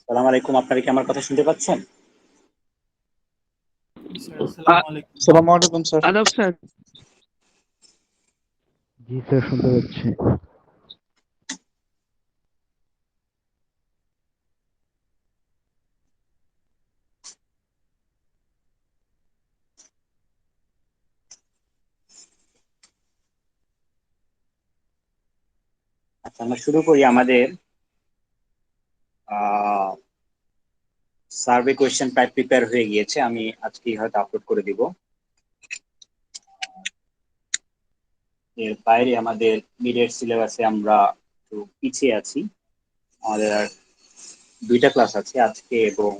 সালাম আলাইকুম, আপনারা কি আমার কথা শুনতে পাচ্ছেন? জি স্যার, আসসালামু আলাইকুম। আসসালামু আলাইকুম স্যার। আদাব স্যার। জি স্যার, শুনতে পাচ্ছি। আচ্ছা, আমরা শুরু করি। আমাদের সার্ভে কোয়েশ্চেন প্রায় প্রিপেয়ার হয়ে গিয়েছে, আমি আজকে হয়তো আপলোড করে দিব। এর বাইরে আমাদের মিডের সিলেবাসে আমরা একটু পিছিয়ে আছি। আমাদের আর দুইটা ক্লাস আছে, আজকে এবং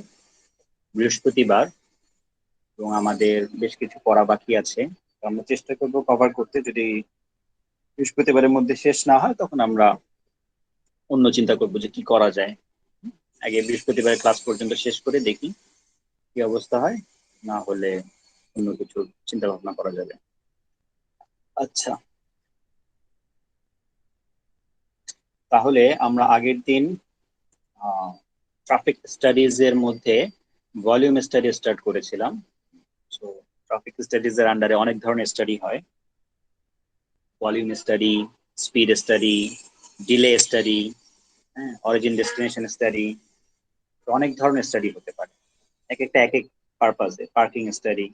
বৃহস্পতিবার, এবং আমাদের বেশ কিছু পড়া বাকি আছে। তো আমরা চেষ্টা করব কভার করতে। যদি বৃহস্পতিবারের মধ্যে শেষ না হয় তখন আমরা অন্য চিন্তা করবো যে কি করা যায়। আগে বৃহস্পতিবার ক্লাস পর্যন্ত শেষ করে দেখি কি অবস্থা হয়, না হলে অন্য কিছু চিন্তা ভাবনা করা যাবে। আচ্ছা, তাহলে আমরা আগের দিন ট্রাফিক স্টাডিজ এর মধ্যে ভলিউম স্টাডি স্টার্ট করেছিলাম। সো ট্রাফিক স্টাডিজ এর আন্ডারে অনেক ধরনের স্টাডি হয়। Volume study, speed study, delay study, origin destination study, অনেক ধরনের স্টাডি হতে পারে, এক একটা এক এক পারপাসে। পার্কিং স্টাডি,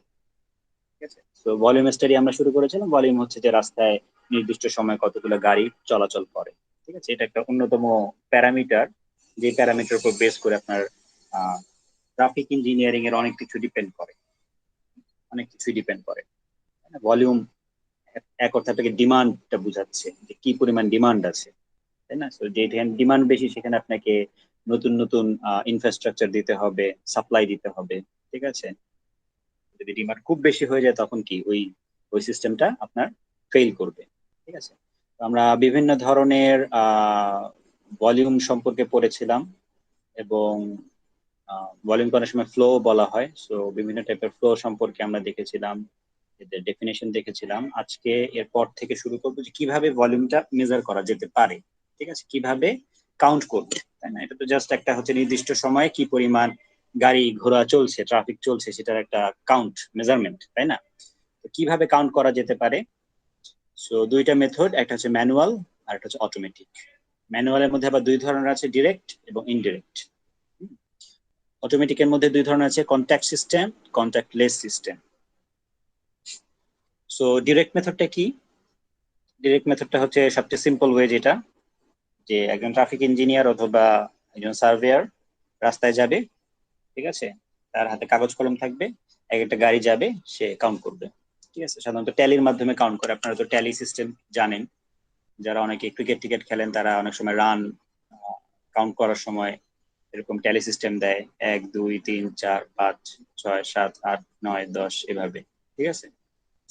ঠিক আছে। তো ভলিউম স্টাডি আমরা শুরু করেছিলাম। ভলিউম হচ্ছে যে রাস্তায় নির্দিষ্ট সময় কতগুলো গাড়ি চলাচল করে, ঠিক আছে। এটা একটা অন্যতম প্যারামিটার, যে প্যারামিটার উপর বেস করে আপনার ট্রাফিক ইঞ্জিনিয়ারিং এর অনেক কিছু ডিপেন্ড করে, অনেক কিছুই ডিপেন্ড করে। ভলিউম এক অর্থে ডিমান্ডটা বুঝাচ্ছে যে কি পরিমাণ ডিমান্ড আছে, তাই না। তো যেখানে ডিমান্ড বেশি সেখানে আপনাকে নতুন নতুন ইনফ্রাস্ট্রাকচার দিতে হবে, সাপ্লাই দিতে হবে, ঠিক আছে। যদি ডিমান্ড খুব বেশি হয়ে যায় তখন কি ওই ওই সিস্টেমটা আপনার ফেল করবে, ঠিক আছে। তো আমরা বিভিন্ন ধরনের ভলিউম সম্পর্কে পড়েছিলাম, এবং ভলিউম করার সময় ফ্লো বলা হয়। সো বিভিন্ন টাইপের ফ্লো সম্পর্কে আমরা দেখেছিলাম, এদের ডেফিনেশন দেখেছিলাম। আজকে এরপর থেকে শুরু করবো যে কিভাবে ভলিউমটা মেজার করা যেতে পারে, ঠিক আছে, কিভাবে কাউন্ট করবে, তাই না। এটা তো জাস্ট একটা হচ্ছে নির্দিষ্ট সময়ে কি পরিমাণ গাড়ি ঘোড়া চলছে, ট্রাফিক চলছে, সেটার একটা কাউন্ট, মেজারমেন্ট, তাই না। তো কিভাবে কাউন্ট করা যেতে পারে? সো দুইটা মেথড, একটা হচ্ছে ম্যানুয়াল আর একটা হচ্ছে অটোমেটিক। ম্যানুয়ালের মধ্যে আবার দুই ধরনের আছে, ডিরেক্ট এবং ইনডিরেক্ট। অটোমেটিকের মধ্যে দুই ধরনের আছে, contact system, contactless system. So direct মেথডটা কি? ডিরেক্ট মেথডটা হচ্ছে সবচেয়ে সিম্পল ওয়ে, যেটা যে একজন ট্রাফিক ইঞ্জিনিয়ার অথবা একজন সার্ভেয়ার রাস্তায় যাবে, ঠিক আছে, তার হাতে কাগজ কলম থাকবে, এক একটা গাড়ি যাবে, সে কাউন্ট করবে, ঠিক আছে। সাধারণত ট্যালির মাধ্যমে কাউন্ট করে। আপনারা তো ট্যালি সিস্টেম জানেন, যারা অনেকে ক্রিকেট টিকেট খেলেন তারা অনেক সময় রান কাউন্ট করার সময় এরকম ট্যালি সিস্টেম দেয়, 1 2 3 4 5 6 7 8 9 10 এভাবে, ঠিক আছে।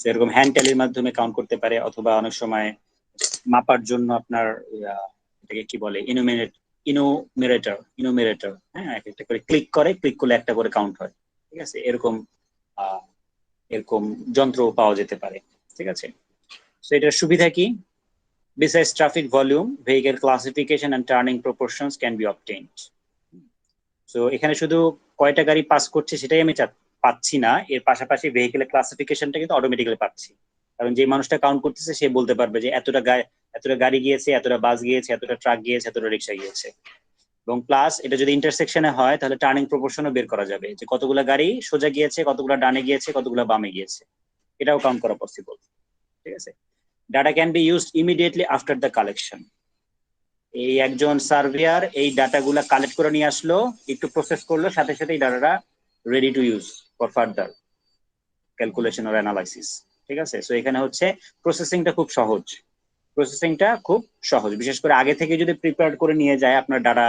সেরকম হ্যান্ড ট্যালির মাধ্যমে কাউন্ট করতে পারে, অথবা অনেক সময় মাপার জন্য আপনার এটাকে কি বলে, ইনুমিরেটর, হ্যাঁ, এক একটা করে ক্লিক করে, ক্লিক করলে একটা করে কাউন্ট হয়, ঠিক আছে। এরকম আহ, এরকম যন্ত্র পাওয়া যেতে পারে, ঠিক আছে। তো এটার সুবিধা কি? Besides traffic volume, vehicle classification and turning proportions can be obtained. So এখানে শুধু কয়টা গাড়ি পাস করছে সেটাই আমি পাচ্ছি না, এর পাশাপাশি ভেহিকেলের ক্লাসিফিকেশনটা কিন্তু অটোমেটিক্যালি পাচ্ছি। কারণ যে মানুষটা কাউন্ট করতেছে সে বলতে পারবে যে এতটা গাড়ি গিয়েছে, এতটা বাস গিয়েছে, এতটা ট্রাক গিয়েছে, এতটা রিক্সা গিয়েছে। এবং প্লাস এটা যদি ইন্টারসেকশনে হয় তাহলে টার্নিং প্রপোর্শনও বের করা যাবে, যে কতগুলা গাড়ি সোজা গিয়েছে, কতগুলা ডানে গিয়েছে, কতগুলা বামে গিয়েছে, এটাও কাউন্ট করা পসিবল, ঠিক আছে। Data can be used immediately after the collection. এই একজন সার্ভেয়ার এই ডাটাগুলা কালেক্ট করে নিয়ে আসলো, একটু প্রসেস করলো, সাথে সাথে এই ডাটাটা ready to use for further calculation or analysis, ঠিক আছে। সো এখানে হচ্ছে প্রসেসিংটা খুব সহজ। প্রসেসিংটা খুব সহজ, বিশেষ করে আগে থেকে যদি প্রিপেয়ার করে নিয়ে যায় আপনার ডাটা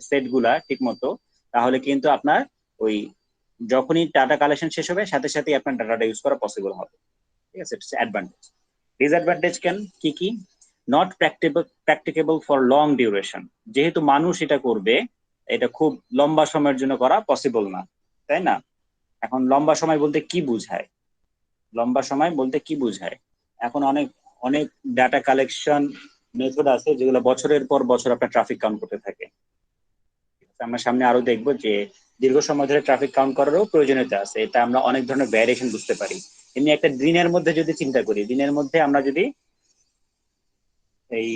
সেট গুলা ঠিক মতো, তাহলে কিন্তু আপনার ওই যখনই ডাটা কালেকশন শেষ হবে সাথে সাথে আপনার ডাটাটা ইউজ করা পসিবল হবে, ঠিক আছে। It's advantage. ডিসঅ্যাডভান্টেজ কেন কি কি? Not practicable for long duration. যেহেতু মানুষ এটা করবে, এটা খুব লম্বা সময়ের জন্য করা পসিবল না, তাই না। এখন লম্বা সময় বলতে কি বুঝায়? লম্বা সময় বলতে কি বুঝায়? এখন অনেক অনেক ডাটা কালেকশন মেথড আছে যেগুলো বছরের পর বছর আপনার ট্রাফিক কাউন্ট করতে থাকে। আমরা সামনে আরো দেখবো যে দীর্ঘ সময় ধরে ট্রাফিক কাউন্ট করারও প্রয়োজনীয়তা আছে, এটা আমরা অনেক ধরনের ভ্যারিয়েশন বুঝতে পারি। এমনি একটা দিনের মধ্যে যদি চিন্তা করি, দিনের মধ্যে আমরা যদি এই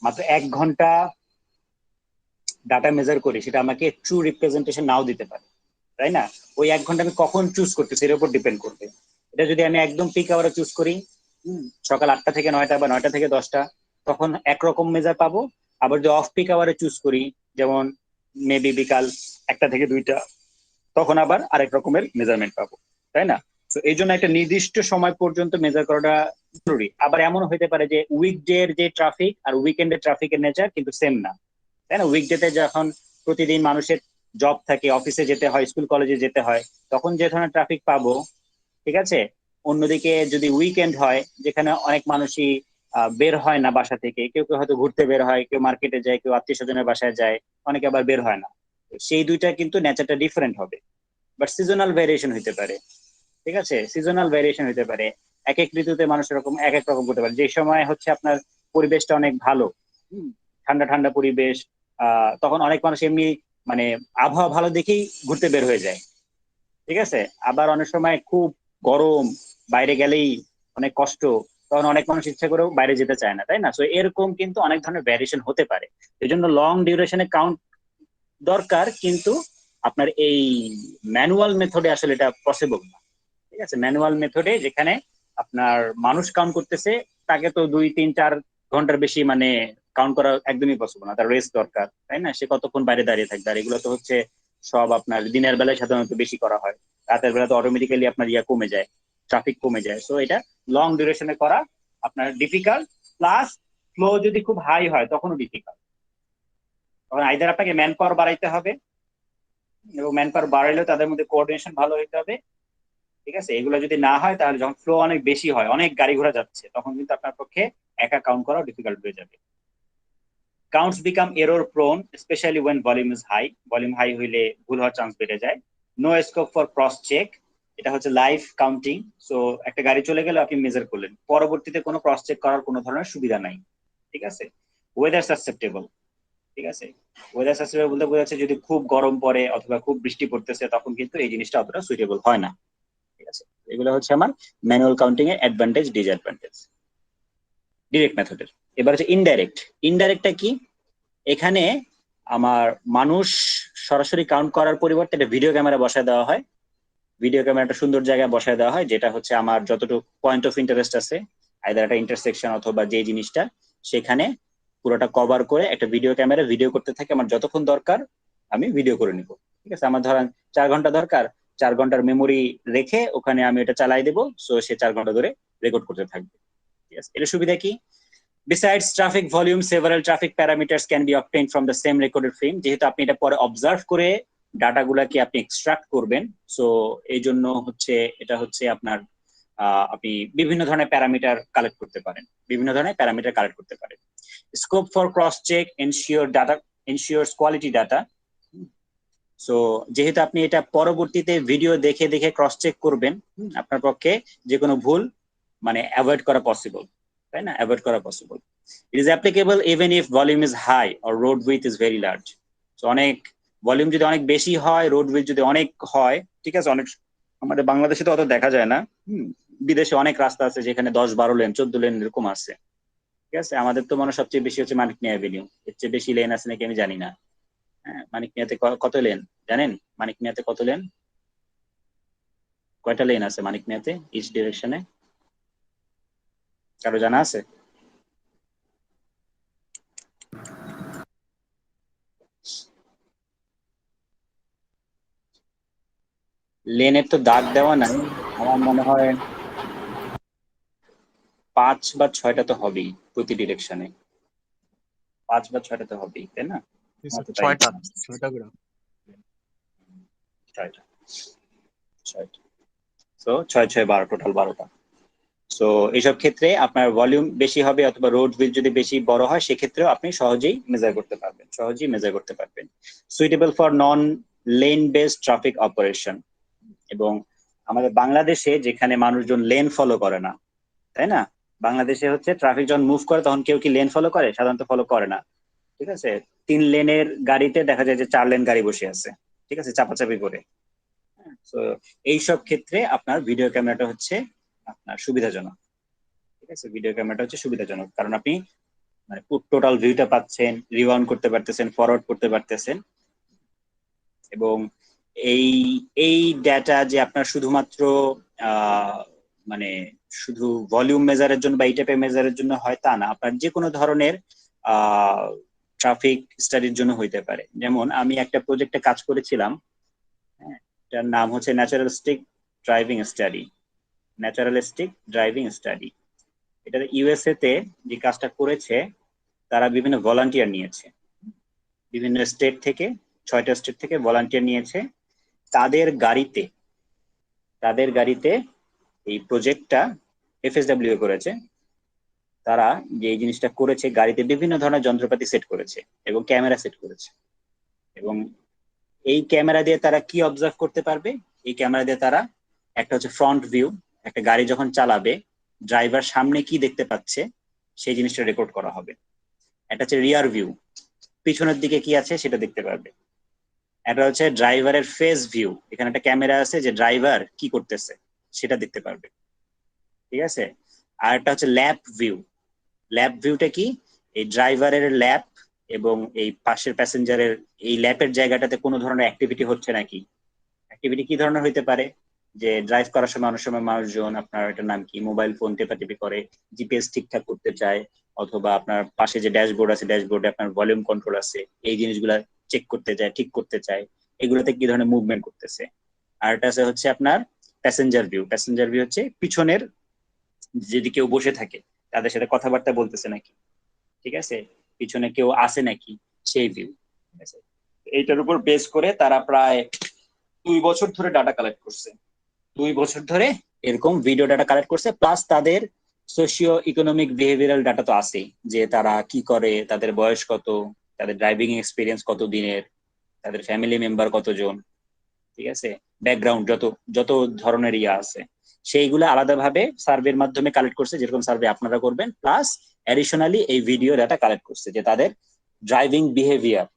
মাত্র 1 ঘন্টা ডাটা মেজার করি, সেটা আমাকে ট্রু রিপ্রেজেন্টেশন নাও দিতে পারে, তাই না? ওই 1 ঘন্টা আমি কখন চুজ করতেছি এর উপর ডিপেন্ড করবে। এটা যদি আমি একদম পিক আওয়ারে চুজ করি, সকাল 8টা থেকে 9টা বা 9টা থেকে 10টা, তখন একরকম মেজার পাবো। আবার যদি অফ পিক আওয়ারে চুজ করি, যেমন মেবি বিকাল 1টা থেকে 2টা, তখন আবার আরেক রকমের মেজারমেন্ট পাবো, তাই না? তো এই জন্য একটা নির্দিষ্ট সময় পর্যন্ত মেজার করাটা জরুরি। আবার এমন হতে পারে যে উইকডে এর যে ট্রাফিক আর উইকেন্ডের ট্রাফিকের নেচার কিন্তু সেম না, তাই না? উইকডেতে যখন প্রতিদিন মানুষের জব থাকে, অফিসে যেতে হয়, স্কুল কলেজে যেতে হয়, তখন যে ধরনের ট্রাফিক পাবো, ঠিক আছে? অন্যদিকে যদি উইকেন্ড হয়, যেখানে অনেক মানুষই বের হয় না বাসা থেকে, কেউ কেউ হয়তো ঘুরতে বের হয়, কেউ মার্কেটে যায়, কেউ আত্মীয় স্বজনের বাসায় যায়, অনেকে আবার বের হয় না। সেই দুইটা কিন্তু নেচারটা ডিফারেন্ট হবে। বাট সিজনাল ভেরিয়েশন হইতে পারে, ঠিক আছে? সিজনাল ভেরিয়েশন হইতে পারে। এক এক ঋতুতে মানুষ এরকম এক এক রকম করতে পারে। যে সময় হচ্ছে আপনার পরিবেশটা অনেক ভালো, হুম, ঠান্ডা ঠান্ডা পরিবেশ, তখন অনেক মানুষ এমনি মানে আবহাওয়া ভালো দেখেই ঘুরতে বের হয়ে যায়, ঠিক আছে? আবার অনেক সময় খুব গরম, বাইরে গেলেই অনেক কষ্ট, তখন অনেক মানুষ ইচ্ছা করেও বাইরে যেতে চায় না, তাই না? তো এরকম কিন্তু অনেক ধরনের ভ্যারিয়েশন হতে পারে। এই জন্য লং ডিউরেশনে কাউন্ট দরকার, কিন্তু আপনার এই ম্যানুয়াল মেথডে আসলে এটা পসিবল না, ঠিক আছে? ম্যানুয়াল মেথডে যেখানে আপনার মানুষ কাউন্ট করতেছে, তাকে তো 2 3 4 ঘন্টার বেশি মানে কাউন্ট করা একদমই পসিবল না, তার রেস্ট দরকার, তাই না? সে কতক্ষণ বাইরে দাঁড়িয়ে থাকবে? আর এগুলো তো হচ্ছে সব আপনার দিনের বেলায় সাধারণত বেশি করা হয়, রাতের বেলা তো অটোমেটিক্যালি আপনার ইয়া কমে যায়, ট্রাফিক কমে যায়। সো এটা লং ডিউরেশনে করা আপনার ডিফিকাল্ট, প্লাস ফ্লো যদি খুব হাই হয় তখনও ডিফিকাল্ট। তখন আইদার আপনাকে ম্যান পাওয়ার বাড়াইতে হবে, এবং ম্যান পাওয়ার বাড়াইলেও তাদের মধ্যে কোঅর্ডিনেশন ভালো হতে হবে, ঠিক আছে? এগুলো যদি না হয়, তাহলে যখন ফ্লো অনেক বেশি হয়, অনেক গাড়ি ঘোড়া যাচ্ছে, তখন কিন্তু আপনার পক্ষে একা কাউন্ট করা ডিফিকাল্ট হয়ে যাবে। Counts become error prone specially when volume is high. Volume high হইলে ভুল হওয়ার চান্স বেড়ে যায়। No scope for cross check, এটা হচ্ছে লাইভ কাউন্টিং। সো একটা গাড়ি চলে গেলে আপনি মেজার করলেন, পরবর্তীতে কোনো ক্রস চেক করার কোনো ধরনের সুবিধা নাই, ঠিক আছে? ওয়েদার সাসেপ্টেবল, ঠিক আছে? ওয়েদার সাসেপ্টেবল বলতে বোঝাচ্ছে যদি খুব গরম পড়ে অথবা খুব বৃষ্টি পড়তেছে, তখন কিন্তু এই জিনিসটা অতটা সুইটেবল হয় না, ঠিক আছে? এগুলো হচ্ছে আমার ম্যানুয়াল কাউন্টিং এর অ্যাডভান্টেজ ডিসঅ্যাডভান্টেজ ডিরেক্ট মেথডের। এবার হচ্ছে ইনডাইরেক্ট। ইনডাইরেক্টটা কি? এখানে আমার মানুষ সরাসরি কাউন্ট করার পরিবর্তে একটা ভিডিও ক্যামেরা বসায় দেওয়া হয়। ভিডিও ক্যামেরাটা সুন্দর জায়গায় বসায় দেওয়া হয়, যেটা হচ্ছে আমার যতটুকু পয়েন্ট অফ ইন্টারেস্ট আছে, আইদার একটা ইন্টারসেকশন অথবা যে জিনিসটা, সেখানে পুরোটা কভার করে একটা ভিডিও ক্যামেরা ভিডিও করতে থাকে। আমার যতক্ষণ দরকার আমি ভিডিও করে নিব, ঠিক আছে? আমার ধরেন 4 ঘন্টা দরকার, 4 ঘন্টার মেমোরি রেখে ওখানে আমি এটা চালাই দেবো, সো সে 4 ঘন্টা ধরে রেকর্ড করতে থাকবে, ঠিক আছে? এর সুবিধা কি? Besides traffic volume, several traffic parameters can be obtained from the same recorded frame. যেহেতু আপনি এটা পরে অবজার্ভ করে ডাটাগুলাকে আপনি এক্সট্রাক্ট করবেন, সো এই জন্য হচ্ছে এটা হচ্ছে আপনার আপনি বিভিন্ন ধরনের প্যারামিটার কালেক্ট করতে পারেন, বিভিন্ন ধরনের প্যারামিটার কালেক্ট করতে পারেন। Scope for cross check ensure data, ensures quality data. So যেহেতু আপনি এটা পরবর্তীতে ভিডিও দেখে দেখে ক্রস চেক করবেন, আপনার পক্ষে যে কোনো ভুল মানে অ্যাভয়েড করা পসিবল, তাই না? অ্যাভয়েড করা possible. It is applicable even if volume is high or road with is very large. So অনেক ভলিউম যদি অনেক বেশি হয়, রোড উইথ যদি অনেক হয়, ঠিক আছে? অনেক আমাদের বাংলাদেশে তো অত দেখা যায় না, বিদেশে অনেক রাস্তা আছে যেখানে 10 12 লেন 14 লেন এরকম আছে, ঠিক আছে? আমাদের তো মনে হয় সবচেয়ে বেশি হচ্ছে মানিক মিয়া এভিনিউ, এর চেয়ে বেশি লেন আছে নাকি আমি জানি না। হ্যাঁ, মানিক মিয়াতে কত লেন জানেন? মানিক মিয়াতে কত লেন? কয়টা লেন আছে মানিক মিয়াতে ইচ ডিরেকশনে? কারো জানা আছে? লেনের তো দাগ দেওয়া নাই, আমার মনে হয় 5 বা 6টা তো হবেই প্রতি ডিরেকশনে, 5 বা 6টা তো হবেই, তাই না? আমার তো তাই ছয়টা মনে হয়। ছয়টা করে। 6টা, 6টা। তো 6 6 12, টোটাল 12টা। সো এইসব ক্ষেত্রে আপনার ভলিউম বেশি হবে অথবা রোড উইথ যদি বেশি বড় হয়, সেক্ষেত্রেও আপনি সহজেই মেজার করতে পারবেন, সহজেই মেজার করতে পারবেন। Suitable for non lane based traffic operation. এবং আমাদের বাংলাদেশে যেখানে মানুষজন লেন ফলো করে না, তাই না? বাংলাদেশে হচ্ছে ট্রাফিক যখন মুভ করে তখন কেউ কি লেন ফলো করে? সাধারণত ফলো করে না, ঠিক আছে? 3 লেনের গাড়িতে দেখা যায় যে 4 লেন গাড়ি বসে আছে, ঠিক আছে, চাপাচাপি করে। তো এইসব ক্ষেত্রে আপনার ভিডিও ক্যামেরাটা হচ্ছে আপনার সুবিধাজনক। ঠিক আছে, ভিডিও ক্যামেরাটা হচ্ছে সুবিধাজনক কারণ আপনি মানে টোটাল ভিউটা পাচ্ছেন, রিওয়াইন্ড করতে পারতেছেন, ফরওয়ার্ড করতে পারতেছেন। এবং এই এই ডেটা যে আপনার শুধুমাত্র আহ, মানে শুধু ভলিউম মেজারের জন্য বা এই টাইপের মেজারের জন্য হয় তা না, আপনার যে কোনো ধরনের ট্রাফিক স্টাডির জন্য হইতে পারে। যেমন আমি একটা প্রজেক্টে কাজ করেছিলাম, হ্যাঁ, এটার নাম হচ্ছে ন্যাচারালিস্টিক ড্রাইভিং স্টাডি। এটা ইউএসএ তে যে কাজটা করেছে, তারা বিভিন্ন ভলান্টিয়ার নিয়েছে, বিভিন্ন স্টেট থেকে, 6টা স্টেট থেকে ভলান্টিয়ার নিয়েছে। তাদের গাড়িতে তাদের গাড়িতে এই প্রজেক্টটা এফএসডব্লিউ করেছে। তারা যে এই জিনিসটা করেছে, গাড়িতে বিভিন্ন ধরনের যন্ত্রপাতি সেট করেছে এবং ক্যামেরা সেট করেছে। এবং এই ক্যামেরা দিয়ে তারা কি অবজার্ভ করতে পারবে? এই ক্যামেরা দিয়ে তারা একটা হচ্ছে ফ্রন্ট ভিউ, একটা গাড়ি যখন চালাবে ড্রাইভার সামনে কি দেখতে পাচ্ছে সেই জিনিসটা রেকর্ড করা হবে। একটা হচ্ছে রিয়ার ভিউ, পিছনের দিকে কি আছে সেটা দেখতে পারবে। একটা হচ্ছে ড্রাইভারের ফেস ভিউ, এখানে একটা ক্যামেরা আছে যে ড্রাইভার কি করতেছে সেটা দেখতে পারবে। ঠিক আছে। আর একটা হচ্ছে ল্যাপ ভিউ। ল্যাপ ভিউটা কি? এই ড্রাইভারের ল্যাপ এবং এই পাশের প্যাসেঞ্জারের এই ল্যাপের জায়গাটাতে কোনো ধরনের অ্যাক্টিভিটি হচ্ছে নাকি। অ্যাক্টিভিটি কি ধরনের হইতে পারে? যে ড্রাইভ করার সময় অনেক সময় মানুষজন আপনার এটার নাম কি মোবাইল ফোন টেপাটেপি করে, জিপিএস ঠিকঠাক করতে চায়, অথবা আপনার পাশে যে ড্যাশবোর্ড আছে ড্যাশবোর্ডে আপনার ভলিউম কন্ট্রোল আছে, এই জিনিসগুলা চেক করতে চায়, ঠিক করতে চায়, এগুলোতে কি ধরনের মুভমেন্ট করতেছে। আর এটা হচ্ছে আপনার প্যাসেঞ্জার ভিউ। প্যাসেঞ্জার ভিউ হচ্ছে পিছনের যদি কেউ বসে থাকে তাদের সাথে কথাবার্তা বলতেছে নাকি, ঠিক আছে, পিছনে কেউ আসে নাকি, সেই ভিউ। ঠিক আছে। এইটার উপর বেস করে তারা প্রায় 2 বছর ধরে ডাটা কালেক্ট করছে। 2 বছর ধরে এরকম ভিডিও ডাটা কালেক্ট করছে, প্লাস তাদের সোশিও ইকোনমিক বিহেভিয়ারাল ডাটা তো আছেই, যে তারা কি করে, তাদের বয়স কত, তাদের ড্রাইভিং এক্সপিরিয়েন্স কত দিনের, তাদের ফ্যামিলি মেম্বার কতজন, ঠিক আছে, ব্যাকগ্রাউন্ড যত যত ধরনের ইয়া আছে, সেইগুলো আলাদাভাবে সার্ভের মাধ্যমে কালেক্ট করছে, যেরকম সার্ভে আপনারা করবেন, প্লাস অ্যাডিশনালি এই ভিডিও ডাটা কালেক্ট করছে যে তাদের driving behaviour,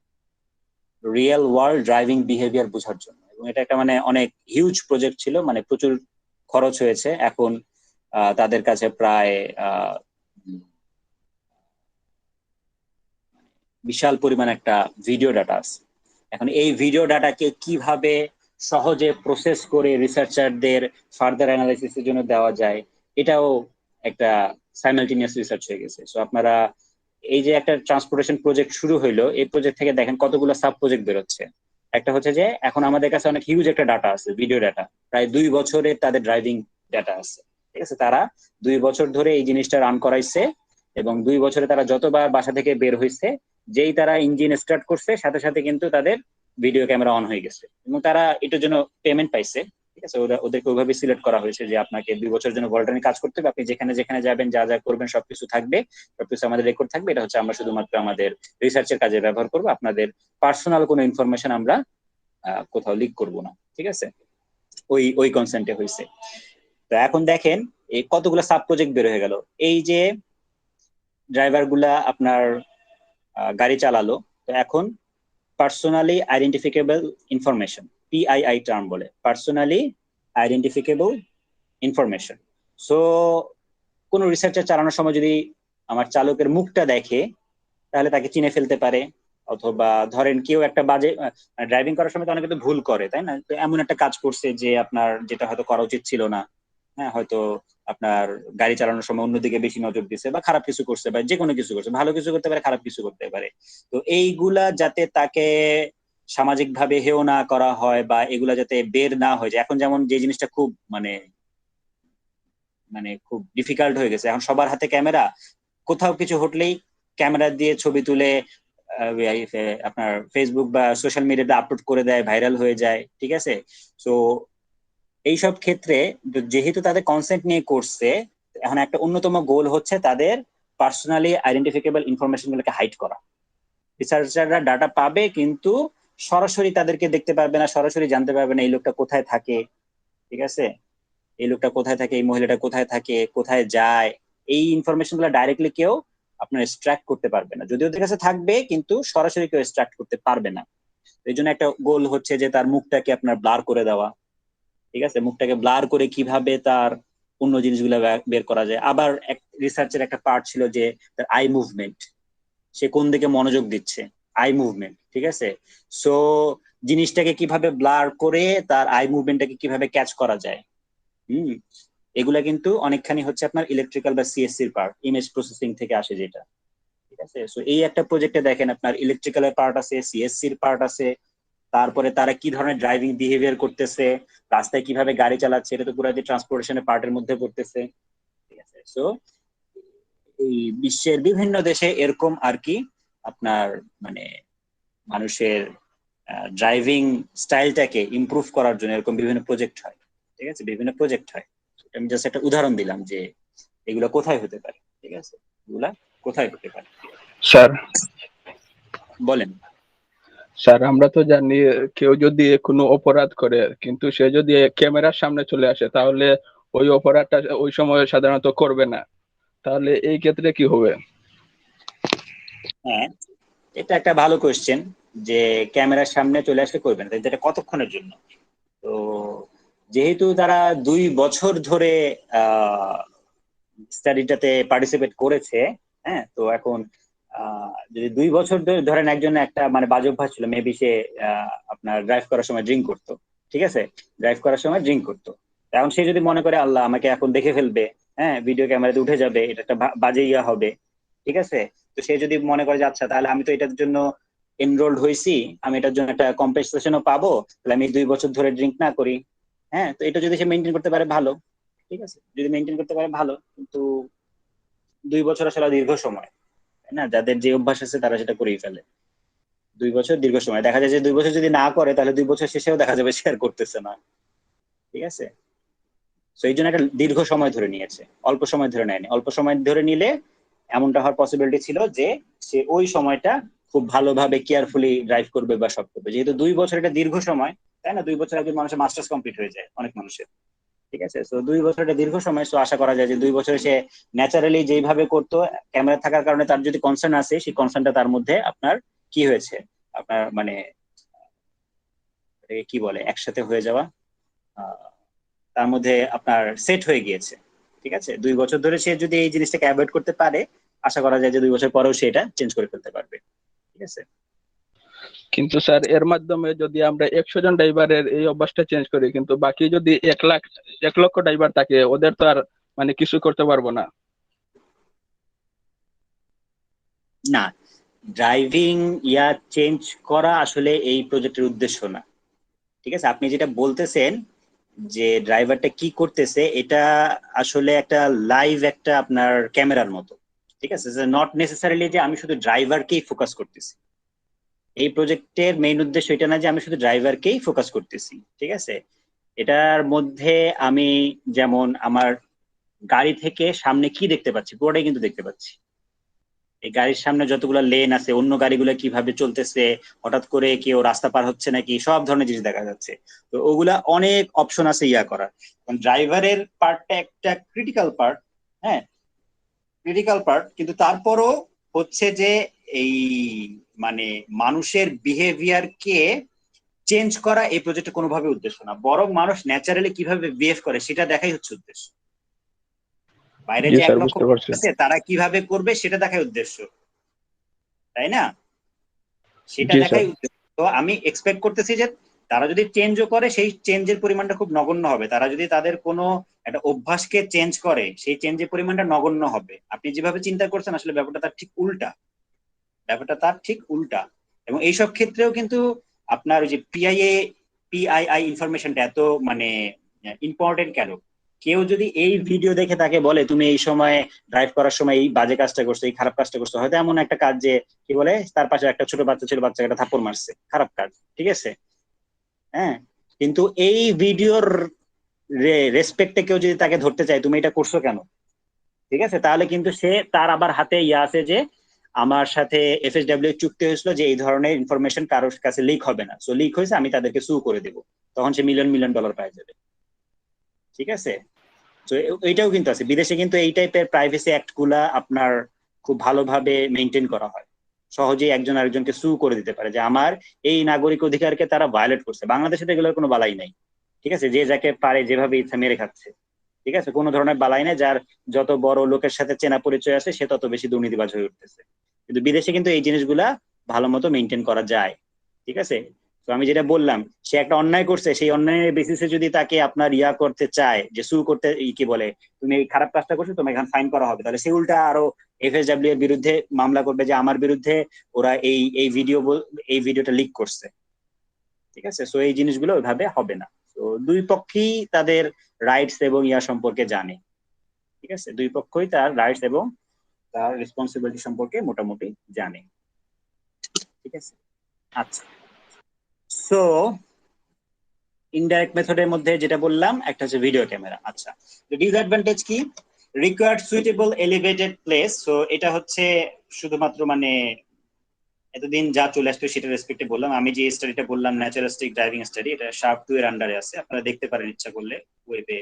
real world driving behaviour বোঝার জন্য। এবং এটা একটা মানে অনেক হিউজ প্রজেক্ট ছিল, মানে প্রচুর খরচ হয়েছে। এখন তাদের কাছে প্রায় বিশাল পরিমাণ একটা ভিডিও ডাটা আছে। এখন এই ভিডিও ডাটাকে কিভাবে সহজে প্রসেস করে রিসার্চারদের ফার্দার অ্যানালাইসিসের জন্য দেওয়া যায়, এটাও একটা সাইমালটেনিয়াস রিসার্চ হয়ে গেছে। সো আপনারা এই যে একটা ট্রান্সপোর্টেশন প্রজেক্ট শুরু হইলো, এই প্রজেক্ট থেকে দেখেন কতগুলো সাব প্রজেক্ট বেরোচ্ছে। একটা হচ্ছে যে এখন আমাদের কাছে অনেক হিউজ একটা ডাটা আছে, ভিডিও ডাটা, প্রায় 2 বছরের তাদের ড্রাইভিং ডাটা আছে। ঠিক আছে, তারা 2 বছর ধরে এই জিনিসটা রান করাইছে এবং 2 বছরে তারা যতবার বাসা থেকে বের হয়েছে, যেই তারা ইঞ্জিন স্টার্ট করছে সাথে সাথে কিন্তু তাদের ভিডিও ক্যামেরা অন হয়ে গেছে এবং তারা এটার জন্য পেমেন্ট পাইছে। ঠিক আছে, ওদেরকে ওইভাবে সিলেক্ট করা হয়েছে যে আপনাকে 2 বছরের জন্য ভলন্টারি কাজ করতে হবে, আপনি যেখানে যেখানে যাবেন যা যা করবেন সবকিছু থাকবে, সবকিছু আমাদের রেকর্ড থাকবে। এটা হচ্ছে আমরা শুধুমাত্র আমাদের রিসার্চের কাজে ব্যবহার করবো, আপনাদের পার্সোনাল কোনো ইনফরমেশন আমরা কোথাও লিক করব না। ঠিক আছে, ওই ওই কনসেন্টে হয়েছে। তো এখন দেখেন এই কতগুলো সাব প্রজেক্ট বের হয়ে গেল। এই যে ড্রাইভার গুলা আপনার গাড়ি চালালো, তো এখন পার্সোনালি আইডেন্টিফিকেবল ইনফরমেশন, পিআইআই টার্ম বলে, পার্সোনালি আইডেন্টিফিকেবল ইনফরমেশন। সো কোনো রিসার্চার চালানোর সময় যদি আমার চালকের মুখটা দেখে তাহলে তাকে চিনে ফেলতে পারে। অথবা ধরেন কেউ একটা বাজে ড্রাইভিং করার সময় তো অনেকে তো ভুল করে, তাই না, তো এমন একটা কাজ করছে যে আপনার যেটা হয়তো করা উচিত ছিল না। হ্যাঁ, হয়তো আপনার গাড়ি চালানোর সময় অন্যদিকে বেশি নজর দিছে বা খারাপ কিছু করছে বা যে কোনো কিছু করছে, ভালো কিছু করতে পারে, খারাপ কিছু করতে পারে। তো এইগুলা যাতে তাকে সামাজিক ভাবে হেয় না করা হয় বা এগুলা যাতে বের না হয়ে যায়। এখন যেমন যে জিনিসটা খুব মানে মানে খুব ডিফিকাল্ট হয়ে গেছে, এখন সবার হাতে ক্যামেরা, কোথাও কিছু ঘটলেই ক্যামেরা দিয়ে ছবি তুলে আপনার ফেসবুক বা সোশ্যাল মিডিয়াতে আপলোড করে দেয়, ভাইরাল হয়ে যায়। ঠিক আছে। তো এইসব ক্ষেত্রে যেহেতু তাদের কনসেন্ট নিয়ে করছে, এখন একটা অন্যতম গোল হচ্ছে তাদের পার্সোনালি আইডেন্টিফিকেবল ইনফরমেশন গুলোকে হাইড করা। রিসার্চাররা ডাটা পাবে কিন্তু সরাসরি তাদেরকে দেখতে পারবে না, সরাসরি জানতে পারবে না এই লোকটা কোথায় থাকে। ঠিক আছে, এই লোকটা কোথায় থাকে, এই মহিলাটা কোথায় থাকে, কোথায় যায়, এই ইনফরমেশন গুলো ডাইরেক্টলি কেউ আপনার এক্সট্রাক্ট করতে পারবে না, যদিও ওদের কাছে থাকবে কিন্তু সরাসরি কেউ এক্সট্রাক্ট করতে পারবে না। এই জন্য একটা গোল হচ্ছে যে তার মুখটাকে আপনার ব্লার করে দেওয়া। ঠিক আছে, মুখটাকে ব্লার করে কিভাবে তার অন্য জিনিসগুলো বের করা যায়। আবার এক রিসার্চের একটা পার্ট ছিল যে তার আই মুভমেন্ট, সে কোন দিকে মনোযোগ দিচ্ছে, আই মুভমেন্ট। ঠিক আছে, সো জিনিসটাকে কিভাবে ব্লার করে তার আই মুভমেন্টটাকে কিভাবে ক্যাচ করা যায়। হুম, এগুলা কিন্তু অনেকখানি হচ্ছে আপনার ইলেকট্রিক্যাল বা সিএসসির পার্ট, ইমেজ প্রসেসিং থেকে আসে যেটা। ঠিক আছে, সো এই একটা প্রজেক্টে দেখেন আপনার ইলেকট্রিক্যালের পার্ট আছে, সিএসসির পার্ট আছে, তারপরে তারা কি ধরনের ড্রাইভিং বিহেভিয়ার করতেছে, রাস্তায় কিভাবে গাড়ি চালাচ্ছে, এটা তো পুরো ট্রান্সপোর্টেশনের পার্টের মধ্যে পড়তেছে। ঠিক আছে, সো এই বিশ্বের বিভিন্ন দেশে এরকম আর কি আপনার মানে মানুষের ড্রাইভিং স্টাইলটাকে ইমপ্রুভ করার জন্য এরকম বিভিন্ন প্রজেক্ট হয়। ঠিক আছে, বিভিন্ন প্রজেক্ট হয়। আমি জাস্ট একটা উদাহরণ দিলাম যে এগুলো কোথায় হতে পারে। ঠিক আছে, এগুলা কোথায় হতে পারে। স্যার বলেন। স্যার আমরা তো জানি কেউ যদি কোনো অপরাধ করে কিন্তু সে যদি ক্যামেরার সামনে চলে আসে তাহলে ওই অপরাধটা ওই সময় সাধারণত করবে না, তাহলে এই ক্ষেত্রে কি হবে? হ্যাঁ, এটা একটা ভালো কোয়েশ্চেন যে ক্যামেরার সামনে চলে আসলে করবেন, এটা কতক্ষণের জন্য। তো যেহেতু তারা 2 বছর ধরে স্টাডিটাতে পার্টিসিপেট করেছে, হ্যাঁ, তো এখন যদি 2 বছর ধরে ধরেন একজন একটা মানে বাজে অভ্যাস ছিল, মেবি সে আপনার ড্রাইভ করার সময় ড্রিঙ্ক করতো। ঠিক আছে, ড্রাইভ করার সময় ড্রিঙ্ক করতো। এখন সে যদি মনে করে আল্লাহ আমাকে এখন দেখে ফেলবে, হ্যাঁ, ভিডিও ক্যামেরাতে উঠে যাবে, এটা একটা বাজে ইয়া হবে। ঠিক আছে, তো সে যদি মনে করে যে আচ্ছা তাহলে আমি তো এটার জন্য এনরোলড হয়েছি, আমি এটার জন্য একটা কম্পেনসেশনও পাবো, তাহলে আমি 2 বছর ধরে ড্রিঙ্ক না করি। হ্যাঁ, তো এটা যদি সে মেনটেন করতে পারে ভালো। ঠিক আছে, যদি মেনটেন করতে পারে ভালো, কিন্তু 2 বছর আসলে দীর্ঘ সময়, তাই না? যাদের যে অভ্যাস আছে তারা সেটা করেই ফেলে। 2 বছর দীর্ঘ সময়, দেখা যায় যে 2 বছর যদি না করে তাহলে 2 বছর শেষেও দেখা যাবে শেয়ার করতেছে না। ঠিক আছে, তো এই জন্য একটা দীর্ঘ সময় ধরে নিয়েছে, অল্প সময় ধরে নেয়নি। অল্প সময় ধরে নিলে এমনটা হওয়ার পসিবিলিটি ছিল যে সে ওই সময়টা খুব ভালোভাবে কেয়ারফুলি ড্রাইভ করবে বা সব করবে। যেহেতু 2 বছর এটা দীর্ঘ সময়, তাই না? 2 বছর একজন মানুষের মাস্টার্স কমপ্লিট হয়ে যায় অনেক মানুষের। ঠিক আছে, তো 2 বছর এটা দীর্ঘ সময়, তো আশা করা যায় যে 2 বছরে সে ন্যাচারালি যেইভাবে করতো, ক্যামেরা থাকার কারণে তার যদি কনসার্ন আছে, সেই কনসার্নটা তার মধ্যে আপনার কি হয়েছে, আপনার মানে এটাকে কি বলে, একসাথে হয়ে যাওয়া, আহ, তার মধ্যে আপনার সেট হয়ে গিয়েছে। ঠিক আছে, 2 বছর ধরে সে যদি এই জিনিসটাকে অ্যাভয়েড করতে পারে, আশা করা যায় যে 2 বছর পরেও সে এটা চেঞ্জ করে ফেলতে পারবে। ঠিক আছে। কিন্তু স্যার এর মাধ্যমে যদি আমরা 100 জন ড্রাইভারের এই অভ্যাসটা চেঞ্জ করি কিন্তু বাকি যদি 1 লক্ষ ড্রাইভার থাকে ওদের তো আর মানে কিছু করতে পারবো না। না, ড্রাইভিং ইয়া চেঞ্জ করা আসলে এই প্রজেক্টের উদ্দেশ্য না। ঠিক আছে, আপনি যেটা বলতেছেন যে ড্রাইভারটা কি করতেছে, এটা আসলে একটা লাইভ একটা আপনার ক্যামেরার মতো। ঠিক আছে, নট নেসেসারিলি যে আমি শুধু ড্রাইভারকেই ফোকাস করতেছি। এই প্রজেক্টের মেইন উদ্দেশ্য এটা না যে আমি শুধু ড্রাইভারকেই ফোকাস করতেছি। ঠিক আছে, এটার মধ্যে আমি যেমন আমার গাড়ি থেকে সামনে কি দেখতে পাচ্ছি পুরোটাই কিন্তু দেখতে পাচ্ছি। এই গাড়ির সামনে যতগুলো লেন আছে, অন্য গাড়িগুলো কিভাবে চলতেছে, হঠাৎ করে কেউ রাস্তা পার হচ্ছে নাকি, সব ধরনের জিনিস দেখা যাচ্ছে। তো ওগুলা অনেক অপশন আছে ইয়া করার। ড্রাইভারের পার্টটা একটা ক্রিটিক্যাল পার্ট, হ্যাঁ, ক্রিটিক্যাল পার্ট, কিন্তু তারপরও হচ্ছে যে এই মানে মানুষের বিহেভিয়ারকে চেঞ্জ করা এই প্রজেক্টে কোনোভাবে উদ্দেশ্য না, বরং মানুষ ন্যাচারালি কিভাবে বিহেভ করে সেটা দেখাই হচ্ছে উদ্দেশ্য। বাইরে জি যে এক স্যার, লক্ষ বুঝতে মানুষ পারছি। আছে তারা কিভাবে করবে সেটা দেখাই উদ্দেশ্য, তাই না? সেটা জি স্যার। দেখাই উদ্দেশ্য। তো আমি এক্সপেক্ট করতেছি যে তারা যদি চেঞ্জও করে সেই চেঞ্জের পরিমাণটা খুব নগণ্য হবে। তারা যদি তাদের কোনো একটা অভ্যাসকে চেঞ্জ করে সেই চেঞ্জের পরিমাণটা নগণ্য হবে। আপনি যেভাবে চিন্তা করছেন আসলে ব্যাপারটা তার ঠিক উল্টা, ব্যাপারটা তার ঠিক উল্টা। এবং এইসব ক্ষেত্রেও কিন্তু আপনার ওই যে পিআইআই ইনফরমেশনটা এত মানে ইম্পর্টেন্ট কেন? কেউ যদি এই ভিডিও দেখে তাকে বলে তুমি এই সময় ড্রাইভ করার সময় এই বাজে কাজটা করছো, এই খারাপ কাজটা করছো, হয়তো এমন একটা কাজ যে কি বলে তার পাশে একটা ছোট বাচ্চা ছিল, বাচ্চাকে একটা থাপ্পড় মারছে, খারাপ কাজ। ঠিক আছে, হ্যাঁ, কিন্তু এই ভিডিওর রেসপেক্টে কেউ যদি তাকে ধরতে চায় তুমি এটা করছো কেন, ঠিক আছে, তাহলে কিন্তু সে তার আবার হাতে ইয়ে আছে যে আমার সাথে এফএসডব্লিউ চুক্তি হয়েছিল যে এই ধরনের ইনফরমেশন কারোর কাছে লিক হবে না, সো লিক হয়েছে আমি তাদেরকে সু করে দেবো, তখন সে মিলিয়ন মিলিয়ন ডলার পাই যাবে। ঠিক আছে, তো এইটাও কিন্তু আছে বিদেশে, কিন্তু এই টাইপের প্রাইভেসি অ্যাক্ট গুলা আপনার খুব ভালোভাবে মেনটেন করা হয়, সহজেই একজন আরেকজনকে সু করে দিতে পারে যে আমার এই নাগরিক অধিকারকে তারা ভায়োলেট করছে। বাংলাদেশে তো এগুলোর কোনো বালাই নাই, ঠিক আছে, যে যাকে পারে যেভাবে ইচ্ছা মেরে খাচ্ছে, ঠিক আছে, কোনো ধরনের বালাই নাই। যার যত বড় লোকের সাথে চেনা পরিচয় আছে সে তত বেশি দুর্নীতিবাজ হয়ে উঠতেছে। কিন্তু বিদেশে কিন্তু এই জিনিসগুলা ভালো মতো মেনটেন করা যায়, ঠিক আছে। তো আমি যেটা বললাম, সে একটা অন্যায় করছে, সেই অন্যায়ের বেসিসে যদি তাকে আপনার ইয়া করতে চায়, যে সু করতে, কি বলে, তুমি এই খারাপ কাজটা করছো, তোমাকে এখানে ফাইন করা হবে, তাহলে সে উল্টা আরো এফএসডব্লিউ এর বিরুদ্ধে মামলা করবে যে আমার বিরুদ্ধে ওরা এই ভিডিওটা লিক করছে, ঠিক আছে। সো এই জিনিসগুলো ওইভাবে হবে না। তো দুই পক্ষই তাদের রাইটস এবং ইয়া সম্পর্কে জানে, ঠিক আছে, দুই পক্ষই তার রাইটস এবং তার রেসপন্সিবিলিটি সম্পর্কে মোটামুটি জানে, ঠিক আছে। আচ্ছা, সো ইনডাইরেক্ট মেথডের মধ্যে যেটা বললাম একটা হচ্ছে ভিডিও ক্যামেরা। আচ্ছা, ডিসঅ্যাডভান্টেজ কি? Required suitable elevated place. So এটা হচ্ছে শুধুমাত্র মানে এতদিন যা চলে আসতো সেটা রেসপেক্টে বললাম। আমি যে স্টাডিটা বললাম ন্যাচারালিস্টিক ড্রাইভিং স্টাডি, এটা শার্প 2 এর আন্ডারে আছে, আপনারা দেখতে পারেন ইচ্ছা করলে ওয়েবে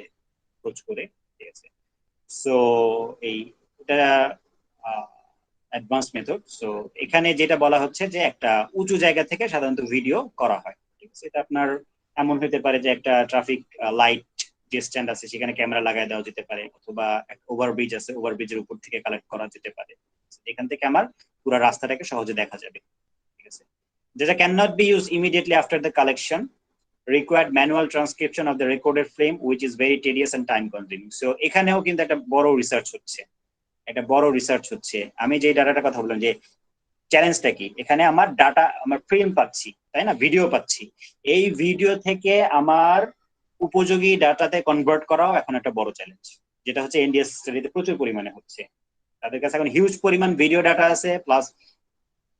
খোঁজ করে, ঠিক আছে। সো এই এটা অ্যাডভান্স মেথড। সো এখানে যেটা বলা হচ্ছে যে একটা উঁচু জায়গা থেকে সাধারণত ভিডিও করা হয়, ঠিক আছে। এটা আপনার এমন হতে পারে যে একটা ট্রাফিক লাইট যে স্ট্যান্ড আছে সেখানে ক্যামেরা লাগাই দেওয়া যেতে পারে, অথবা ওভারব্রিজ আছে, ওভারব্রিজের উপর থেকে কালেক্ট করা যেতে পারে। এখান থেকে আমার পুরো রাস্তাটাকে সহজে দেখা যাবে, ঠিক আছে। যেটা can not be use immediately after the collection, required manual transcription of the recorded frame which is very tedious and time consuming. So এখানেও কিন্তু একটা বড় রিসার্চ হচ্ছে, একটা বড় রিসার্চ হচ্ছে। আমি যে ডাটাটার কথা বললাম যে চ্যালেঞ্জটা কি, এখানে আমার ডাটা, আমার ফ্রেম পাচ্ছি, তাই না, ভিডিও পাচ্ছি, এই ভিডিও থেকে আমার উপযোগী ডাটাতে কনভার্ট করাও এখন একটা বড় চ্যালেঞ্জ, যেটা হচ্ছে এনডিএস স্টাডিতে প্রচুর পরিমাণে হচ্ছে। তাদের কাছে এখন হিউজ পরিমাণ ভিডিও ডাটা আছে, প্লাস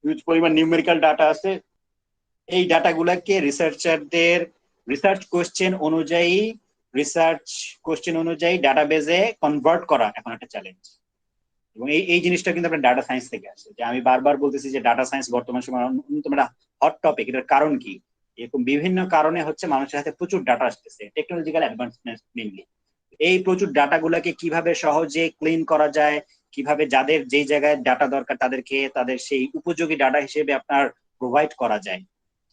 হিউজ পরিমাণ নিউমেরিক্যাল ডাটা আছে। এই ডাটাগুলোকে রিসার্চারদের রিসার্চ কোশ্চেন অনুযায়ী ডাটাবেজে কনভার্ট করা এখন একটা চ্যালেঞ্জ। এবং এই জিনিসটা কিন্তু আপনার ডাটা সায়েন্স থেকে আসে, যে আমি বারবার বলতেছি যে ডাটা সায়েন্স বর্তমান সময় অন্যতম একটা হট টপিক। এটার কারণ কি? এরকম বিভিন্ন কারণে হচ্ছে মানুষের হাতে প্রচুর ডাটা আসতেছে, টেকনোলজিক্যাল অ্যাডভান্সমেন্ট মেইনলি। এই প্রচুর ডাটাগুলোকে কিভাবে সহজে ক্লিন করা যায়, কিভাবে যাদের যেই জায়গায় ডাটা দরকার তাদেরকে তাদের সেই উপযোগী ডাটা হিসেবে আপনার প্রোভাইড করা যায়,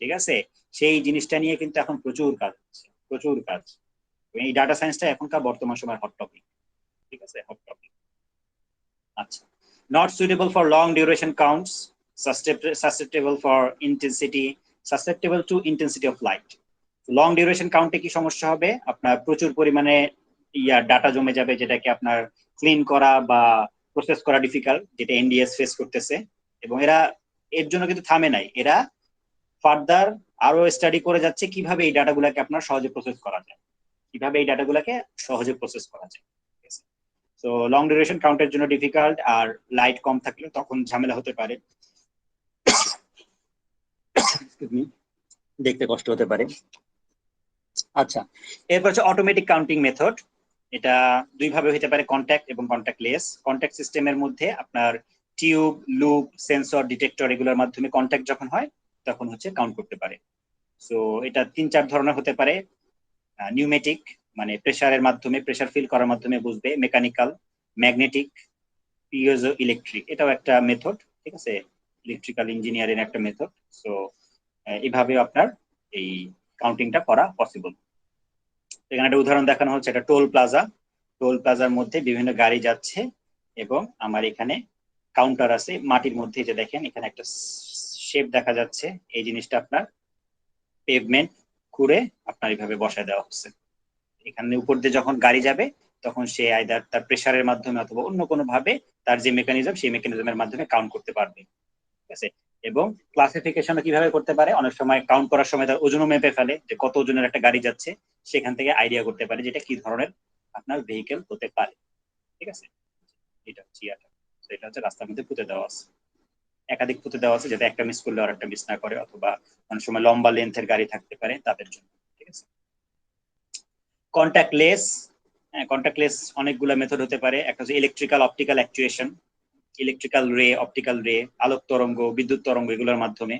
ঠিক আছে, সেই জিনিসটা নিয়ে কিন্তু এখন প্রচুর কাজ হচ্ছে, প্রচুর কাজ। এই ডাটা সায়েন্সটা এখনকার বর্তমান সময় হট টপিক, ঠিক আছে, হট টপিক। আচ্ছা, not suitable for long duration counts, susceptible to intensity of light. Long duration কাউন্টে কি সমস্যা হবে? আপনার প্রচুর পরিমাণে ডাটা জমে যাবে, যেটাকে আপনার ক্লিন করা বা প্রসেস করা ডিফিকাল্ট, যেটা এনডিএস ফেস করতেছে। এবং এরা এর জন্য কিন্তু থামে নাই, এরা ফার্দার আরো স্টাডি করে যাচ্ছে কিভাবে এই ডাটাগুলোকে আপনার সহজে প্রসেস করা যায়, কিভাবে এই ডাটাগুলোকে সহজে প্রসেস করা যায়। তো লং ডিউরেশন কাউন্টের জন্য ডিফিকাল্ট, আর লাইট কম থাকলে তখন ঝামেলা হতে পারে, দেখতে কষ্ট হতে পারে। আচ্ছা, এরপর হচ্ছে অটোমেটিক কাউন্টিং মেথড। এটা দুই ভাবে হতে পারে, কন্ট্যাক্ট এবং কন্ট্যাক্টলেস। কন্ট্যাক্ট সিস্টেমের মধ্যে আপনার টিউব, লুপ, সেন্সর, ডিটেক্টর এগুলোর মাধ্যমে কন্ট্যাক্ট যখন হয় তখন হচ্ছে কাউন্ট করতে পারে। সো এটা 3-4 ধরনের হতে পারে। নিউমেটিক মানে প্রেসারের মাধ্যমে, প্রেসার ফিল করার মাধ্যমে বুঝবে। মেকানিক্যাল, ম্যাগনেটিক, পিয়েজো ইলেকট্রিক, এটাও একটা মেথড, ঠিক আছে, ইলেকট্রিক্যাল ইঞ্জিনিয়ারিং একটা মেথড। সো এইভাবে আপনার এই কাউন্টিংটা করা পসিবল। এখানে একটা উদাহরণ দেখানো হচ্ছে, এটা টোল প্লাজা। টোল প্লাজার মধ্যে বিভিন্ন গাড়ি যাচ্ছে এবং আমার এখানে কাউন্টার আছে মাটির মধ্যে, যে দেখেন এখানে একটা শেপ দেখা যাচ্ছে, এই জিনিসটা আপনার পেভমেন্ট খুঁড়ে আপনার এইভাবে বসায় দেওয়া হচ্ছে। এখানে উপর দিয়ে যখন গাড়ি যাবে তখন সে আইদার তার প্রেসারের মাধ্যমে অথবা অন্য কোনো ভাবে তার যে মেকানিজম সেই মেকানিজমের মাধ্যমে কাউন্ট করতে পারবে, ঠিক আছে। এবং ক্লাসিফিকেশন কিভাবে করতে পারে, অনেক সময় কাউন্ট করার সময় তার ওজনও মেপে ফেলে, যে কত ওজনের একটা গাড়ি যাচ্ছে, সেখান থেকে আইডিয়া করতে পারে যেটা কি ধরনের আপনার ভেহিকেল হতে পারে, ঠিক আছে। এটা হচ্ছে এটা হচ্ছে রাস্তার মধ্যে পুঁতে দেওয়া আছে, একাধিক পুঁতে দেওয়া আছে, যাতে একটা মিস করলে আর একটা মিস না করে, অথবা অনেক সময় লম্বা লেন্থের গাড়ি থাকতে পারে তাদের জন্য, ঠিক আছে। কন্ট্যাক্টলেস, কন্ট্যাক্টলেস অনেকগুলো মেথড হতে পারে। একটা হচ্ছে electrical optical actuation, electrical ray, optical ray, আলোক তরঙ্গ, বিদ্যুৎ তরঙ্গ এগুলোর মাধ্যমে।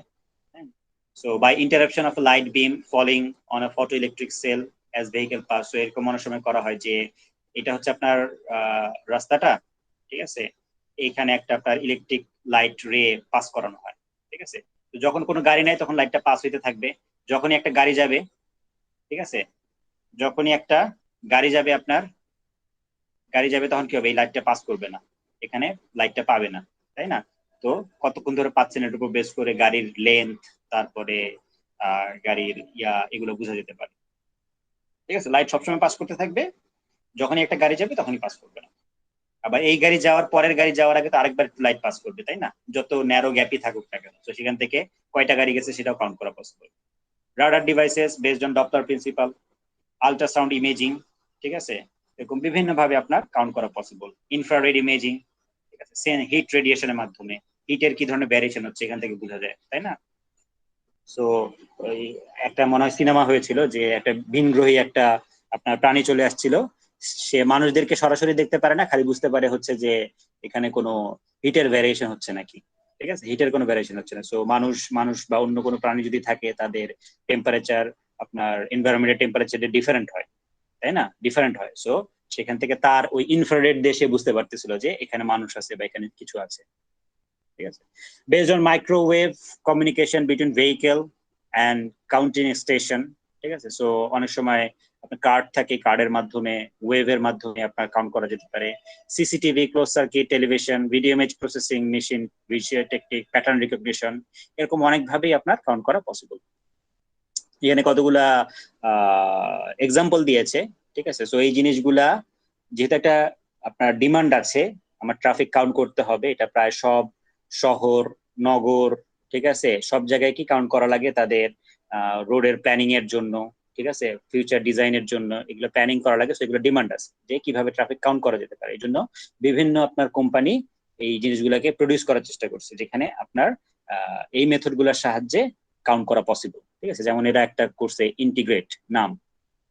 So by interruption of light beam falling on a photo electric cell as vehicle pass. So এরকম অনেক সময় করা হয় যে এটা হচ্ছে আপনার রাস্তাটা, ঠিক আছে, এইখানে একটা আপনার ইলেকট্রিক লাইট রে পাস করানো হয়, ঠিক আছে। তো যখন কোনো গাড়ি নাই তখন লাইটটা পাস হইতে থাকবে, যখনই একটা গাড়ি যাবে, ঠিক আছে, যখনই একটা গাড়ি যাবে আপনার গাড়ি যাবে তখন কি হবে, এই লাইটটা পাস করবে না, এখানে লাইটটা পাবে না, তাই না। তো কতক্ষণ ধরে পাচ্ছেন এর উপর বেস করে গাড়ির লেন্থ, তারপরে গাড়ির এগুলো বোঝা যেতে পারে, ঠিক আছে। লাইট সবসময় পাস করতে থাকবে, যখনই একটা গাড়ি যাবে তখনই পাস করবে না। আবার এই গাড়ি যাওয়ার পরের গাড়ি যাওয়ার আগে তো আরেকবার লাইট পাস করবে, তাই না, যত ন্যারো গ্যাপই থাকুক না কেন। তো সেখান থেকে কয়টা গাড়ি গেছে সেটাও কাউন্ট করা possible. Radar devices based on Doppler principal, ultrasound imaging, ঠিক আছে, এরকম বিভিন্ন ভাবে আপনার কাউন্ট করা পসিবল। ইনফ্রারেড ইমেজিং, ঠিক আছে, হিট রেডিয়েশনের মাধ্যমে হিটের কি ধরনের ভ্যারিয়েশন হচ্ছে এখান থেকে বোঝা যায়, তাই না। সো ওই একটা মনে হয় সিনেমা হয়েছিল যে একটা ভিনগ্রহী একটা আপনার প্রাণী চলে আসছিল, সে মানুষদেরকে সরাসরি দেখতে পারে না, খালি বুঝতে পারে হচ্ছে যে এখানে কোনো হিটের ভ্যারিয়েশন হচ্ছে নাকি, ঠিক আছে, হিটের কোনো ভ্যারিয়েশন হচ্ছে না। সো মানুষ মানুষ বা অন্য কোনো প্রাণী যদি থাকে তাদের টেম্পারেচার আপনার এনভায়রনমেন্টের টেম্পারেচার ডিফারেন্ট হয়, তাই না, ডিফারেন্ট হয়। সো সেখান থেকে তার ওই ইনফ্রারেড দেশে বুঝতে পারতেছিল যে এখানে মানুষ আছে বা এখানে কিছু আছে, ঠিক আছে। Based on microwave communication between vehicle and counting station, ঠিক আছে। সো অনেক সময় আপনার কার্ড থাকে, কার্ডের মাধ্যমে ওয়েভের মাধ্যমে আপনার কাউন্ট করা যেতে পারে। CCTV, close circuit television, video image processing machine, visual technique, pattern recognition, এরকম অনেক ভাবেই আপনার কাউন্ট করা পসিবল। এখানে কতগুলা এক্সাম্পল দিয়েছে, ঠিক আছে। সো এই জিনিসগুলা যেহেতু একটা আপনার ডিমান্ড আছে, আমার ট্রাফিক কাউন্ট করতে হবে, এটা প্রায় সব শহর, নগর, ঠিক আছে, সব জায়গায় কি কাউন্ট করা লাগে তাদের রোডের প্ল্যানিং এর জন্য, ঠিক আছে, ফিউচার ডিজাইনের জন্য এগুলো প্ল্যানিং করা লাগে। সো এগুলো ডিমান্ড আছে যে কিভাবে ট্রাফিক কাউন্ট করা যেতে পারে, এই জন্য বিভিন্ন আপনার কোম্পানি এই জিনিসগুলোকে প্রডিউস করার চেষ্টা করছে, যেখানে আপনার এই মেথড গুলোর সাহায্যে কাউন্ট করা পসিবল, ঠিক আছে। যেমন এরা একটা করছে ইন্টিগ্রেট নাম,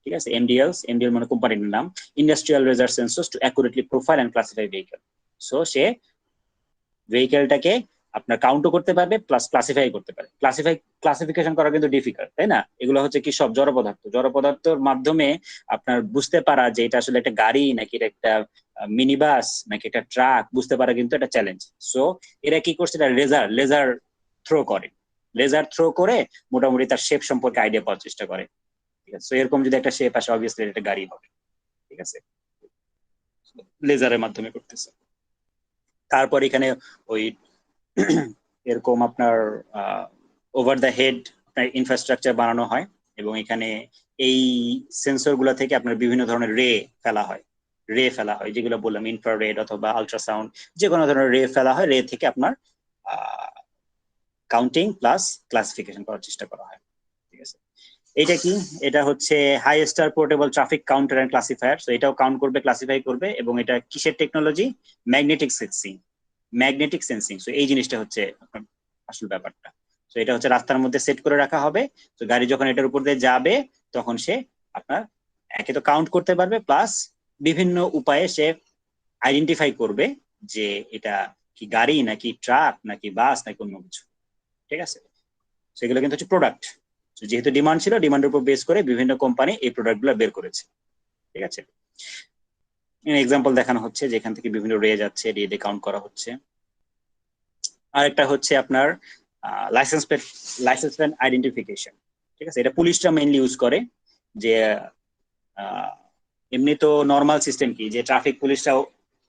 ঠিক আছে, এমডিএল মানে কোম্পানির নাম, industrial laser sensors to accurately profile and classify vehicle. So সে ভেহিকেলটাকে আপনার কাউন্টও করতে পারবে প্লাস ক্লাসিফাই করতে পারে। ক্লাসিফিকেশন করা কিন্তু ডিফিকাল্ট, তাই না। এগুলো হচ্ছে কি সব জড় পদার্থ, জড় পদার্থের মাধ্যমে আপনার বুঝতে পারা যে এটা আসলে একটা গাড়ি নাকি এটা একটা মিনি বাস নাকি একটা ট্রাক বুঝতে পারা কিন্তু একটা চ্যালেঞ্জ। সো এরা কি করছে, এটা লেজার থ্রো করে, লেজার থ্রো করে মোটামুটি তার শেপ সম্পর্কে আইডিয়া পাওয়ার চেষ্টা করে, ঠিক আছে। এরকম যদি একটা শেপ আসে অবভিয়াসলি এটা গাড়ি হবে, ঠিক আছে, লেজারের মাধ্যমে করতেছে। তারপর এখানে ওই এরকম আপনার ওভার দ্য হেড আপনার ইনফ্রাস্ট্রাকচার বানানো হয়, এবং এখানে এই সেন্সর গুলা থেকে আপনার বিভিন্ন ধরনের ফেলা হয় যেগুলো বললাম, ইনফ্রারেড অথবা আল্ট্রাসাউন্ড, যে কোনো ধরনের রে ফেলা হয়, রে থেকে আপনার কাউন্টিং প্লাস ক্লাসিফিকেশন করার চেষ্টা করা হয়, ঠিক আছে। এটা কি, এটা হচ্ছে HiStar portable traffic counter and classifier. So এটাও কাউন্ট করবে, ক্লাসিফাই করবে, এবং এটা কিসের টেকনোলজি, ম্যাগনেটিক সেন্সিং। সো এই জিনিসটা হচ্ছে আসল ব্যাপারটা। তো এটা হচ্ছে রাস্তার মধ্যে সেট করে রাখা হবে, তো গাড়ি যখন এটার উপর দিয়ে যাবে তখন সে আপনার একে তো কাউন্ট করতে পারবে, প্লাস বিভিন্ন উপায়ে সে আইডেন্টিফাই করবে যে এটা কি গাড়ি নাকি ট্রাক নাকি বাস নাকি অন্য কিছু, ঠিক আছে। সেগুলো কিন্তু হচ্ছে প্রোডাক্ট, যেহেতু ডিমান্ড ছিল, ডিমান্ডের উপর বেস করে বিভিন্ন কোম্পানি এই প্রোডাক্ট গুলো বের করেছে, ঠিক আছে। এক্সাম্পল দেখানো হচ্ছে যেখান থেকে বিভিন্ন রে যাচ্ছে, রে দিয়ে কাউন্ট করা হচ্ছে। আরেকটা হচ্ছে আপনার লাইসেন্স প্লেট আইডেন্টিফিকেশন, ঠিক আছে। এটা পুলিশরা মেইনলি ইউজ করে, যে এমনি তো নর্মাল সিস্টেম কি, যে ট্রাফিক পুলিশরাও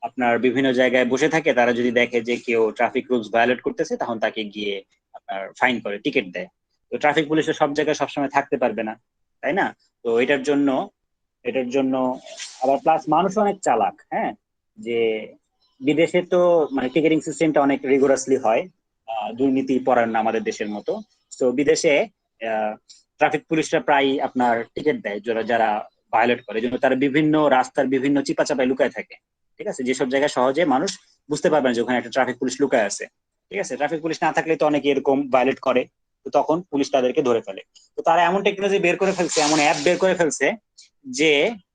আপনার বিভিন্ন জায়গায় বসে থাকে, তারা যদি দেখে যে কেউ ট্রাফিক রুলস ভায়োলেট করতেছে তখন তাকে গিয়ে আপনার ফাইন করে, টিকিট দেয়। তো ট্রাফিক পুলিশের সব জায়গায় সবসময় থাকতে পারবে না, তাই না। তো এটার জন্য আবার প্লাস মানুষ অনেক চালাক, হ্যাঁ, যে বিদেশে তো মানে টিকেটিং সিস্টেমটা অনেক রিগোরাসলি হয়, দুর্নীতি পরায়ণ না আমাদের দেশের মতো। তো বিদেশে ট্রাফিক পুলিশরা প্রায় আপনার টিকিট দেয় যারা ভায়োলেট করে, জন্য তারা বিভিন্ন রাস্তার বিভিন্ন চিপাচাপায় লুকায় থাকে, ঠিক আছে, যেসব জায়গায় সহজে মানুষ বুঝতে পারবে না যে ওখানে একটা ট্রাফিক পুলিশ লুকায় আছে, ঠিক আছে। ট্রাফিক পুলিশ না থাকলে তো অনেকে এরকম ভায়োলেট করে, তো তখন পুলিশ তাদেরকে ধরে ফেলে। তো তারা এমন টেকনোলজি বের করে ফেলছে, এমন অ্যাপ বের করে ফেলছে, যে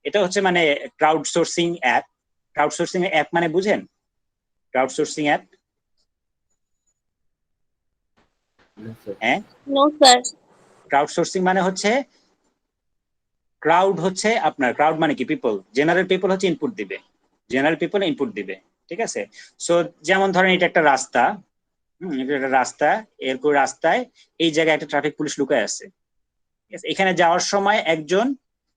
এটা হচ্ছে মানে ক্রাউড সোর্সিং অ্যাপ মানে বুঝেন, ক্রাউড সোর্সিং অ্যাপ, হ্যাঁ। No sir. ক্রাউড সোর্সিং মানে হচ্ছে, ক্রাউড হচ্ছে আপনার, ক্রাউড মানে কি পিপল, জেনারেল পিপল হচ্ছে ইনপুট দিবে, জেনারেল পিপল ইনপুট দিবে, ঠিক আছে? সো যেমন ধরেন এটা একটা রাস্তা, এটা একটা রাস্তা, এরপর রাস্তায় এই জায়গায় একটা ট্রাফিক পুলিশ লুকায় আছে। ঠিক আছে, এখানে যাওয়ার সময় একজন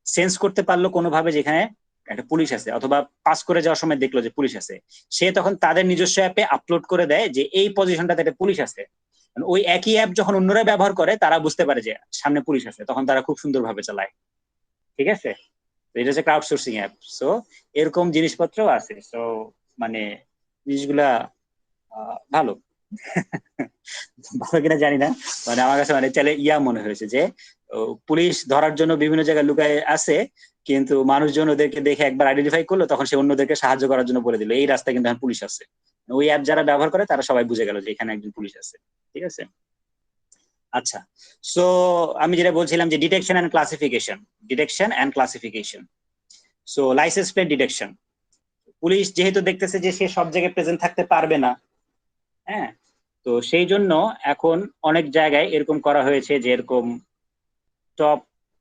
সেন্স করতে পারলো কোনোভাবে যেখানে একটা পুলিশ আছে, অথবা পাস করে যাওয়ার সময় দেখলো যে পুলিশ আছে, সে তখন তাদের নিজস্ব অ্যাপে আপলোড করে দেয় যে এই পজিশনটাতে একটা পুলিশ আছে। ওই একই অ্যাপ যখন অন্যরা ব্যবহার করে তারা বুঝতে পারে যে সামনে পুলিশ আছে, তখন তারা খুব সুন্দরভাবে চালায়। ঠিক আছে, এটা হচ্ছে ক্রাউড সোর্সিং অ্যাপ। সো এরকম জিনিসপত্র আছে। সো মানে জিনিসগুলা ভালো। ভালো কিনা জানি না, মানে আমার কাছে মানে চলে মনে হয়েছে যে পুলিশ ধরার জন্য বিভিন্ন জায়গায় লুকায় আছে, কিন্তু মানুষজন ওদেরকে দেখে একবার আইডেন্টিফাই করলো, তখন সে অন্যদেরকে সাহায্য করার জন্য বলে দিল এই রাস্তায় কিন্তু এখন পুলিশ আছে। ওই অ্যাপ যারা ব্যবহার করে তারা সবাই বুঝে গেল যে এখানে একজন পুলিশ আছে। ঠিক আছে, আচ্ছা। সো আমি যেটা বলছিলাম যে detection and classification. So licence plate detection, police যেহেতু দেখতেছে যে সে সব জায়গায় প্রেজেন্ট থাকতে পারবে না, হ্যাঁ, তো সেই জন্য এখন অনেক জায়গায় এরকম করা হয়েছে যে এরকম টপ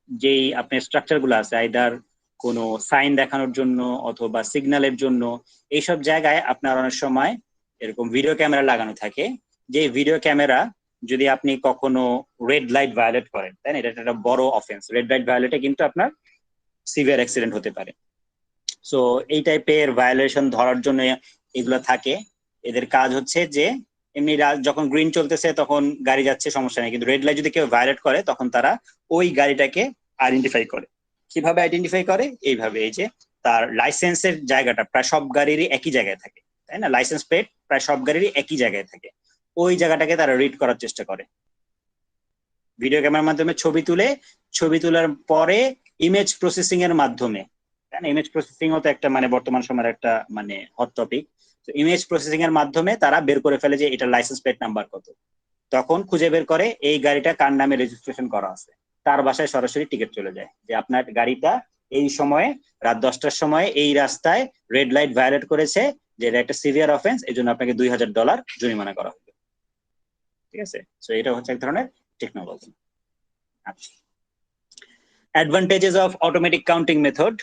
যেই আপনার স্ট্রাকচার গুলো আছে, আইদার কোনো সাইন দেখানোর জন্য অথবা সিগন্যালের জন্য, এইসব জায়গায় আপনার অনেক সময় এরকম ভিডিও ক্যামেরা লাগানো থাকে। যে ভিডিও ক্যামেরা যদি আপনি কখনো রেড লাইট ভায়োলেট করেন, তাই না, এটা একটা বড় অফেন্স। রেড লাইট ভায়োলেটে কিন্তু আপনার সিভিয়ার অ্যাক্সিডেন্ট হতে পারে। সো এই টাইপের ভায়োলেশন ধরার জন্য এগুলো থাকে। এদের কাজ হচ্ছে যে এমনি যখন গ্রিন চলতেছে তখন গাড়ি যাচ্ছে, সমস্যা নেই, কিন্তু রেড লাইট যদি কেউ ভায়োলেট করে তখন তারা ওই গাড়িটাকে আইডেন্টিফাই করে। কিভাবে আইডেন্টিফাই করে? এইভাবে, এই যে তার লাইসেন্সের জায়গাটা প্রায় সব গাড়িরই একই জায়গায় থাকে, তাই না, লাইসেন্স প্লেট প্রায় সব গাড়িরই একই জায়গায় থাকে, ওই জায়গাটাকে তারা রিড করার চেষ্টা করে। ভিডিও ক্যামেরার মাধ্যমে ছবি তোলার পরে ইমেজ প্রসেসিং এর মাধ্যমে, ইমেজ প্রসেসিং ও তো একটা মানে বর্তমান সময়ের একটা মানে হট টপিক। ইমেজ প্রসেসিং এর মাধ্যমে তারা বের করে ফেলে যে এটা লাইসেন্স প্লেট নাম্বার কত, তখন খুঁজে বের করে এই গাড়িটা কার নামে রেজিস্ট্রেশন করা আছে, তার বাসায় সরাসরি টিকিট চলে যায় যে আপনার গাড়িটা এই সময়ে রাত 10টার সময় এই রাস্তায় রেড লাইট ভায়োলেট করেছে, যে এটা একটা সিভিয়ার অফেন্স, এই জন্য আপনাকে $2000 জরিমানা করা হবে। ঠিক আছে, তো এটা হচ্ছে এক ধরনের টেকনোলজি। আচ্ছা, advantages of automatic counting method,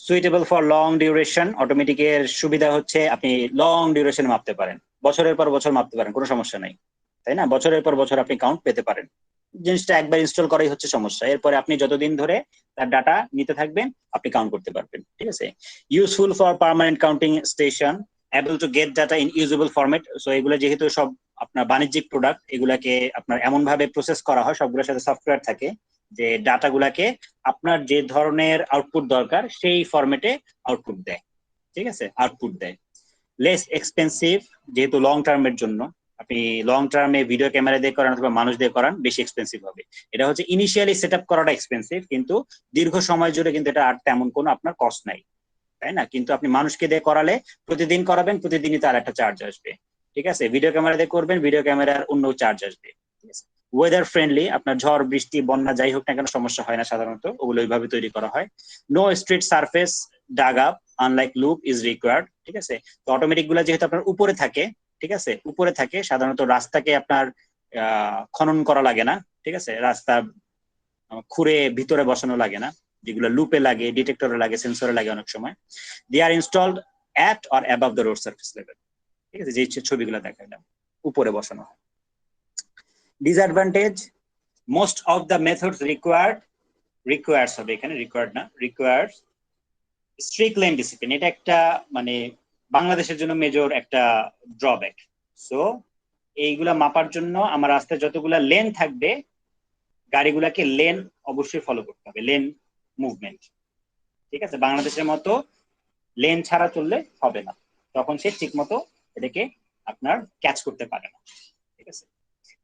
suitable for long duration. অটোমেটিকের সুবিধা হচ্ছে আপনি লং ডিউরেশন মাপতে পারেন, বছরের পর বছর মাপতে পারেন, কোনো সমস্যা নাই, তাই না, বছরের পর বছর আপনি কাউন্ট পেতে পারেন। জিনিসটা একবার ইনস্টল করাই হচ্ছে সমস্যা, এরপরে আপনি যতদিন ধরে তার ডাটা নিতে থাকবেন আপনি কাউন্ট করতে পারবেন। ঠিক আছে, useful for permanent counting station, able to get data in usable format. So এগুলো যেহেতু সব আপনার বাণিজ্যিক প্রোডাক্ট, এগুলাকে আপনার এমন ভাবে প্রসেস করা হয়, সবগুলোর সাথে সফটওয়্যার থাকে যে ডাটাগুলাকে আপনার যে ধরনের আউটপুট দরকার সেই ফরম্যাটে আউটপুট দেয়। ঠিক আছে, আউটপুট দেয়। লেস এক্সপেন্সিভ, যেহেতু লং টার্মের জন্য, আপনি লং টার্মে ভিডিও ক্যামেরা দিয়ে করান অথবা মানুষ দিয়ে করান, বেশি এক্সপেন্সিভ হবে। এটা হচ্ছে ইনিশিয়ালি সেট আপ করাটা এক্সপেন্সিভ, কিন্তু দীর্ঘ সময় জুড়ে কিন্তু এটা আর তেমন কোনো আপনার কস্ট নাই, তাই না। কিন্তু আপনি মানুষকে দিয়ে করালে প্রতিদিন করাবেন, প্রতিদিনই তার একটা চার্জ আসবে। ঠিক আছে, ভিডিও ক্যামেরা দিয়ে করবেন, ভিডিও ক্যামেরার অন্য চার্জ আসবে। ঠিক আছে, ওয়েদার ফ্রেন্ডলি, আপনার ঝড় বৃষ্টি বন্যা যাই হোক না কেন সমস্যা হয় না সাধারণত, ওগুলো ওইভাবে তৈরি করা হয়। No street surface dug up unlike loop is required. ঠিক আছে, তো অটোমেটিক গুলা যেহেতু আপনার উপরে থাকে, ঠিক আছে, উপরে থাকে, সাধারণত রাস্তাকে আপনার খনন করা লাগে না। ঠিক আছে, রাস্তা খুঁড়ে ভিতরে বসানো লাগে না, যেগুলো লুপে লাগে, ডিটেক্টরে লাগে, সেন্সরে লাগে অনেক সময়। They are installed at or above the road surface level. ঠিক আছে, যে ছবিগুলো দেখাইলাম উপরে বসানো হয়। Disadvantage, most of the methods requires হবে এখানে, রিকোয়ার্ড না, রিকোয়ার্স স্ট্রিক্ট লেন ডিসিপ্লিন। এটা একটা মানে বাংলাদেশের জন্য মেজর একটা ড্রব্যাক। সো এইগুলা মাপার জন্য আমার রাস্তায় যতগুলা লেন থাকবে, গাড়িগুলাকে লেন অবশ্যই ফলো করতে হবে, লেন মুভমেন্ট। ঠিক আছে, বাংলাদেশের মতো লেন ছাড়া চললে হবে না, তখন সে ঠিক মতো এটাকে আপনার ক্যাচ করতে পারে না। ঠিক আছে,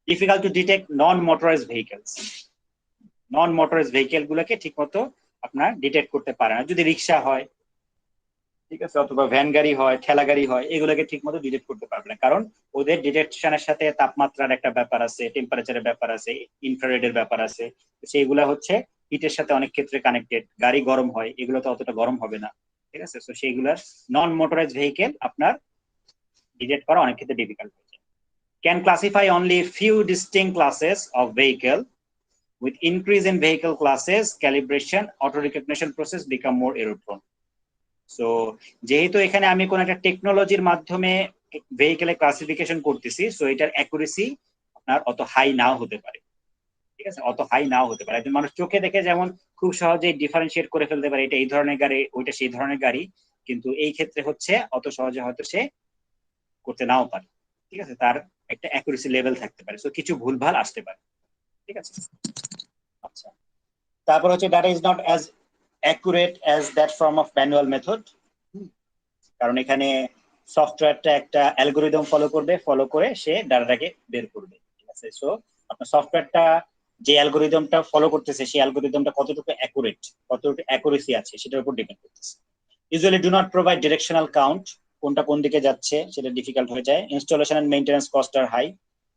difficult to detect non motorised vehicles, non motorised vehicle গুলোকে ঠিক মতো আপনার ডিটেক্ট করতে পারে না, যদি রিক্সা হয়, ঠিক আছে, অথবা ভ্যান গাড়ি হয়, ঠেলা গাড়ি হয়, এগুলোকে ঠিক মতো ডিটেক্ট করতে পারবে না, কারণ ওদের ডিটেকশনের সাথে তাপমাত্রার একটা ব্যাপার আছে, টেম্পারেচারের ব্যাপার আছে, ইনফ্রারেডের ব্যাপার আছে, সেইগুলা হচ্ছে হিটের সাথে অনেক ক্ষেত্রে কানেক্টেড। গাড়ি গরম হয়, এগুলো তো অতটা গরম হবে না। ঠিক আছে, তো সেইগুলার নন মোটরাইজড ভেহিকেল আপনার ডিটেক্ট করা অনেক ক্ষেত্রে ডিফিকাল্ট হয়ে যায়। Can classify only few distinct classes of vehicle. With increase in vehicle classes, calibration, auto recognition process become more error prone. So যেহেতু এখানে আমি কোন একটা টেকনোলজির মাধ্যমে ভেহিকেলে ক্লাসিফিকেশন করতেছি, সো এটার অ্যাকুরেসি আপনার অত হাই নাও হতে পারে। ঠিক আছে, অত হাই নাও হতে পারে। একজন মানুষ চোখে দেখে যেমন খুব সহজে ডিফারেন্সিয়েট করে ফেলতে পারে এটা এই ধরনের গাড়ি, ওইটা সেই ধরনের গাড়ি, কিন্তু এই ক্ষেত্রে হচ্ছে অত সহজে হয়তো সে করতে নাও পারে। ঠিক আছে, তার একটা অ্যাকুরেসি লেভেল থাকতে পারে, সো কিছু ভুলভাল আসতে পারে। ঠিক আছে, আচ্ছা। তারপর হচ্ছে data is not as accurate as that form of manual method, কারণ এখানে সফটওয়্যারটা একটা অ্যালগোরিদম ফলো করে সে ডাটাটাকে বের করবে। ঠিক আছে, সো আপনার সফটওয়্যারটা যে অ্যালগোরিদমটা ফলো করতেছে সেই অ্যালগোরিদমটা কতটুকু অ্যাকুরেট, কতটুকু অ্যাকুরেসি আছে সেটার উপর ডিপেন্ড করতেছে। Usually do not provide directional count, কোনটা কোন দিকে যাচ্ছে সেটা ডিফিকাল্ট হয়ে যায়। Installation and maintenance cost are high.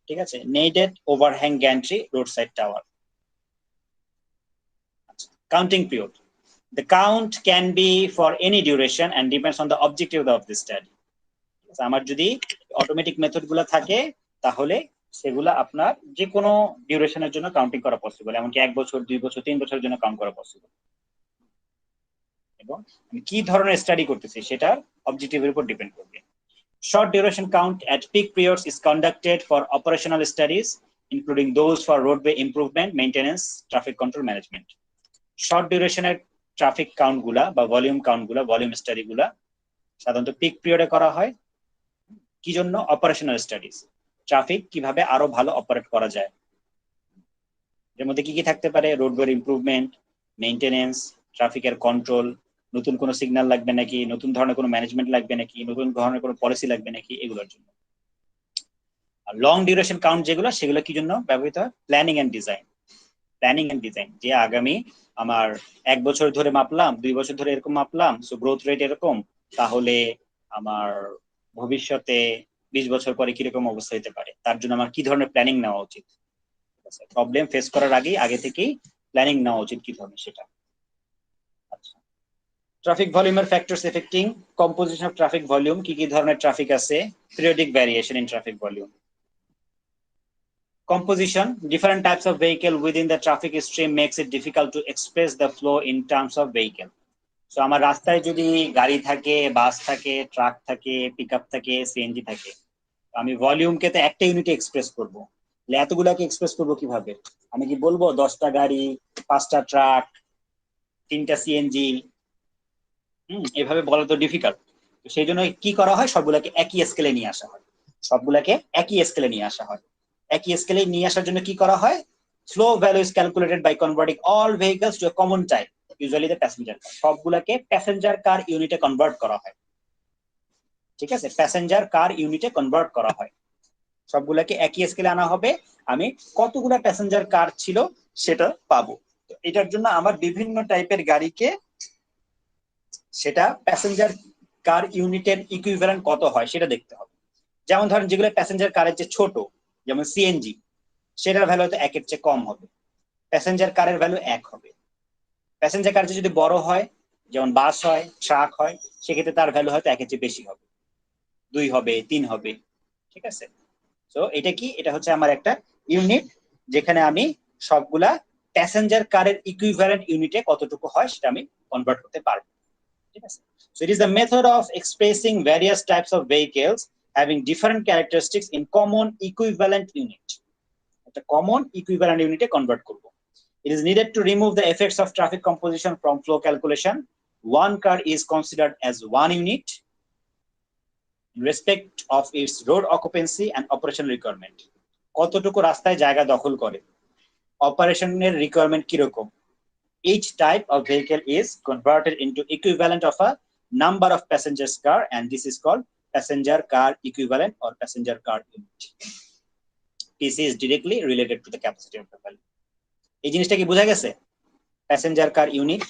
ঠিক আছে, needed overhang gantry road side tower. Counting period, the count can be for any duration and depends on the objective of the study. আমার যদি অটোমেটিক মেথড গুলো থাকে তাহলে সেগুলো আপনার যে কোনো ডিউরেশনের জন্য কাউন্টিং করা পসিবল, এমনকি 1 বছর 2 বছর 3 বছরের জন্য কাউন্ট করা পসিবল। এবং আমি কি ধরনের স্টাডি করতেছি সেটা অবজেক্টিভের উপর ডিপেন্ড করবে। Short duration count at peak periods is conducted for operational studies, including those for roadway improvement, maintenance, traffic control management. Short ডিউরেশনের ট্রাফিক কাউন্ট গুলা বা ভলিউম কাউন্ট গুলা, ভলিউম স্টাডি গুলা সাধারণত পিক পিরিয়ডে করা হয়। কি জন্য? অপারেশনাল স্টাডিজ, ট্রাফিক কিভাবে আরো ভালো অপারেট করা যায়। এর মধ্যে কি কি থাকতে পারে? রোডওয়ে ইমপ্রুভমেন্ট, মেইনটেনেন্স, ট্রাফিকের কন্ট্রোল, নতুন কোনো সিগন্যাল লাগবে নাকি, নতুন ধরনের কোনো ম্যানেজমেন্ট লাগবে নাকি, নতুন ধরনের কোনো পলিসি লাগবে নাকি, এগুলোর জন্য। আর লং ডিউরেশন কাউন্ট যেগুলো, সেগুলো কি জন্য ব্যবহৃত হয়? Planning and design. Planning and design, যে আগামী আমার 1 বছর ধরে মাপলাম, 2 বছর ধরে এরকম মাপলাম, সো গ্রোথ রেট এরকম, তাহলে আমার ভবিষ্যতে 20 বছর পরে কিরকম অবস্থা হতে পারে, তার জন্য আমার কি ধরনের প্ল্যানিং নেওয়া উচিত। প্রবলেম ফেস করার আগে থেকেই প্ল্যানিং নেওয়া উচিত কি ধরনের সেটা। আচ্ছা, ট্রাফিক ভলিউমের factors affecting composition of traffic volume, কি কি ধরনের ট্রাফিক আছে। Periodic variation in traffic volume. Composition, different types of vehicle within the traffic stream makes it difficult to express the flow in terms of vehicle. So আমার রাস্তায় যদি গাড়ি থাকে, বাস থাকে, ট্রাক থাকে, পিকআপ থাকে, সিএনজি থাকে, আমি ভলিউমকে তো একটা ইউনিটে এক্সপ্রেস করব, এতগুলাকে এক্সপ্রেস করব কিভাবে? আমি কি বলবো 10টা গাড়ি, 5টা ট্রাক, 3টা সিএনজি? এভাবে বলা তো ডিফিকাল্ট। তো সেই জন্য কি করা হয়, সবগুলাকে একই স্কেলে নিয়ে আসা হয়। সবগুলাকে একই স্কেলে নিয়ে আসা হয়। একই স্কেলে নিয়ে আসার জন্য কি করা হয়? flow value is calculated by converting all vehicles to a common type, usually the passenger car. সবগুলাকে প্যাসেঞ্জার কার ইউনিটে কনভার্ট করা হয়। ঠিক আছে, প্যাসেঞ্জার কার ইউনিটে কনভার্ট করা হয়। সবগুলাকে একই স্কেলে আনা হবে, আমি কতগুলা প্যাসেঞ্জার কার ছিল সেটা পাবো। তো এটার জন্য আমার বিভিন্ন টাইপের গাড়িকে সেটা প্যাসেঞ্জার কার ইউনিটের ইকুইভ্যালেন্ট কত হয় সেটা দেখতে হবে। যেমন ধরেন যেগুলো প্যাসেঞ্জার কারের চেয়ে ছোট, যেমন সিএনজি, সেটার ভ্যালু হয়তো 1-এর চেয়ে কম হবে, প্যাসেঞ্জার কারের ভ্যালু 1 হবে। প্যাসেঞ্জার কার যদি বড় হয়, যেমন বাস হয়, ট্রাক হয়, সেক্ষেত্রে তার ভ্যালু হয়তো 1-এর চেয়ে বেশি হবে, 2 হবে, 3 হবে। ঠিক আছে, তো এটা কি? এটা হচ্ছে আমার একটা ইউনিট যেখানে আমি সবগুলা প্যাসেঞ্জার কারের ইকুইভ্যালেন্ট ইউনিটে কতটুকু হয় সেটা আমি কনভার্ট করতে পারবো। ঠিক আছে, so it is the method of expressing various types of vehicles having different characteristics in common equivalent unit. একটা কমন ইকুইভ্যালেন্ট ইউনিটে কনভার্ট করব। It is needed to remove the effects of traffic composition from flow calculation. One car is considered as one unit in respect of its road occupancy and operational requirement. কতটুকু রাস্তায় জায়গা দখল করে, অপারেশনের requirement কিরকম। Each type of vehicle is converted into equivalent of a number of passengers car, and this is called passenger car equivalent or passenger car unit. PC is directly related to the capacity of the vehicle. এই জিনিসটা কি বোঝা গেছে? Passenger কার unit.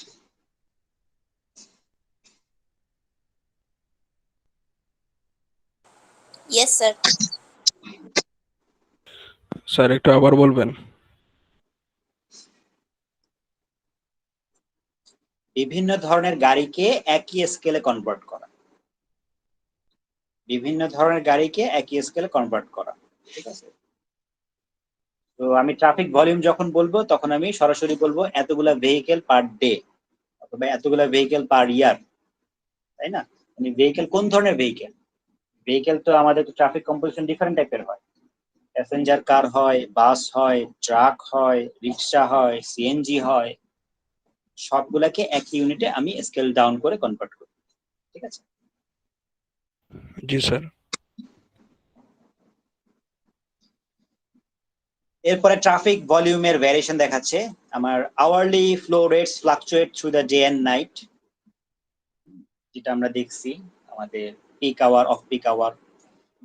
Yes, sir. Sir একটু আবার বলবেন? বিভিন্ন ধরনের গাড়িকে একই স্কেলে কনভার্ট করা, বিভিন্ন ধরনের গাড়িকে একই স্কেলে কনভার্ট করা। ঠিক আছে, তো আমি ট্রাফিক ভলিউম যখন বলবো তখন আমি সরাসরি বলবো এতগুলা ভেহিকেল পার ডে অথবা এতগুলা ভেহিকেল পার ইয়ার। তাই না? মানে ভেহিকেল কোন ধরনের ভেহিকেল, ভেহিকেল তো আমাদের ট্রাফিক কম্পোজিশন ডিফারেন্ট টাইপের হয়, প্যাসেঞ্জার কার হয়, বাস হয়, ট্রাক হয়, রিক্সা হয়, সিএনজি হয়, সবগুলাকে এক ইউনিটে আমি স্কেল ডাউন করে কনভার্ট করি। ঠিক আছে? জি স্যার। এরপরে ট্রাফিক ভলিউমের ভ্যারিয়েশন দেখাচ্ছে আমার। Hourly flow rates fluctuate through the day and night, যেটা আমরা দেখছি আমাদের peak hour, off peak hour.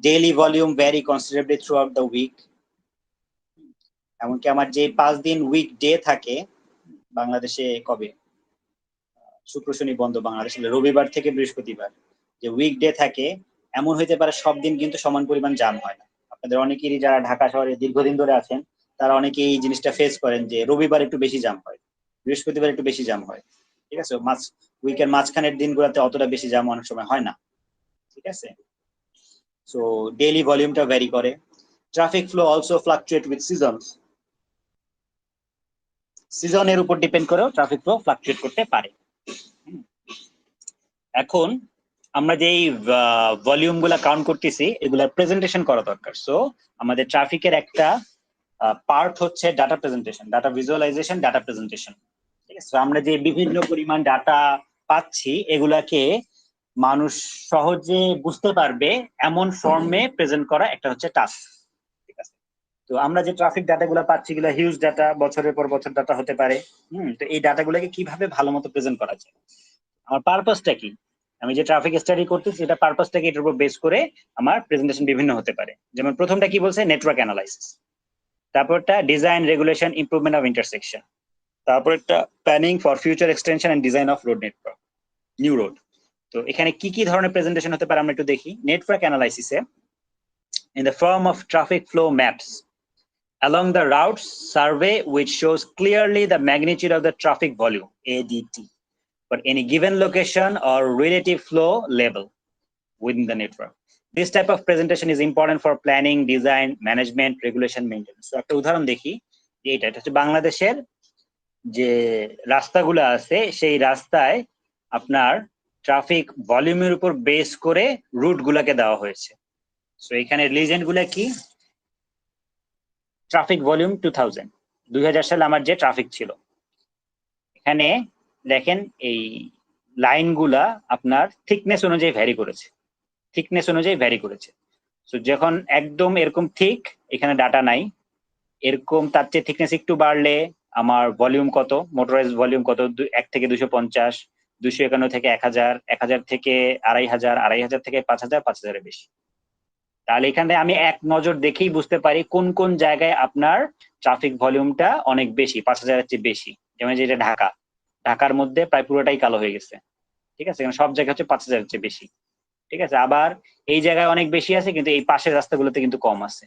Daily volume vary considerably throughout the week, এমনকি আমার যে 5 দিন উইক ডে থাকে বাংলাদেশে, কবে শুক্র শনি বন্ধ বাংলাদেশে, রবিবার থেকে বৃহস্পতিবার যে উইক ডে থাকে, এমন হইতে পারে সব দিন কিন্তু সমান পরিমাণ জাম হয় না। আপনাদের অনেকেরই যারা ঢাকা শহরে দীর্ঘদিন ধরে আছেন তারা অনেকেই এই জিনিসটা ফেস করেন যে রবিবার একটু বেশি জাম হয়, বৃহস্পতিবার একটু বেশি জাম হয়। ঠিক আছে? উইকের মাঝখানের দিনগুলোতে অতটা বেশি জাম অনেক সময় হয় না। ঠিক আছে? সো ডেইলি ভলিউমটা ভ্যারি করে। Traffic flow also fluctuate with seasons, সিজনের উপর ডিপেন্ড করেও ট্রাফিক ফ্লো ফ্লাকচুয়েট করতে পারে। এখন আমরা যে ভলিউম গুলা কাউন্ট করতেছি এগুলার প্রেজেন্টেশন করা দরকার। সো আমাদের ট্রাফিকের একটা পার্ট হচ্ছে data presentation, data visualization, data presentation. ঠিক আছে? আমরা যে বিভিন্ন পরিমাণ ডাটা পাচ্ছি এগুলাকে মানুষ সহজে বুঝতে পারবে এমন ফর্মে প্রেজেন্ট করা একটা হচ্ছে টাস্ক। ঠিক আছে? তো আমরা যে ট্রাফিক ডাটাগুলো পাচ্ছি এগুলো হিউজ ডাটা, বছরের পর বছর ডাটা হতে পারে। তো এই ডাটাগুলোকে কিভাবে ভালো মতো প্রেজেন্ট করা যায়, আমার পারপাসটা কি, আমি যে ট্রাফিক স্টাডি করতেছি এটা পারপাসটা কি, এটার উপর বেস করে আমার প্রেজেন্টেশন বিভিন্ন হতে পারে। যেমন প্রথমটা কি বলছে, নেটওয়ার্ক অ্যানালাইসিস, তারপরটা design regulation improvement of intersection, তারপরটা planning for future extension and design of road network, new road. তো এখানে কি কি ধরনের প্রেজেন্টেশন হতে পারে আমরা একটু দেখি। নেটওয়ার্ক অ্যানালাইসিসে in the form of traffic flow maps along the routes survey which shows clearly the magnitude of the traffic volume ADT for any given location or relative flow level within the network. This type of presentation is important for planning, design, management, regulation, maintenance. So একটা উদাহরণ দেখি, এটা হচ্ছে বাংলাদেশের যে রাস্তাগুলো আছে সেই রাস্তায় আপনার ট্রাফিক ভলিউমের উপর বেস করে রুট গুলাকে দেওয়া হয়েছে। সো এখানে লিজেন্ড গুলা কি, ট্রাফিক ভলিউম 2000 সালে আমার যে ট্রাফিক ছিল, এখানে দেখেন এই লাইনগুলা আপনার থিকনেস অনুযায়ী ভ্যারি করেছে, থিকনেস অনুযায়ী ভ্যারি করেছে। সো যখন একদম এরকম ঠিক, এখানে ডাটা নাই, এরকম তার চেয়ে থিকনেস একটু বাড়লে আমার ভলিউম কত, মোটরাইজ ভলিউম কত, 1 থেকে 250, 251 থেকে 1000, 1000 থেকে 2500, 2500 থেকে 5000, 5000 এর বেশি। তাহলে এখানে আমি এক নজর দেখেই বুঝতে পারি কোন কোন জায়গায় আপনার ট্রাফিক ভলিউমটা অনেক বেশি, 5000 এর চেয়ে বেশি। যেমন যেটা ঢাকা, ঢাকার মধ্যে প্রায় পুরোটাই কালো হয়ে গেছে। ঠিক আছে? সব জায়গায় হচ্ছে 5000 এর চেয়ে বেশি। ঠিক আছে? আবার এই জায়গায় অনেক বেশি আছে কিন্তু এই পাশের রাস্তাগুলোতে কিন্তু কম আছে,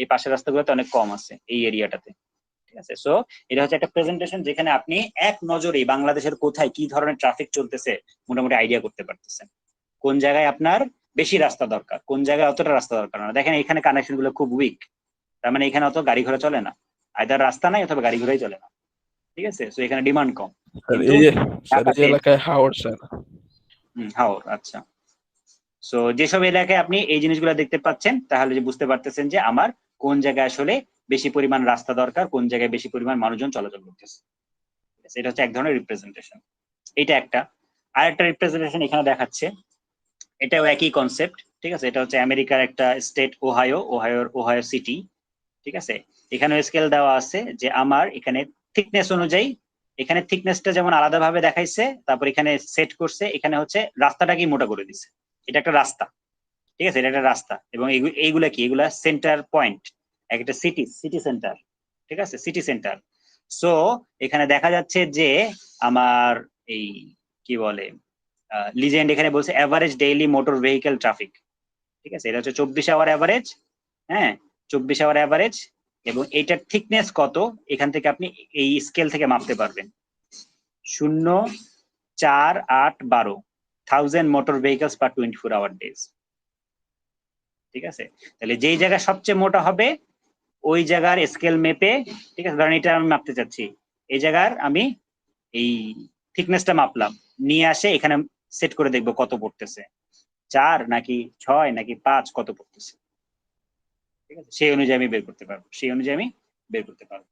এই পাশের রাস্তাগুলোতে অনেক কম আছে এই এরিয়াটাতে। ঠিক আছে? সো এটা হচ্ছে একটা প্রেজেন্টেশন যেখানে আপনি এক নজরেই বাংলাদেশের কোথায় কি ধরনের ট্রাফিক চলতেছে মোটামুটি আইডিয়া করতে পারতেছেন। কোন জায়গায় আপনার বেশি রাস্তা দরকার, কোন জায়গায় অতটা রাস্তা দরকার না। দেখেন এখানে কানেকশন গুলো খুব উইক, তার মানে এখানে অত গাড়ি ঘোড়া চলে না, আইদার রাস্তা নাই অথবা গাড়ি ঘোড়াই চলে না। ঠিক আছে? সো এখানে ডিমান্ড কম। স্যার কিন্তু এই ঢাকাতে এলাকায় হাওড় স্যার। হাওর, আচ্ছা। সো যেসব এলাকায় আপনি এই জিনিসগুলো দেখতে পাচ্ছেন তাহলে যে বুঝতে পারতেছেন যে আমার কোন জায়গায় আসলে বেশি পরিমাণ রাস্তা দরকার, কোন জায়গায় বেশি পরিমাণ মানুষজন চলাচল করতেছে। এটা হচ্ছে এক ধরনের রিপ্রেজেন্টেশন। এটা একটা। আর একটা রিপ্রেজেন্টেশন এখানে দেখাচ্ছে, এটাও একই কনসেপ্ট। ঠিক আছে? এটা হচ্ছে আমেরিকার একটা স্টেট ওহাইও সিটি। ঠিক আছে? এখানে স্কেল দেওয়া আছে যে আমার এখানে থিকনেস অনুযায়ী, এখানে থিকনেসটা যেমন আলাদাভাবে দেখাইছে, তারপর এখানে সেট করছে, এখানে হচ্ছে রাস্তাটাকেই মোটা করে দিছে। এটা একটা রাস্তা। ঠিক আছে? এটা একটা রাস্তা এবং এইগুলা কি, এগুলা সেন্টার পয়েন্ট, একটা সিটি সেন্টার। ঠিক আছে? City centre. সো এখানে দেখা যাচ্ছে যে আমার এই কি বলে লিজেন্ড এখানে বলছে average daily motor vehicle traffic. ঠিক আছে? এটা হচ্ছে 24 আওয়ার অ্যাভারেজ। হ্যাঁ, 24 আওয়ার অ্যাভারেজ। এবং এইটার থিকনেস কত এখান থেকে আপনি এই স্কেল থেকে মাপতে পারবেন। 0, 4, 8, 12 1000 মোটর ভেহিকলস পার 24 আওয়ার ডেজ। ঠিক আছে? তাহলে যেই জায়গা সবচেয়ে মোটা হবে ওই জায়গার স্কেল মেপে, ঠিক আছে, ধরেন এটা আমি মাপতে চাচ্ছি, এই জায়গার আমি এই থিকনেসটা মাপলাম, নিয়ে আসে এখানে সেট করে দেখবো কত পড়তেছে, 4 নাকি 6 নাকি 5 কত পড়তেছে, ঠিক আছে, সেই অনুযায়ী আমি বের করতে পারবো,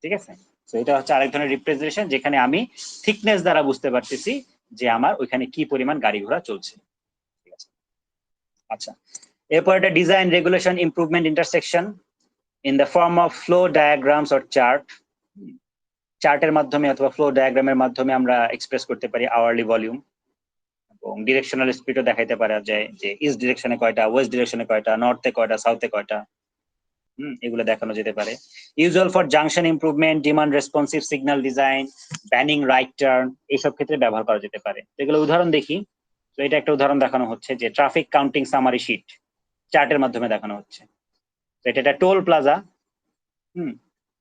ঠিক আছে। তো এটা হচ্ছে আরেক ধরনের রিপ্রেজেন্টেশন যেখানে আমি থিকনেস দ্বারা বুঝতে পারতেছি যে আমার ওইখানে কি পরিমাণ গাড়ি ঘোড়া চলছে, ঠিক আছে। আচ্ছা, এরপর একটা design regulation improvement intersection in the form of flow diagrams or chart. চার্টের মাধ্যমে অথবা ফ্লো ডায়াগ্রামের মাধ্যমে আমরা এক্সপ্রেস করতে পারি আওয়ারলি ভলিউম, এবং ডিরেকশনাল স্পিডও দেখাইতে পারা যায় যে ইস্ট ডিরেকশনে কয়টা, ওয়েস্ট ডিরেকশনে কয়টা, নর্থে কয়টা, সাউথে কয়টা, এগুলো দেখানো যেতে পারে। Usual for junction improvement, demand responsive signal design, banning right turn, এইসব ক্ষেত্রে ব্যবহার করা যেতে পারে। এগুলো উদাহরণ দেখি। তো এটা একটা উদাহরণ দেখানো হচ্ছে যে ট্রাফিক কাউন্টিং সামারি শিট চার্টের মাধ্যমে দেখানো হচ্ছে। তো এটা একটা টোল প্লাজা,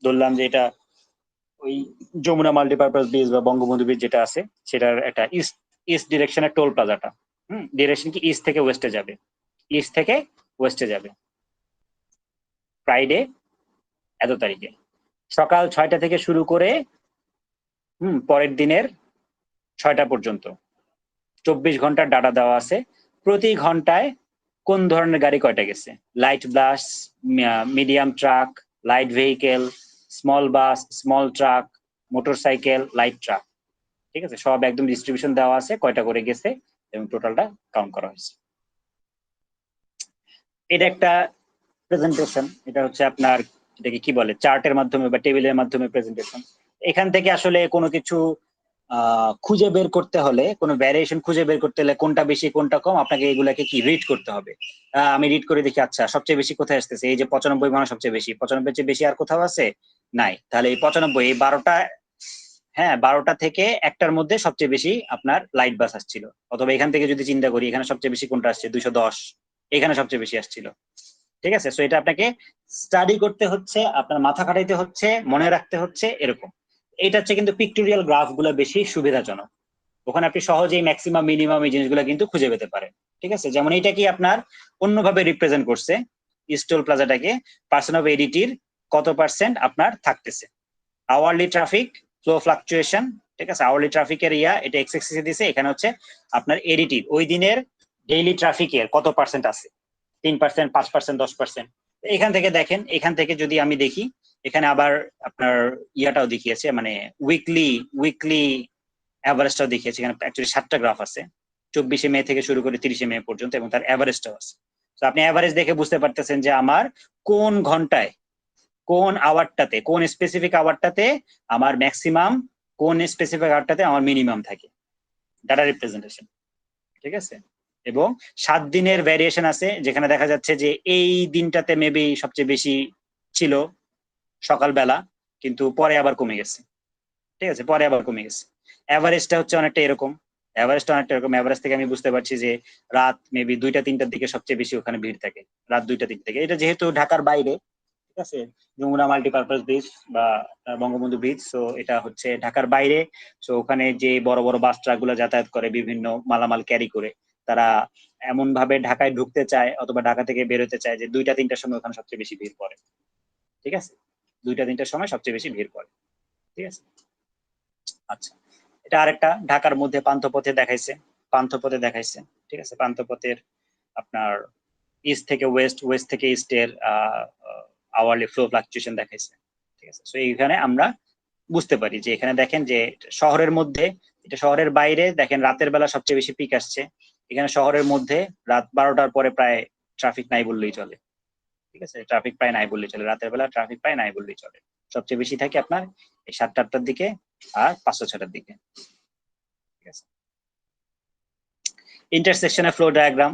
ধরলাম যে এটা ওই যমুনা মাল্টিপারপাস ব্রিজ বা বঙ্গবন্ধু ব্রিজ যেটা আছে সেটার একটা ইস্ট ডিরেকশনের টোল প্লাজাটা, ডিরেকশন কি ইস্ট থেকে ওয়েস্টে যাবে, ফ্রাইডে এত তারিখে সকাল 6টা থেকে শুরু করে পরের দিনের 6টা পর্যন্ত 24 ঘন্টার ডাটা দেওয়া আছে। প্রতি ঘন্টায় কোন ধরনের গাড়ি কয়টা গেছে, light bus, medium truck, light vehicle, small bus, small truck, motorcycle, light truck, ঠিক আছে, সব একদম ডিস্ট্রিবিউশন দেওয়া আছে কয়টা করে গেছে এবং টোটালটা কাউন্ট করা হয়েছে। এটা একটা প্রেজেন্টেশন, এটা হচ্ছে আপনার এটাকে কি বলে চার্টের মাধ্যমে বা টেবিলের মাধ্যমে প্রেজেন্টেশন। এখান থেকে আসলে কোনো কিছু খুঁজে বের করতে হলে, কোনো ভ্যারিয়েশন খুঁজে বের করতে হলে কোনটা বেশি কোনটা কম আপনাকে এগুলাকে কি রিড করতে হবে। আমি রিড করে দেখি, আচ্ছা সবচেয়ে বেশি কোথায় আসতেছে, এই যে 95 মানে সবচেয়ে বেশি, 95 চেয়ে বেশি আর কোথাও আছে নাই, তাহলে এই 95 এই 12টা, হ্যাঁ 12টা থেকে একটার মধ্যে সবচেয়ে বেশি আপনার লাইট বাস আসছিল। অথবা এখান থেকে যদি চিন্তা করি এখানে সবচেয়ে বেশি কোনটা আসছে, 210, এখানে সবচেয়ে বেশি আসছিল, ঠিক আছে। সো এটা আপনাকে স্টাডি করতে হচ্ছে, আপনার মাথা খাটাইতে হচ্ছে, মনে রাখতে হচ্ছে, এরকম। এটা হচ্ছে কিন্তু পিক্টোরিয়াল গ্রাফ গুলো বেশি সুবিধাজনক, ওখানে আপনি সহজেই ম্যাক্সিমাম মিনিমাম এই জিনিসগুলো কিন্তু খুঁজে পেতে পারেন, ঠিক আছে। যেমন এটা কি আপনার অন্যভাবে রিপ্রেজেন্ট করছে, ইস্টল প্লাজাটাকে পার্সেন্ট অফ এডিটির কত পার্সেন্ট আপনার থাকতেছে, আওয়ারলি ট্রাফিক ফ্লো ফ্লাকচুয়েশন, ঠিক আছে, আওয়ারলি ট্রাফিকের এটা এক্স এক্সিসে দিছে, এখানে হচ্ছে আপনার এডিটির ওই দিনের ডেইলি ট্রাফিকের কত পার্সেন্ট আছে, 3%, 5%, 10%। এখান থেকে দেখেন, এখান থেকে যদি আমি দেখি এখানে আবার আপনার ইয়াটাও দেখিয়েছে, মানে উইকলি অ্যাভারেজটাও দেখিয়েছে। এখানে অ্যাকচুয়ালি 7টা গ্রাফ আছে, 24শে মে থেকে শুরু করে 30শে মে পর্যন্ত, এবং তার অ্যাভারেজটাও আছে। তো আপনি অ্যাভারেজ দেখে বুঝতে পারতেছেন যে আমার কোন ঘন্টায়, কোন আওয়ারটাতে, কোন স্পেসিফিক আওয়ারটাতে আমার ম্যাক্সিমাম, কোন স্পেসিফিক আওয়ারটাতে আমার মিনিমাম থাকে, ডাটা রিপ্রেজেন্টেশন, ঠিক আছে। এবং 7 দিনের ভ্যারিয়েশন আছে, যেখানে দেখা যাচ্ছে যে এই দিনটাতে মেবি সবচেয়ে বেশি ছিল সকালবেলা, কিন্তু পরে আবার কমে গেছে, ঠিক আছে, পরে আবার কমে গেছে। অ্যাভারেজটা হচ্ছে অনেকটা এরকম, অ্যাভারেজ থেকে আমি বুঝতে পারছি যে রাত মেবি 2টা-3টার দিকে সবচেয়ে বেশি ওখানে ভিড় থাকে, রাত 2টা-3টা থেকে। এটা যেহেতু ঢাকার বাইরে, ঠিক আছে, যমুনা মাল্টিপারপাস ব্রিজ বা বঙ্গবন্ধু ব্রিজ, সো এটা হচ্ছে ঢাকার বাইরে। সো ওখানে যে বড় বড় বাস ট্রাক গুলো যাতায়াত করে বিভিন্ন মালামাল ক্যারি করে, তারা এমন ভাবে ঢাকায় ঢুকতে চায় অথবা ঢাকা থেকে বেরোতে চায় যে 2টা-3টার সময় ওখানে সবচেয়ে বেশি ভিড় পড়ে, ঠিক আছে, 2টা-3টার সময় সবচেয়ে বেশি ভিড় পড়ে, ঠিক আছে। আচ্ছা, এটা আরেকটা ঢাকার মধ্যে পান্থপথে দেখাইছে, ঠিক আছে, পান্থপথের আপনার ইস্ট থেকে ওয়েস্ট, ওয়েস্ট থেকে ইস্টের আওয়ারলি ফ্লো ফ্লাকচুয়েশন দেখাইছে, ঠিক আছে। সো এইখানে আমরা বুঝতে পারি যে এখানে দেখেন যে শহরের মধ্যে, এটা শহরের বাইরে দেখেন রাতের বেলা সবচেয়ে বেশি পিক আসছে, এখানে শহরের মধ্যে রাত 12টার পরে প্রায় ট্রাফিক নাই বললেই চলে, ঠিক আছে, ট্রাফিক প্রায় নাই বললেই চলে, রাতের বেলা ট্রাফিক প্রায় নাই বললেই চলে। সবচেয়ে বেশি থাকে আপনার এই 7টা-8টার দিকে আর 5-6টার দিকে, ঠিক আছে। ইন্টারসেকশনে ফ্লো ডায়াগ্রাম,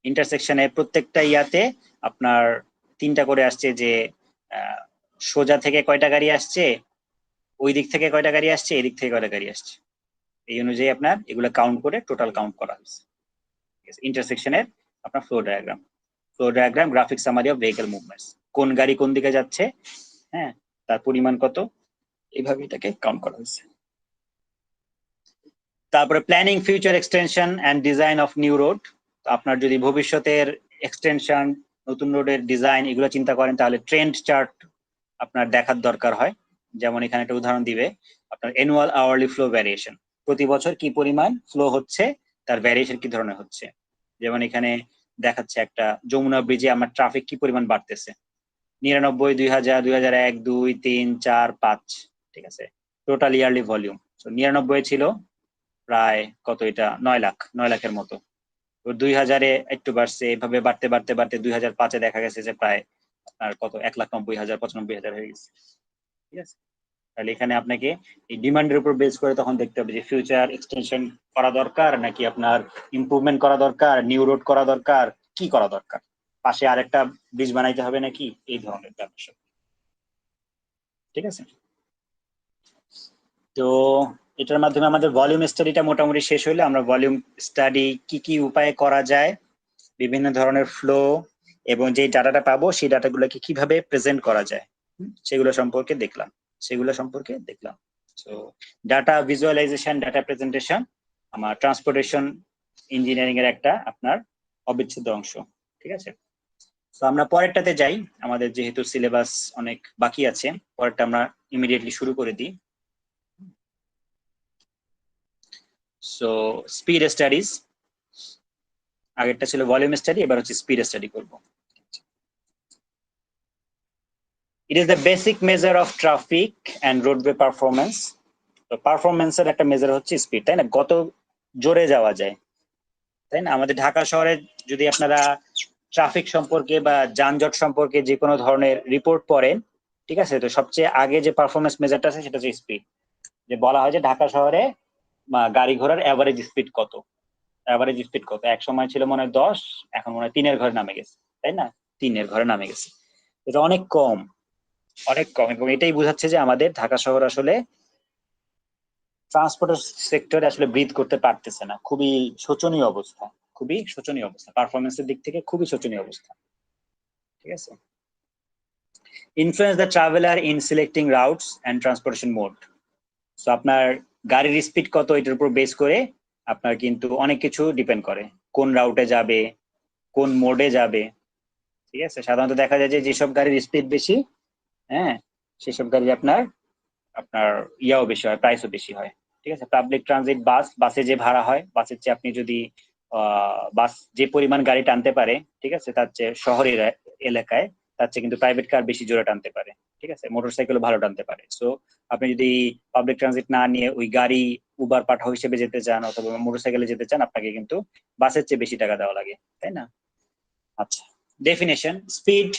ইন্টারসেকশনে প্রত্যেকটা ইয়াতে আপনার 3টা করে আসছে, যে সোজা থেকে কয়টা গাড়ি আসছে, ওই দিক থেকে কয়টা গাড়ি আসছে, এই দিক থেকে কয়টা গাড়ি আসছে, এই অনুযায়ী আপনার এগুলো কাউন্ট করে টোটাল কাউন্ট করা হয়েছে, ঠিক আছে। ইন্টারসেকশনের আপনার flow diagram graphic summary of vehicle movements, কোন গাড়ি কোন দিকে যাচ্ছে, হ্যাঁ, তার পরিমাণ কত, এইভাবে এটাকে কাউন্ট করা হয়েছে। তারপরে planning future extension and design of new road, আপনার যদি ভবিষ্যতের এক্সটেনশন, নতুন রোডের ডিজাইন এগুলো চিন্তা করেন, তাহলে ট্রেন্ড চার্ট আপনার দেখার দরকার হয়। যেমন এখানে একটা উদাহরণ দিবে আপনার অ্যানুয়াল আওয়ারলি ফ্লো ভ্যারিয়েশন, প্রতি বছর কি পরিমাণ ফ্লো হচ্ছে, তার ভ্যারিয়েশন কি ধরনের হচ্ছে। যেমন এখানে দেখাচ্ছে একটা যমুনা ব্রিজে আমার ট্রাফিক কি পরিমাণ বাড়তেছে, 99, 2000, 2001, 2, 3, 4, 5, ঠিক আছে, টোটাল ইয়ারলি ভলিউম। 99 ছিল প্রায় কত, এটা 9 লাখের মতো। 2000-এ একটু বাড়ছে, এভাবে বাড়তে বাড়তে বাড়তে 2005-এ দেখা গেছে যে প্রায় আপনার কত 1,90,000, 95,000 হয়ে গেছে। ঠিক আছে, তাহলে এখানে আপনাকে এই ডিমান্ডের উপর বেস করে তখন দেখতে হবে যে ফিউচার এক্সটেনশন করা দরকার নাকি আপনার ইমপ্রুভমেন্ট করা দরকার, নিউ রোড করা দরকার, কি করা দরকার, পাশে আরেকটা ব্রিজ বানাইতে হবে নাকি, এই ধরনের ব্যাপার। ঠিক আছে, তো এটার মাধ্যমে আমাদের ভলিউম স্টাডিটা মোটামুটি শেষ হইলে আমরা ভলিউম স্টাডি কি কি উপায়ে করা যায়, বিভিন্ন ধরনের ফ্লো এবং যে ডাটাটা পাবো সেই ডাটাগুলোকে কিভাবে প্রেজেন্ট করা যায় সেগুলো সম্পর্কে দেখলাম। So data visualization, data presentation আমার ট্রান্সপোর্টেশন ইঞ্জিনিয়ারিং এর একটা আপনার অবিচ্ছেদ্য অংশ। ঠিক আছে, তো আমরা পরেরটাতে যাই, আমাদের যেহেতু সিলেবাস অনেক বাকি আছে, পরেরটা আমরা ইমিডিয়েটলি শুরু করে দিই। সো স্পিড স্টাডিজ, আগেরটা ছিল ভলিউম স্টাডি, এবার হচ্ছে স্পিড স্টাডি করব। It is the basic measure of traffic and roadway performance. তো পারফরমেন্সের একটা মেজার হচ্ছে স্পিড, তাই না, কত জোরে যাওয়া যায়, তাই না। আমাদের ঢাকা শহরে যদি আপনারা ট্রাফিক সম্পর্কে বা যানজট সম্পর্কে যে কোনো ধরনের রিপোর্ট পড়েন, ঠিক আছে, তো সবচেয়ে আগে যে পারফরমেন্স মেজারটা আছে সেটা হচ্ছে স্পিড। যে বলা হয় যে ঢাকা শহরে গাড়ি ঘোড়ার অ্যাভারেজ স্পিড কত, এক সময় ছিল মনে হয় 10, এখন মনে হয় 3-এর ঘরে নামে গেছে, তাই না, 3-এর ঘরে নামে গেছে। এটা অনেক কম, এবং এটাই বোঝাচ্ছে যে আমাদের ঢাকা শহর আসলে ট্রান্সপোর্ট সেক্টরে আসলে ব্রিথ করতে পারতেছে না। খুবই শোচনীয় অবস্থা, পারফরমেন্সের দিক থেকে খুবই শোচনীয় অবস্থা। ঠিক আছে, influence the traveller in selecting routes and transportation mode. So আপনার গাড়ির স্পিড কত, এটার উপর বেস করে আপনার কিন্তু অনেক কিছু ডিপেন্ড করে, কোন রাউটে যাবে, কোন মোডে যাবে। ঠিক আছে, সাধারণত দেখা যায় যে যেসব গাড়ির স্পিড বেশি, হ্যাঁ, সেসব গাড়ি আপনার আপনার ইয়াও বেশি হয়, প্রাইসও বেশি হয়। ঠিক আছে, পাবলিক ট্রানজিট, বাসে যে ভাড়া হয়, বাসের চেয়ে আপনি যদি বাস যে পরিমাণ গাড়ি টানতে পারে, ঠিক আছে, তার চেয়ে শহরের এলাকায় তার চেয়ে কিন্তু প্রাইভেট কার বেশি জোরে টানতে পারে। ঠিক আছে, মোটরসাইকেলও ভালো টানতে পারে। সো আপনি যদি পাবলিক ট্রানজিট না নিয়ে ওই গাড়ি উবার পাঠাও হিসেবে যেতে চান অথবা মোটরসাইকেলে যেতে চান, আপনাকে কিন্তু বাসের চেয়ে বেশি টাকা দেওয়া লাগে, তাই না। আচ্ছা, definition, speed,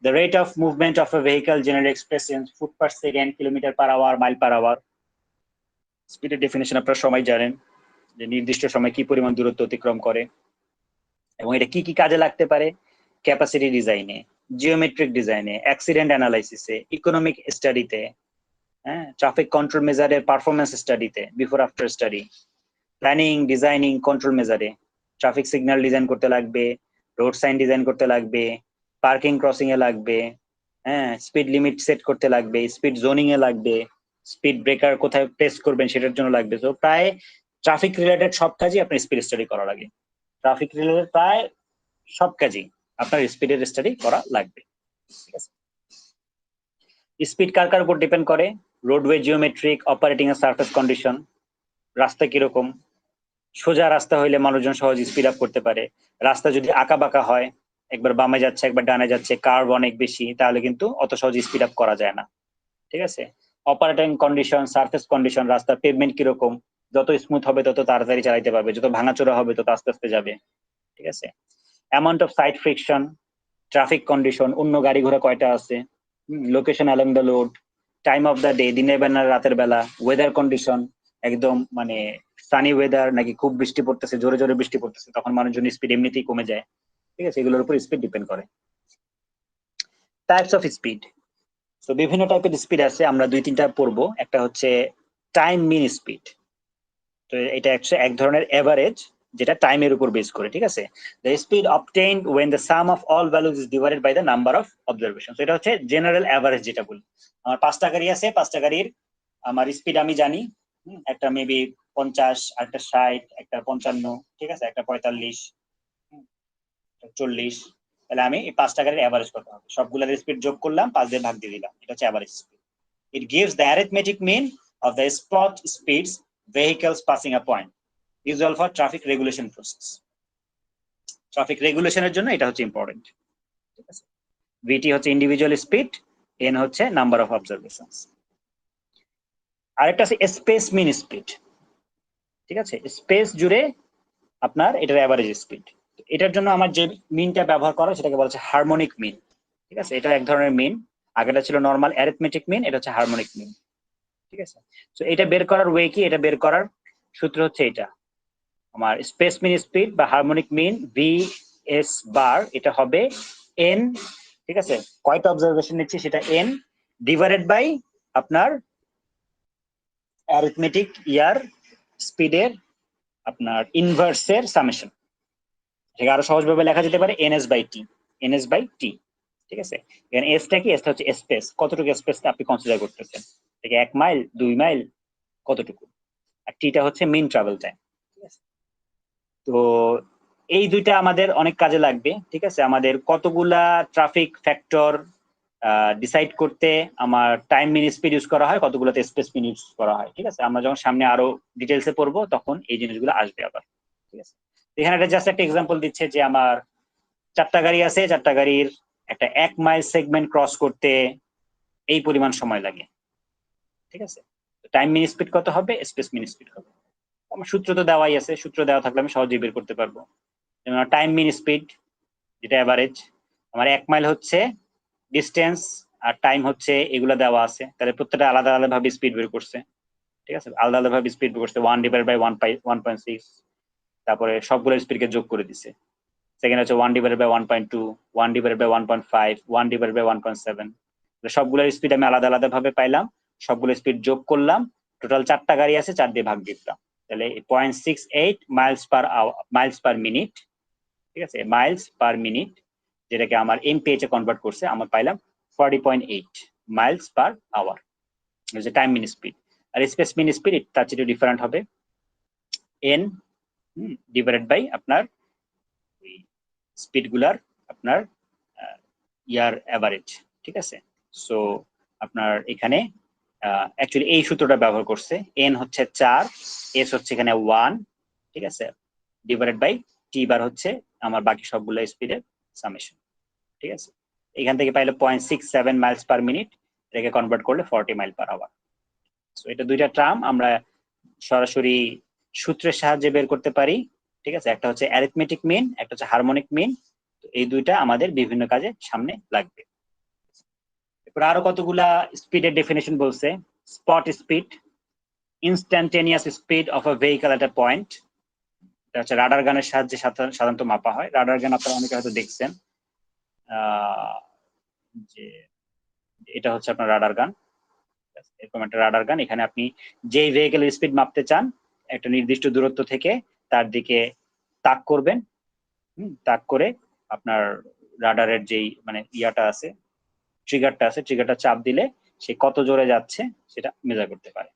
the rate of movement of a vehicle generally expressed in foot per second, kilometer per hour, mile per hour. স্পিডের ডেফিনেশন আপনারা সবাই জানেন, যে নির্দিষ্ট সময় কি পরিমাণ দূরত্ব অতিক্রম করে, এবং এটা কি কি কাজে লাগতে পারে, ক্যাপাসিটি ডিজাইনে, জিওমেট্রিক ডিজাইনে, অ্যাক্সিডেন্ট অ্যানালাইসিসে, ইকোনমিক স্টাডিতে, হ্যাঁ, ট্রাফিক কন্ট্রোল মেজারের পারফরমেন্স স্টাডিতে, before after study, planning, designing, control মেজারে, ট্রাফিক সিগন্যাল ডিজাইন করতে লাগবে, রোড সাইন ডিজাইন করতে লাগবে, পার্কিং ক্রসিং এ লাগবে, হ্যাঁ, স্পিড লিমিট সেট করতে লাগবে, স্পিড জোনিং এ লাগবে, স্পিড ব্রেকার কোথায় প্রেস করবেন সেটার জন্য লাগবে। তো প্রায় ট্রাফিক রিলেটেড সব কাজই আপনার স্পিড স্টাডি করা লাগে, ট্রাফিক রিলেটেড প্রায় সব কাজই আপনার স্পিডের স্টাডি করা লাগবে। ঠিক আছে, স্পিড কার কার উপর ডিপেন্ড করে, রোডওয়ে জিওমেট্রিক, অপারেটিং এর সারফেস কন্ডিশন, রাস্তা কিরকম, সোজা রাস্তা হইলে মানুষজন সহজ স্পিড আপ করতে পারে, রাস্তা যদি আঁকা বাঁকা হয়, একবার বামে যাচ্ছে একবার ডানে যাচ্ছে, কার্ভ অনেক বেশি, তাহলে কিন্তু অত সহজ স্পিড আপ করা যায় না। ঠিক আছে, অপারেটিং কন্ডিশন, সারফেস কন্ডিশন, রাস্তার পেভমেন্ট কিরকম, যত স্মুথ হবে তত তাড়াতাড়ি চালাইতে পারবে, যত ভাঙাচোরা হবে তত আস্তে আস্তে যাবে। ঠিক আছে, amount of side friction, traffic condition, অন্য গাড়ি ঘোড়া কয়টা আছে, location along the road, time of the day, দিনের বেলা রাতের বেলা, ওয়েদার কন্ডিশন, একদম মানে সানি ওয়েদার নাকি খুব বৃষ্টি পড়তেছে, জোরে জোরে বৃষ্টি পড়তেছে, তখন মানুষজন স্পিড এমনিতেই কমে যায়। ঠিক আছে, এগুলোর উপর স্পিড ডিপেন্ড করে। টাইপস অফ স্পিড, তো বিভিন্ন টাইপের স্পিড আছে, আমরা 2-3টা পড়বো। একটা হচ্ছে টাইম মিন স্পিড, তো এটা হচ্ছে এক ধরনের এভারেজ যেটা টাইমের উপর বেস করে। ঠিক আছে, the speed obtained when the sum of all values is divided by the number of observation. তো এটা হচ্ছে জেনারেল এভারেজ যেটা বলি। আমার 5টা গাড়ি আছে, 5টা গাড়ির আমার স্পিড আমি জানি, একটা মেবি 50, একটা 60, একটা 55, ঠিক আছে, একটা 45, 40, তাহলে আমি এই 5টা গাড়ির এভারেজ করতে হবে, সবগুলোর স্পিড যোগ করলাম, 5 দিয়ে ভাগ দিয়ে দিলাম, এটা হচ্ছে average speed. It gives the arithmetic mean of the spot speeds vehicles passing a point, usual for traffic regulation process. ট্রাফিক রেগুলেশনের জন্য এটা হচ্ছে ইম্পর্টেন্ট, ঠিক আছে। ভিটি হচ্ছে ইন্ডিভিজুয়াল স্পিড, এন হচ্ছে নাম্বার অফ অবজারভেশনস। আরেকটা আছে স্পেস মিন স্পিড, ঠিক আছে। স্পেস জুড়ে আপনার এটার অ্যাভারেজ স্পিড। এটার জন্য আমার যে মিনটা ব্যবহার করা সেটাকে বলা হচ্ছে হারমোনিক মিন, ঠিক আছে। এটা এক ধরনের মিন, আগেটা ছিল নরমাল অ্যারিথমেটিক মিন, এটা হচ্ছে হারমোনিক মিন, ঠিক আছে। তো এটা বের করার ওয়ে কি, এটা বের করার সূত্র হচ্ছে এটা, আমার স্পেস মিন স্পিড বা harmonic mean V S bar, এটা হবে এন, ঠিক আছে। কয়টা অবজারভেশন নিচ্ছি সেটা এন ডিভাইডেড বাই আপনার অ্যারিথমেটিক ইয়ার স্পিডের আপনার ইনভার্সের সামেশন। এটাকে আরো সহজভাবে লেখা যেতে পারে NS by T, NS by T, ঠিক আছে। এখানে এসটা কি, এসটা হচ্ছে স্পেস, কতটুকু স্পেস আপনি কনসিডার করতেছেন, ঠিক আছে, 1 মাইল 2 মাইল কতটুকু, আর টিটা হচ্ছে মিন ট্রাভেল টাইম, ঠিক আছে। তো এই দুইটা আমাদের অনেক কাজে লাগবে, ঠিক আছে। আমাদের কতগুলা ট্রাফিক ফ্যাক্টর ডিসাইড করতে আমার টাইম মিন স্পিড ইউজ করা হয়, কতগুলোতে স্পেস মিন ইউজ করা হয়, ঠিক আছে। আমরা যখন সামনে আরো ডিটেলসে পড়বো তখন এই জিনিসগুলো আসবে আবার, ঠিক আছে। এখানে একটা জাস্ট একটা এক্সাম্পল দিচ্ছে যে আমার 4টা গাড়ি আছে, 4টা গাড়ির একটা 1 মাইল সেগমেন্ট ক্রস করতে এই পরিমাণ সময় লাগে, ঠিক আছে। টাইম মিন স্পিড কত হবে, স্পেস মিন স্পিড হবে। আমার সূত্র তো দেওয়াই আছে, সূত্র দেওয়া থাকলে আমি সহজেই বের করতে পারবো। যেমন টাইম মিন স্পিড যেটা অ্যাভারেজ, আমার 1 মাইল হচ্ছে ডিস্টেন্স আর টাইম হচ্ছে এগুলো দেওয়া আছে, তাহলে প্রত্যেকটা আলাদা আলাদা ভাবে স্পিড বের করছে, ঠিক আছে। আলাদা আলাদা ভাবে স্পিড বের করছে 1 ডিভাইড বাই 1.6, তারপরে সবগুলো স্পিডকে যোগ করে দিছে। সেকেন্ড হচ্ছে 1 divide by 1.2, 1 divide by 1.5, 1 divide by 1.7, সবগুলোর স্পিড আমি আলাদা আলাদা ভাবে পাইলাম, সবগুলো স্পিড যোগ করলাম, টোটাল 4টা গাড়ি আছে, 4 দিয়ে ভাগ দিলাম, তাহলে 0.68 মাইলস পার মিনিট, ঠিক আছে, মাইলস পার মিনিট, যেটাকে আমার এমপিএইচ এ কনভার্ট করছে, আমার পাইলাম 40.8 মাইলস পার আওয়ার, যে টাইম মিন স্পিড। আর স্পেস মিন স্পিড তার চেয়ে ডিফারেন্ট হবে, এন ডিভাইডেড বাই আপনার স্পিড গুলার আপনার ইয়ার অ্যাভারেজ, ঠিক আছে। সো আপনার এখানে অ্যাকচুয়ালি এই সূত্রটা ব্যবহার করছে, এন হচ্ছে 4, এস হচ্ছে এখানে 1, ঠিক আছে, ডিভাইডেড বাই টি বার হচ্ছে আমার বাকি সবগুলো স্পিডের সামেশন, ঠিক আছে। এখান থেকে পাইলে 0.67 মাইলস পার মিনিট, এটাকে কনভার্ট করলে 40 মাইল পার আওয়ার। সো এটা দুইটা টার্ম আমরা সরাসরি সূত্রের সাহায্যে বের করতে পারি, ঠিক আছে। একটা হচ্ছে অ্যারিথমেটিক মিন, একটা হচ্ছে হারমোনিক মিন, এই দুইটা আমাদের বিভিন্ন কাজে সামনে লাগবে। এরপর আরো কতগুলা স্পিডের ডেফিনেশন বলছে। Spot speed, instantaneous speed of a vehicle at a point, এটা হচ্ছে রাডার গানের সাহায্যে সাধারণত মাপা হয়। রাডার গান আপনারা অনেকে হয়তো দেখছেন, যে এটা হচ্ছে আপনার রাডার গান, এরকম একটা রাডার গান। এখানে আপনি যেই ভেহিকলের স্পিড মাপতে চান একটা নির্দিষ্ট দূরত্ব থেকে তার দিকে তাক করবেন, তাক করে আপনার রাডারের যেই মানে ইয়াটা আছে, ট্রিগারটা আছে, ট্রিগারটা চাপ দিলে সে কত জোরে যাচ্ছে সেটা মেজার করতে পারে।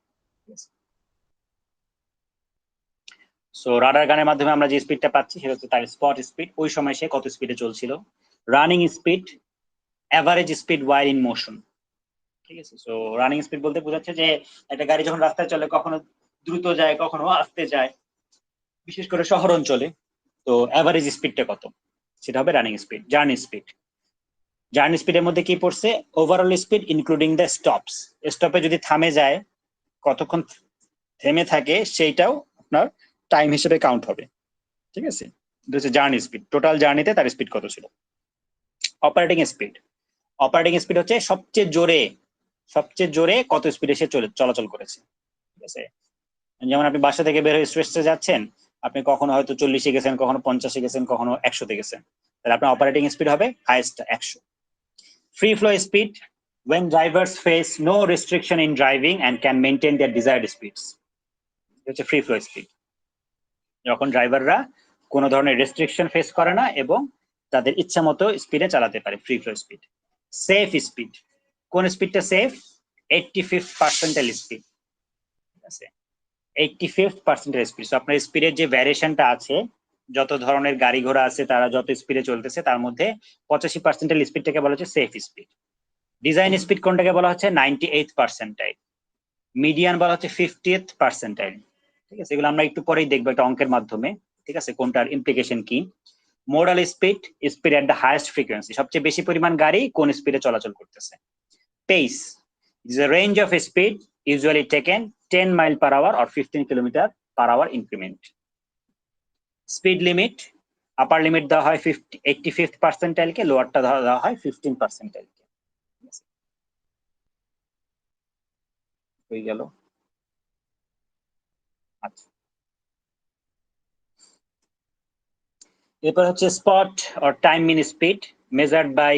সো রাডার গানের মাধ্যমে আমরা যে স্পিডটা পাচ্ছি সেটা হচ্ছে তার স্পট স্পিড, ওই সময় সে কত স্পিডে চলছিল। Running speed, average speed while in motion, ঠিক আছে। সো রানিং স্পিড বলতে বোঝাচ্ছে যে একটা গাড়ি যখন রাস্তায় চলে কখনো দ্রুত যায় কখনো আস্তে যায়, বিশেষ করে শহর অঞ্চলে, তো অ্যাভারেজ স্পিডটা কত সেটা হবে running speed. Journey speed, journey স্পিডের মধ্যে কি পড়ছে, overall speed including the stops, স্টপে যদি থামে যায় কতক্ষণ থেমে থাকে সেইটাও আপনার টাইম হিসেবে কাউন্ট হবে, ঠিক আছে। এটা হচ্ছে জার্নি স্পিড, টোটাল জার্নিতে তার স্পিড কত ছিল। অপারেটিং স্পিড, অপারেটিং স্পিড হচ্ছে সবচেয়ে জোরে কত স্পিডে সে চলাচল করেছে, ঠিক আছে। যেমন আপনি বাসা থেকে বের হয়ে স্ট্রেসে যাচ্ছেন, আপনি কখনো হয়তো 40-এ গেছেন, কখনো 50-এ গেছেন, কখনো 100-তে গেছেন, তাহলে আপনার অপারেটিং স্পিড হবে highest 100। Free flow speed, when drivers face no restriction in driving and can maintain their desired speeds, হচ্ছে ফ্রি ফ্লো স্পিড, যখন ড্রাইভাররা কোনো ধরনের রেস্ট্রিকশন ফেস করে না এবং তাদের ইচ্ছা মতো স্পিডে চালাতে পারে, free flow speed. Safe speed, কোন স্পিডটা সেফ, 85th পার্সেন্টাইল স্পিড, ঠিক আছে, 85th পার্সেন্টাইল স্পিড। সো আপনার স্পিডের যে ভ্যারিয়েশনটা আছে, যত ধরনের গাড়ি ঘোড়া আছে তারা যত স্পিডে চলতেছে তার মধ্যে 85% স্পিডটাকে বলা হচ্ছে সেফ স্পিড। ডিজাইন স্পিড কোনটাকে বলা হচ্ছে 98th পার্সেন্টাইল, মিডিয়ান বলা হচ্ছে 50th পার্সেন্টাইল, ঠিক আছে, এগুলো আমরা একটু পরেই দেখবো একটা অঙ্কের মাধ্যমে, ঠিক আছে, কোনটার ইমপ্লিকেশন কি। Modal speed, speed at the highest frequency, সবচেয়ে বেশি পরিমাণ গাড়ি কোন স্পিডে চলাচল করতেছে। Pace is a range of speed usually taken 10 mile per hour or 15 kilometer per hour increment. Speed limit, upper limit দেওয়া হয় 85th percentile কে, লোয়ারটা দেওয়া হয় 15 percentile কে। হয়ে গেল। আচ্ছা, এরপর হচ্ছে spot or time mean speed measured by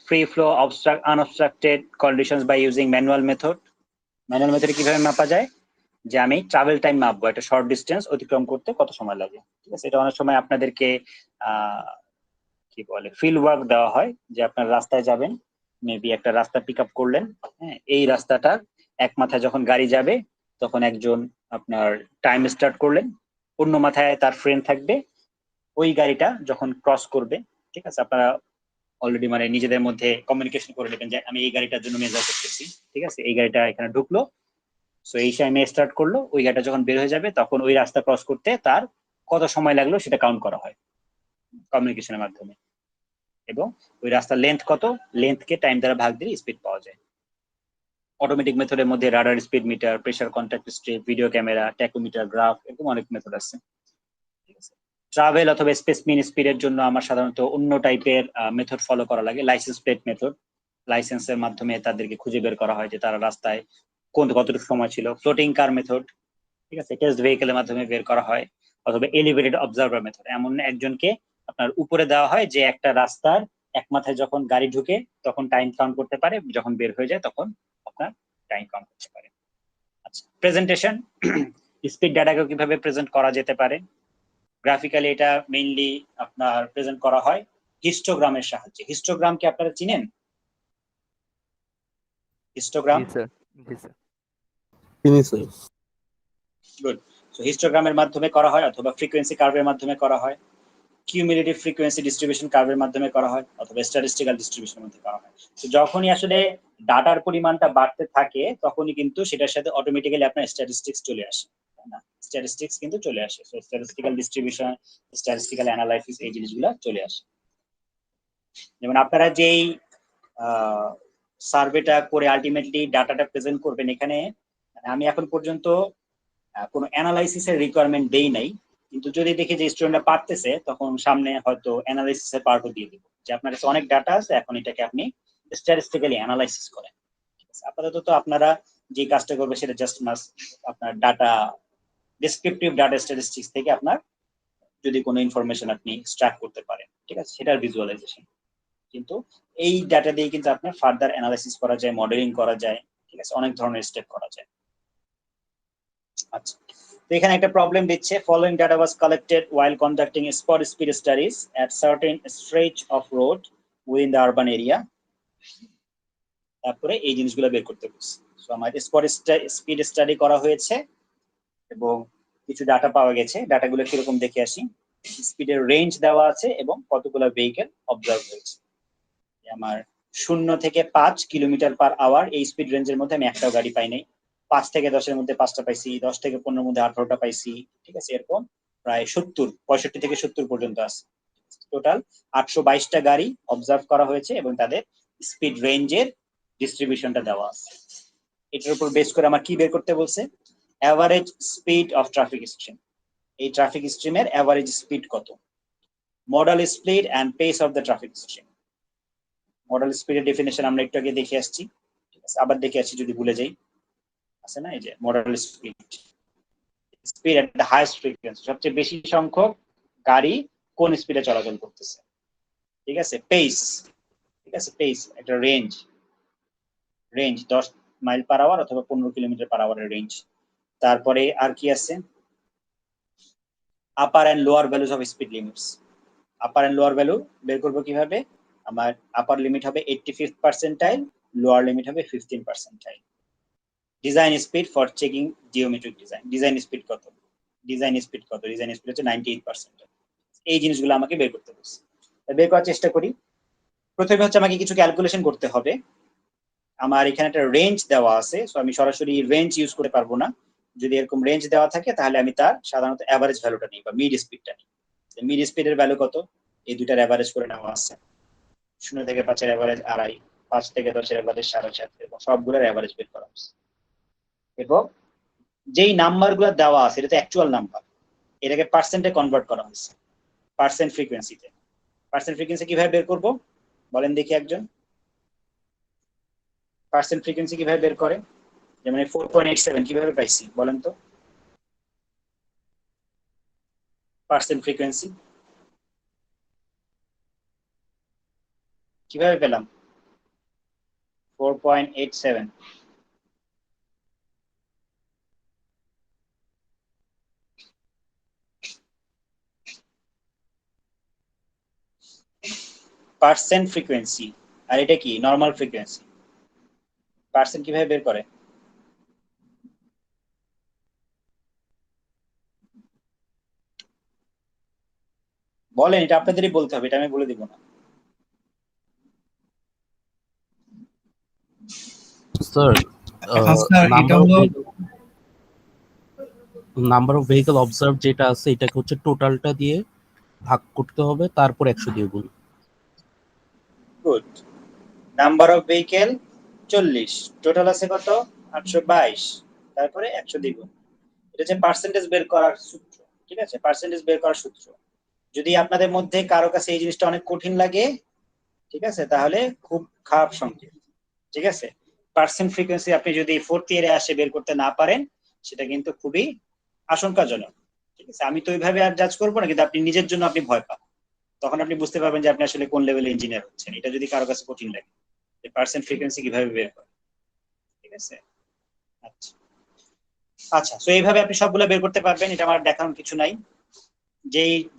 free flow unobstructed conditions by using manual method. Manual মেথডে কিভাবে মাপা যায়, যে আমি ট্রাভেল টাইম মাপবো, একটা শর্ট ডিস্টেন্স অতিক্রম করতে কত সময় লাগে, ঠিক আছে। এটা অনেক সময় আপনাদেরকে কি বলে ফিল্ড ওয়ার্ক দেওয়া হয়, যে আপনার রাস্তায় যাবেন, মেবি একটা রাস্তা পিক আপ করলেন, হ্যাঁ, এই রাস্তাটা এক মাথায় যখন গাড়ি যাবে তখন একজন আপনার টাইম স্টার্ট করলেন, অন্য মাথায় তার ফ্রেন্ড থাকবে, ওই গাড়িটা যখন ক্রস করবে, ঠিক আছে, আপনারা অলরেডি মানে নিজেদের মধ্যে কমিউনিকেশন করে নেবেন যে আমি এই গাড়িটার জন্য মেজার করতেছি, ঠিক আছে, এই গাড়িটা এখানে ঢুকলো, সো এই টাইমে স্টার্ট করলো, ওই গাড়িটা যখন বের হয়ে যাবে তখন ওই রাস্তা ক্রস করতে তার কত সময় লাগলো সেটা কাউন্ট করা হয় কমিউনিকেশনের মাধ্যমে, এবং ওই রাস্তার লেন্থ কত, লেন্থকে টাইম দ্বারা ভাগ দিলে স্পিড পাওয়া যায়। অটোমেটিক মেথডের মধ্যে radar speed metre, pressure contact strip, video camera, tachometer, graph, এরকম অনেক মেথড আছে, ঠিক আছে। ট্রাভেল অথবা স্পেস মিন স্পিডের জন্য আমার সাধারণত অন্য টাইপের মেথড ফলো করা লাগে, লাইসেন্স প্লেট মেথড। লাইসেন্সের মাধ্যমে তাদেরকে খুঁজে বের করা হয় যে তারা রাস্তায় কতটুকু সময় ছিল। ফ্লোটিং কার মেথড, ঠিক আছে, টেস্ট ভেহিকেলের মাধ্যমে বের করা হয়। অথবা এলিভেটেড অবজার্ভার মেথড, এমন একজনকে আপনার উপরে দেওয়া হয় যে একটা রাস্তার এক মাথায় যখন গাড়ি ঢুকে তখন টাইম কাউন্ট করতে পারে, যখন বের হয়ে যায় তখন আপনার টাইম কাউন্ট করতে পারে। আচ্ছা, প্রেজেন্টেশন, স্পিড ডাটাকে কিভাবে প্রেজেন্ট করা যেতে পারে। গ্রাফিক্যালি এটা মেইনলি আপনার প্রেজেন্ট করা হয় হিস্টোগ্রামের সাহায্যে। হিস্টোগ্রাম কি আপনারা চিনেন? হিস্টোগ্রাম, জি স্যার, জি স্যার। গুড। সো হিস্টোগ্রামের মাধ্যমে করা হয়, অথবা ফ্রিকোয়েন্সি কার্ভের মাধ্যমে করা হয়, কিউমুলেটিভ ফ্রিকোয়েন্সি ডিস্ট্রিবিউশন কার্ভের মাধ্যমে করা হয়, অথবা স্ট্যাটিস্টিক্যাল ডিস্ট্রিবিউশনের মধ্যে করা হয়। তো যখনই আসলে ডাটার পরিমাণটা বাড়তে থাকে তখনই কিন্তু সেটার সাথে অটোমেটিক্যালি আপনার স্ট্যাটিস্টিক্স চলে আসে, তাই না? স্ট্যাটিস্টিক্স কিন্তু চলে আসে, so statistical distribution, statistical analysis, এই জিনিসগুলো চলে আসে। যেমন আপনারা যেই সার্ভেটা করে আলটিমেটলি ডাটাটা প্রেজেন্ট করবেন, এখানে আমি এখন পর্যন্ত কোনো অ্যানালাইসিসের রিকোয়ারমেন্ট দেই নাই, কিন্তু যদি দেখি যে স্টুডেন্টরা পারতেছে তখন সামনে হয়তো অ্যানালাইসিসের পার্টও দিয়ে দিব, যে আপনার কাছে অনেক ডাটা আছে, এখন এটাকে আপনি স্ট্যাটিস্টিক্যালি অ্যানালাইসিস করেন। ঠিক আছে, আপাতত তো আপনারা যে কাজটা করবে সেটা জাস্ট মাস্ট আপনার ডাটা, ডেসক্রিপটিভ ডাটা স্ট্যাটিস্টিক্স থেকে আপনার যদি কোনো ইনফরমেশন আপনি এক্সট্রাক্ট করতে পারেন, ঠিক আছে, সেটার ভিজুয়ালাইজেশন। কিন্তু এই ডাটা দিয়ে কিন্তু আপনার ফার্দার অ্যানালাইসিস করা যায়, মডেলিং করা যায়, ঠিক আছে, অনেক ধরনের স্টেপ করা যায়। আচ্ছা, তো এখানে একটা প্রবলেম দিচ্ছে, following data was collected while conducting spot speed studies at certain stretch of road within the urban area. তারপরে এই জিনিসগুলো বের করতে বলছে। সো আমাদের স্পট স্পিড স্টাডি করা হয়েছে এবং কিছু ডাটা পাওয়া গেছে, ডাটাগুলো কিরকম দেখে আসি। স্পিডের রেঞ্জ দেওয়া আছে এবং কতগুলো ভেহিকেল অবজার্ভ হয়েছে। আমার 0 থেকে 5 কিলোমিটার পার আওয়ার এই স্পিড রেঞ্জের মধ্যে আমি একটাও গাড়ি পাই নাই। 5 থেকে 10-এর মধ্যে 5টা পাইছি, 10 থেকে 15-এর মধ্যে 18টা পাইছি, ঠিক আছে, এরকম প্রায় 65 থেকে 70 পর্যন্ত আছে। টোটাল 822টা গাড়ি অবজার্ভ করা হয়েছে এবং তাদের স্পিড রেঞ্জের ডিস্ট্রিবিউশনটা দেওয়া আছে। এটার উপর বেস করে আমার কি বের করতে বলছে, average speed of traffic stream. এই ট্রাফিক স্ট্রিমের অ্যাভারেজ স্পিড কত, modal speed and pace of the traffic stream. Modal স্পিডের ডেফিনেশন আমরা একটু আগে দেখে আসছি, ঠিক আছে, আবার দেখে আসছি যদি ভুলে যাই। আছে না, এই যে modal speed, speed at the highest frequency, সবচেয়ে বেশি সংখ্যক গাড়ি কোন স্পিডে চলাচল করতেছে, ঠিক আছে। পেস, ঠিক আছে, পেস একটা রেঞ্জ, 10 মাইল পার আওয়ার অথবা 15 কিলোমিটার পার আওয়ারের রেঞ্জ। তারপরে আর কি আছে, upper and lower values of speed limits. Upper and lower value বের করবো কিভাবে, আমার আপার লিমিট হবে 85th পার্সেন্টাইল, লোয়ার লিমিট হবে 15th percentile. Design speed for checking geometric design, design speed কত, ডিজাইন স্পিড কত, ডিজাইন স্পিড হচ্ছে 98%। এই জিনিসগুলো আমাকে বের করতে বলছে, বের করার চেষ্টা করি। প্রথমে হচ্ছে আমাকে কিছু ক্যালকুলেশন করতে হবে। আমার এখানে একটা রেঞ্জ দেওয়া আছে, সো আমি সরাসরি রেঞ্জ ইউজ করতে পারবো না, যদি এরকম রেঞ্জ দেওয়া থাকে তাহলে আমি তার সাধারণত অ্যাভারেজ ভ্যালুটা নিই বা মিড স্পিডটা নিই। মিড স্পিডের ভ্যালু কত, এই দুইটার অ্যাভারেজ করে নেওয়া আছে। 0 থেকে 5 এর অ্যাভারেজ 2.5, 5 থেকে 10 এর অ্যাভারেজ 7.5, এবং সবগুলোর অ্যাভারেজ বের করা হচ্ছে। এবং যেই নাম্বারগুলো দেওয়া আছে এটা তো অ্যাকচুয়াল নাম্বার, এটাকে পার্সেন্টে কনভার্ট করা হয়েছে পার্সেন্ট ফ্রিকোয়েন্সিতে। পার্সেন্ট ফ্রিকোয়েন্সি কিভাবে বের করব বলেন দেখি একজন। পার্সেন্ট ফ্রিকোয়েন্সি কিভাবে বের করে, যেমন 4.87 কিভাবে পাইছি বলেন তো? পার্সেন্ট ফ্রিকোয়েন্সি কিভাবে পেলাম 4.87? পার্সেন্ট ফ্রিকোয়েন্সি, আর এটা কি নরমাল ফ্রিকোয়েন্সি। পার্সেন্ট কিভাবে বের করে? বলেন, এটা আপনাদেরই বলতে হবে, এটা আমি বলে দিব না। স্যার স্যার এটা হলো নাম্বার অফ ভেহিকল অবজার্ভ যেটা আছে এটাকে হচ্ছে টোটালটা দিয়ে ভাগ করতে হবে, তারপর 100 দিয়ে গুণ। Good. Number of vehicle 40, total আছে কত 822, তারপরে 100 দ্বিগুণ। এটা হচ্ছে পার্সেন্টেজ বের করার সূত্র, ঠিক আছে? পার্সেন্টেজ বের করার সূত্র। যদি আপনাদের মধ্যে কারো কাছে এই জিনিসটা অনেক কঠিন লাগে, ঠিক আছে, তাহলে খুব খারাপ সংকেত, ঠিক আছে? পার্সেন্ট ফ্রিকোয়েন্সি আপনি যদি 4th ইয়ারে আসে বের করতে না পারেন, সেটা কিন্তু খুবই আশঙ্কাজনক, ঠিক আছে? আমি তো ওইভাবে আর জাজ করবো না, কিন্তু আপনি নিজের জন্য আপনি ভয় পান, তখন আপনি বুঝতে পারবেন যে আপনি আসলে কোন লেভেলে ইঞ্জিনিয়ার হচ্ছেন। এটা যদি কারো কাছে কঠিন লাগে, পার্সেন্ট ফ্রিকোয়েন্সি কিভাবে বের করে, ঠিক আছে? আচ্ছা আচ্ছা, তো এইভাবে আপনি সবগুলো বের করতে পারবেন, এটা আমার দেখানোর কিছু নাই।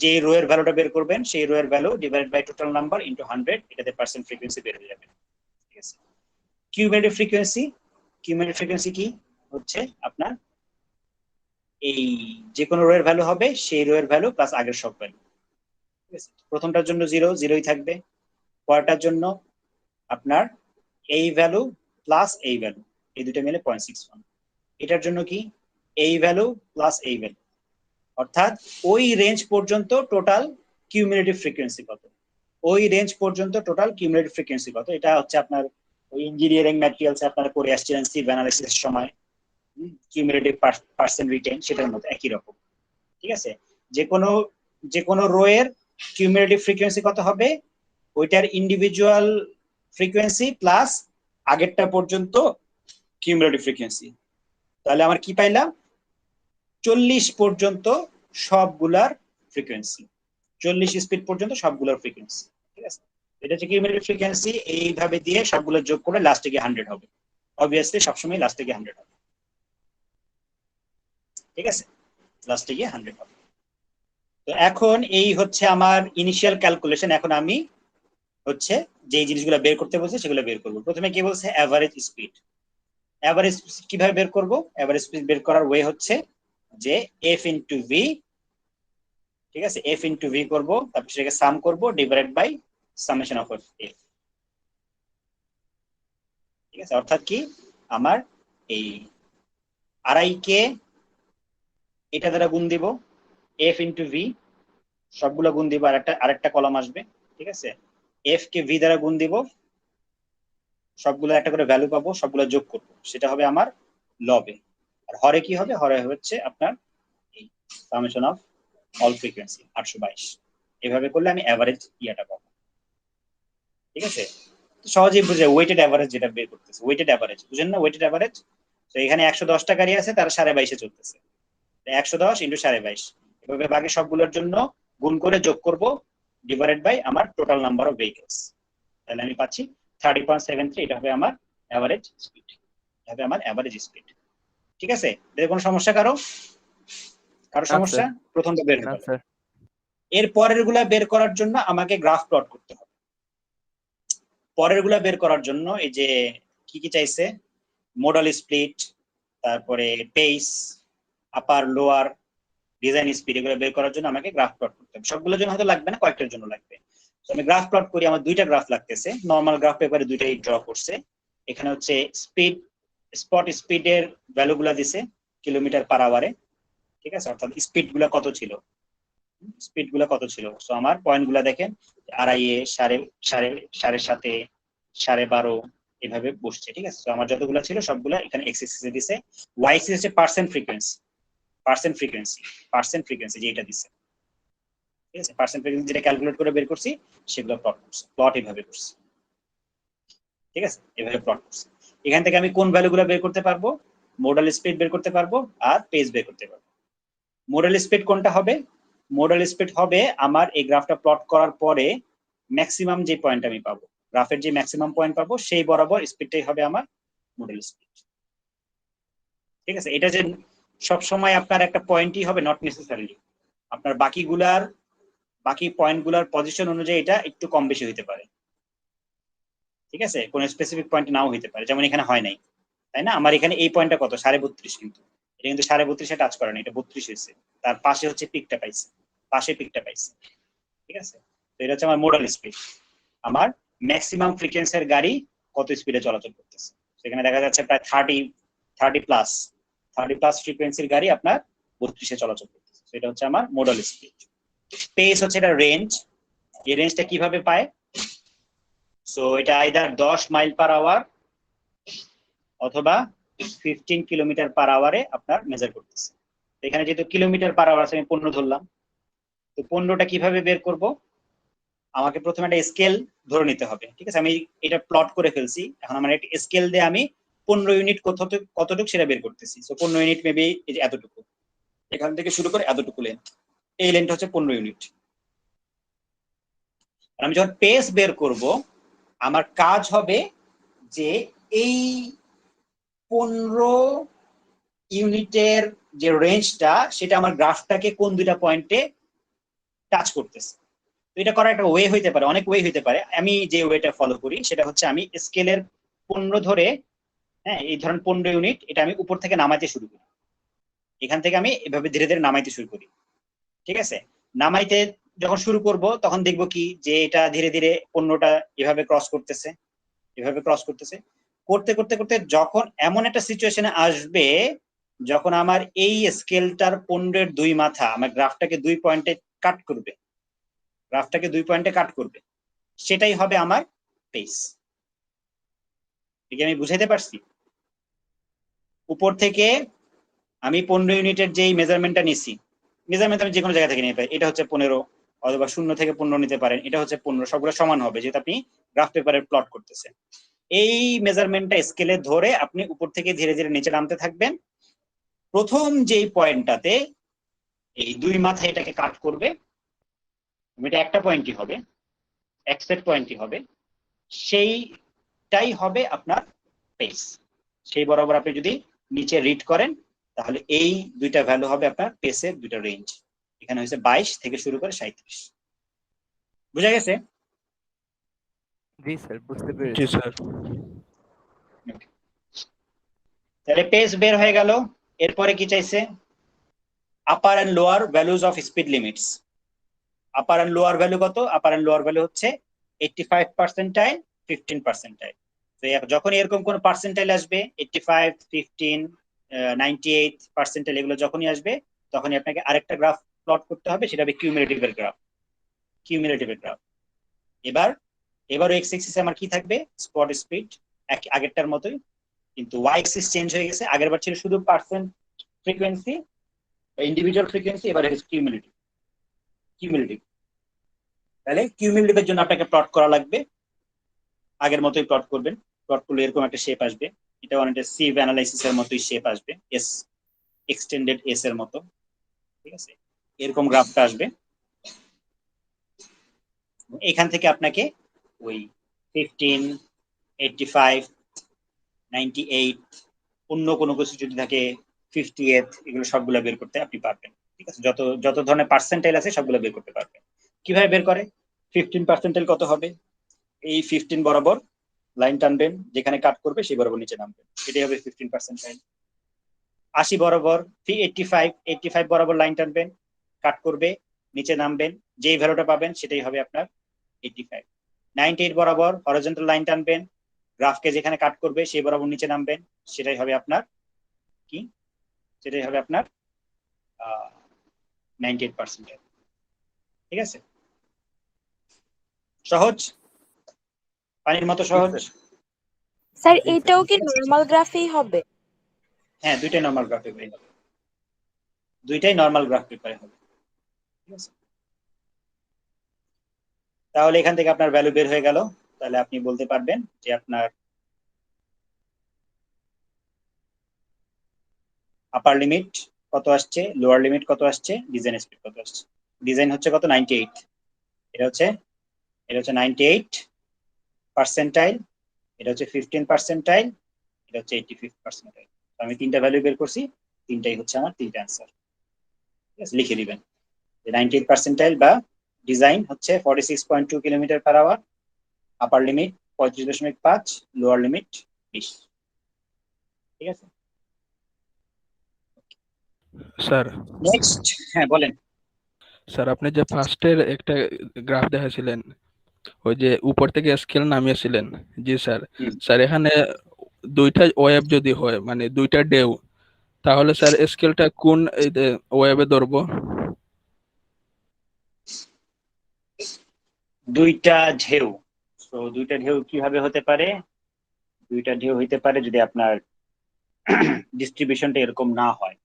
যে রো এর ভ্যালুটা বের করবেন, সেই রো এর value divided by total number into 100, এটাতে পার্সেন্ট ফ্রিকোয়েন্সি বের হয়ে যাবে, ঠিক আছে? কিউমুলেটিভ ফ্রিকোয়েন্সি, কিউমুলেটিভ ফ্রিকোয়েন্সি কি হচ্ছে আপনার এই যে কোনো রো এর ভ্যালু হবে সেই রো এর ভ্যালু প্লাস আগের সব ভ্যালু, ঠিক আছে? প্রথমটার জন্য 0 0ই থাকবে, পরেরটার জন্য আপনার এই ভ্যালু প্লাস এই ভ্যালু, এই দুটো মিলে 0.61। এটার জন্য কি এই ভ্যালু প্লাস এই ভ্যালু, অর্থাৎ ওই রেঞ্জ পর্যন্ত টোটাল কিউমুলেটিভ ফ্রিকোয়েন্সি কত, ওই রেঞ্জ পর্যন্ত টোটাল কিউমুলেটিভ ফ্রিকোয়েন্সি কত। এটা হচ্ছে আপনার ওই ইঞ্জিনিয়ারিং ম্যাটেরিয়ালস আপনারা করে আসছিলেন সিভ অ্যানালিসিসের সময়, কিউমুলেটিভ পার্সেন্ট রিটেন, সেটার মতো একই রকম, ঠিক আছে? যে কোনো রো এর কিউমুলেটিভ ফ্রিকোয়েন্সি কত হবে, ওইটার ইন্ডিভিজুয়াল ফ্রিকোয়েন্সি প্লাস আগেরটা পর্যন্ত কিউমুলেটিভ ফ্রিকোয়েন্সি। তাহলে আমার কি পাইলাম 40 পর্যন্ত সবগুলার ফ্রিকোয়েন্সি, 40 স্পিড পর্যন্ত সবগুলোর ফ্রিকোয়েন্সি, ঠিক আছে? এটা হচ্ছে কিউমুলেটিভ ফ্রিকোয়েন্সি। এইভাবে দিয়ে সবগুলো যোগ করে লাস্টে গিয়ে 100 হবে, অবভিয়াসলি সবসময় লাস্টে গিয়ে 100 হবে, ঠিক আছে? লাস্টে গিয়ে 100 হবে। তো এখন এই হচ্ছে আমার ইনিশিয়াল ক্যালকুলেশন। এখন আমি হচ্ছে যে জিনিসগুলো বের করতে বলছে সেগুলো বের করব। প্রথমে কি বলছে অ্যাভারেজ স্পিড। অ্যাভারেজ কিভাবে বের করব? অ্যাভারেজ স্পিড বের করার ওয়ে হচ্ছে যে এফ ইনটু ভি, ঠিক আছে? এফ ইনটু ভি করব, তারপর সেটাকে সাম করব divided by summation of F, ঠিক আছে? অর্থাৎ কি আমার এই আড়াই কে এটা দ্বারা গুণ দিব, এফ ইনটু ভি সবগুলো গুণ দিব, আরেকটা কলাম আসবে, ঠিক আছে? এফ কে ভি দ্বারা গুণ দিব, সবগুলো একটা করে ভ্যালু পাবো, সবগুলো যোগ করবো, সেটা হবে আমার লবে। আর হরে কি হবে? হরে হচ্ছে আপনার এই সামেশন অফ অল ফ্রিকোয়েন্সি 822। এভাবে করলে আমি অ্যাভারেজ ইয়াটা পাবো, ঠিক আছে? সহজেই বুঝে ওয়েটেড অ্যাভারেজ যেটা বের করতেছে, ওয়েটেড অ্যাভারেজ বুঝেন না? Weighted average. তো এখানে 110 টা গাড়ি আছে, তার 22.5 চলতেছে, 110 ইন্টু 22.5, এভাবে বাকি সবগুলোর জন্য গুণ করে যোগ করব ডিভাইডেড বাই আমার টোটাল নাম্বার অফ ভেহিকলস। তাহলে আমি পাচ্ছি 30.73, এটা হবে আমার অ্যাভারেজ স্পিড, এটা হবে আমার অ্যাভারেজ স্পিড, ঠিক আছে? এর কোনো সমস্যা কারো সমস্যা? প্রথমটা বের হয়ে গেল। এর পরের গুলা বের করার জন্য আমাকে গ্রাফ প্লট করতে হবে। পরের গুলা বের করার জন্য এই যে কি কি চাইছে, মোডাল স্প্লিট, তারপরে pace, upper lower, design speed, এগুলো বের করার জন্য আমাকে গ্রাফ প্লট করতে হবে। সবগুলোর জন্য হয়তো লাগবে না, কয়েকটার জন্য লাগবে। তো আমি গ্রাফ প্লট করি, আমার দুইটা গ্রাফ লাগতেছে, নরমাল গ্রাফ পেপারে দুইটাই ড্র করছে। এখানে হচ্ছে স্পিড, স্পট স্পিডের ভ্যালুগুলা দিছে, কিলোমিটার পার আওয়ারে, ঠিক আছে, অর্থাৎ স্পিড গুলা কত ছিল। সো আমার পয়েন্ট গুলা দেখেন 2.5, সাড়ে সাড়ে সাড়ে 7, 12.5 এভাবে বসছে, ঠিক আছে। তো আমার যতগুলো ছিল সবগুলা এখানে এক্স এক্সিসে দিছে। ওয়াই এক্সিস হচ্ছে পার্সেন্ট ফ্রিকোয়েন্সি যে এটা দিছে, ঠিক আছে। পার্সেন্ট ফ্রিকোয়েন্সি যেটা ক্যালকুলেট করে বের করছি সেগুলো প্লট এভাবে করছি, ঠিক আছে, এভাবে প্লট করছি। এখান থেকে আমি কোন ভ্যালুগুলো বের করতে পারবো? মোডাল স্পিড বের করতে পারবো আর পেস বের করতে পারবো। মোডাল স্পিড কোনটা হবে? মোডাল স্পিড হবে আমার এই গ্রাফটা প্লট করার পরে ম্যাক্সিমাম যে পয়েন্ট আমি পাবো, গ্রাফের যে ম্যাক্সিমাম পয়েন্ট পাবো সেই বরাবর স্পিডটাই হবে আমার মোডাল স্পিড, ঠিক আছে। এটা যে সব সময় আপনার একটা পয়েন্টই হবে নট নেসেসারিলি, আপনার বাকি পয়েন্টগুলোর পজিশন অনুযায়ী এটা একটু কম বেশি হতে পারে, ঠিক আছে। কোন স্পেসিফিক পয়েন্ট নাও হতে পারে, যেমন এখানে হয় নাই, তাই না? আমার এখানে এই পয়েন্টটা কত 32.5, কিন্তু এটা কিন্তু 32.5 টাচ করে না, এটা 32 হয়েছে। তার পাশে হচ্ছে পিকটা পাইছে, ঠিক আছে। তো এটা হচ্ছে আমার মোডাল স্পিড, আমার ম্যাক্সিমাম ফ্রিকোয়েন্সির গাড়ি কত স্পিডে চলাচল করতেছে। সেখানে দেখা যাচ্ছে প্রায় 30 প্লাস ফ্রিকোয়েন্সির গাড়ি আপনার 32-এ চলাচল করতেছে। এটা হচ্ছে আমার মোডাল স্পিড। পেস হচ্ছে এটা রেঞ্জ। এই রেঞ্জটা কিভাবে পায়? সো এটা আইদার 10 মাইল পার আওয়ার অথবা 15 কিলোমিটার পার আওয়ারে আপনার মেজার করতেছে। এখানে যেহেতু কিলোমিটার পার আওয়ার আছে, আমি 15 ধরলাম। তো 15টা কিভাবে বের করব? আমাকে প্রথমে একটা স্কেল ধরে নিতে হবে, ঠিক আছে। আমি এটা প্লট করে ফেলছি, এখন আমার একটা স্কেল দিয়ে আমি 15 ইউনিট কতটুকু সেটা বের করতেছি। সো 15 ইউনিট মেবি এই যে এতটুকু, এখান থেকে শুরু করে এতটুকু লেন্থ, এই লেন্থটা হচ্ছে 15 ইউনিট। আমি যখন পেস বের করব, আমার কাজ হবে যে এই 15 ইউনিটের যে রেঞ্জটা, সেটা আমার গ্রাফটাকে কোন দুইটা পয়েন্টে টাচ করতেছে। তো এটা করার একটা ওয়ে হইতে পারে, অনেক ওয়ে হইতে পারে। আমি যে ওয়েটা ফলো করি সেটা হচ্ছে আমি স্কেলের 15 ধরে, হ্যাঁ, এই ধরেন 15 ইউনিট, এটা আমি উপর থেকে নামাইতে শুরু করি। এখান থেকে আমি এভাবে ধীরে ধীরে নামাইতে শুরু করি, ঠিক আছে। নামাইতে যখন শুরু করব তখন দেখবো কি যে এটা ধীরে ধীরে 15টা এভাবে ক্রস করতেছে, করতে করতে করতে যখন এমন একটা সিচুয়েশনে আসবে যখন আমার এই স্কেলটার 15-এর 2 মাথা আমার গ্রাফটাকে 2 পয়েন্টে কাট করবে, সেটাই হবে আমার পেস। ঠিক আমি বুঝাইতে পারছি? উপর থেকে আমি 15 ইউনিটের যেই মেজারমেন্টটা নিছি, মেজারমেন্ট আমি যে কোনো জায়গা থেকে নিতে পারি, এটা হচ্ছে 15 অথবা 0 থেকে 15 নিতে পারেন, এটা হচ্ছে 15, সবগুলো সমান হবে যেহেতু আপনি গ্রাফ পেপারে প্লট করতেছেন। এই মেজারমেন্টটা স্কেলে ধরে আপনি উপর থেকে ধীরে ধীরে নিচে নামতে থাকবেন। প্রথম যেই পয়েন্টটাতে এই 2 মাথা এটাকে কাট করবে, এটা একটা পয়েন্টই হবে, এক্সেট পয়েন্টই হবে, সেইটাই হবে আপনার পেস। সেই বরাবর আপনি যদি নিচে রিড করেন তাহলে এই দুইটা ভ্যালু হবে আপনার পেসের দুইটা রেঞ্জ। এখানে হচ্ছে 22 থেকে শুরু করে 37। বুঝা গেছে? জি স্যার, বুঝতে জি পেরেছি। স্যার। তাহলে পেস বের হয়ে গেল। এরপরে কি চাইছে? Upper and lower values of speed limits. Upper and lower value কত? আপার এন্ড লোয়ার ভ্যালু হচ্ছে 85 পার্সেন্টাইল, 15 পার্সেন্টাইল। তো যখন এরকম কোন পার্সেন্টাইল আসবে 85, 15, 98 পার্সেন্টাইল, এগুলো যখনই আসবে তখনই আপনাকে আরেকটা গ্রাফ প্লট করতে হবে, সেটা হবে কিউমুলেটিভের গ্রাফ। এবার এক্স এক্সিসে আমার কি থাকবে? স্পট স্পিড, আগেরটার মতোই, কিন্তু ওয়াই এক্সিস চেঞ্জ হয়ে গেছে। আগেরবার ছিল শুধু পার্সেন্ট ফ্রিকোয়েন্সি, ইন্ডিভিজুয়াল ফ্রিকোয়েন্সি, এবার হচ্ছে কিউমুলেটিভ। তাহলে কিউমুলেটিভের জন্য আপনাকে প্লট করা লাগবে, আগের মতোই প্লট করবেন। প্লট করলে এরকম একটা শেপ আসবে, এটা অনেকটা সিভ অ্যানালাইসিসের মতোই শেপ আসবে, এস এক্সটেন্ডেড এস এর মতো, ঠিক আছে। এরকম গ্রাফটা আসবে। এখান থেকে আপনাকে ওই 15, 85, 98, অন্য কোনো কিছু যদি থাকে 58, এগুলো সবগুলো বের করতে আপনি পারবেন, ঠিক আছে। যত ধরনের পার্সেন্টাইল আছে সবগুলো বের করতে পারবেন। কিভাবে বের করে? 15 পার্সেন্টাইল কত হবে? এই 15 বরাবর লাইন টানবেন, যেখানে কাট করবে সেই বরাবর নিচে নামবেন, এটাই হবে 15 পার্সেন্টাইল। 80 বরাবর 85 বরাবর লাইন টানবেন, কাট করবে, নিচে নামবেন, যেই ভ্যালুটা পাবেন সেটাই হবে আপনার 85। 98 বরাবর হরিজন্টাল লাইন টানবেন, গ্রাফকে যেখানে কাট করবে সেই বরাবর নিচে নামবেন, সেটাই হবে আপনার কি যেটাই হবে আপনার 98%। ঠিক আছে, সহজ, পানির মতো সহজ। স্যার এটাও কি নরমাল গ্রাফেই হবে? হ্যাঁ, দুইটাই নরমাল গ্রাফ পেপারে হবে, দুইটাই নরমাল গ্রাফ পেপারে হবে। ঠিক আছে, তাহলে এখান থেকে আপনার ভ্যালু বের হয়ে গেল। তাহলে আপনি বলতে পারবেন যে আপনার আপার লিমিট কত আসছে, লোয়ার লিমিট কত আসছে, ডিজাইন স্পিড কত আসছে। ডিজাইন হচ্ছে কত, 98, এটা হচ্ছে 98 পার্সেন্টাইল, এটা হচ্ছে 15 পার্সেন্টাইল, এটা হচ্ছে 85 পার্সেন্টাইল। আমি তিনটা ভ্যালু বের করছি, তিনটাই হচ্ছে আমার তিনটা অ্যান্সার। ঠিক আছে, লিখে দিবেন যে 98 পার্সেন্টাইল বা ডিজাইন হচ্ছে 46.2 kilometre per hour, upper limit 35.5, lower limit 20। ঠিক আছে, স্যার নেক্সট। হ্যাঁ বলেন। স্যার আপনি যে ফার্স্টের একটা গ্রাফ দেখাছিলেন, ওই যে উপর থেকে স্কেল নামিয়েছিলেন, জি স্যার। হুম। স্যার এখানে দুইটা ওয়েভ যদি হয়, মানে দুইটা ঢেউ, তাহলে স্যার স্কেলটা কোন ওয়েভে ধরবো? দুইটা ঢেউ, তো দুইটা ঢেউ কিভাবে হতে পারে? দুইটা ঢেউ হইতে পারে যদি আপনার ডিস্ট্রিবিউশনটা এরকম না হয়।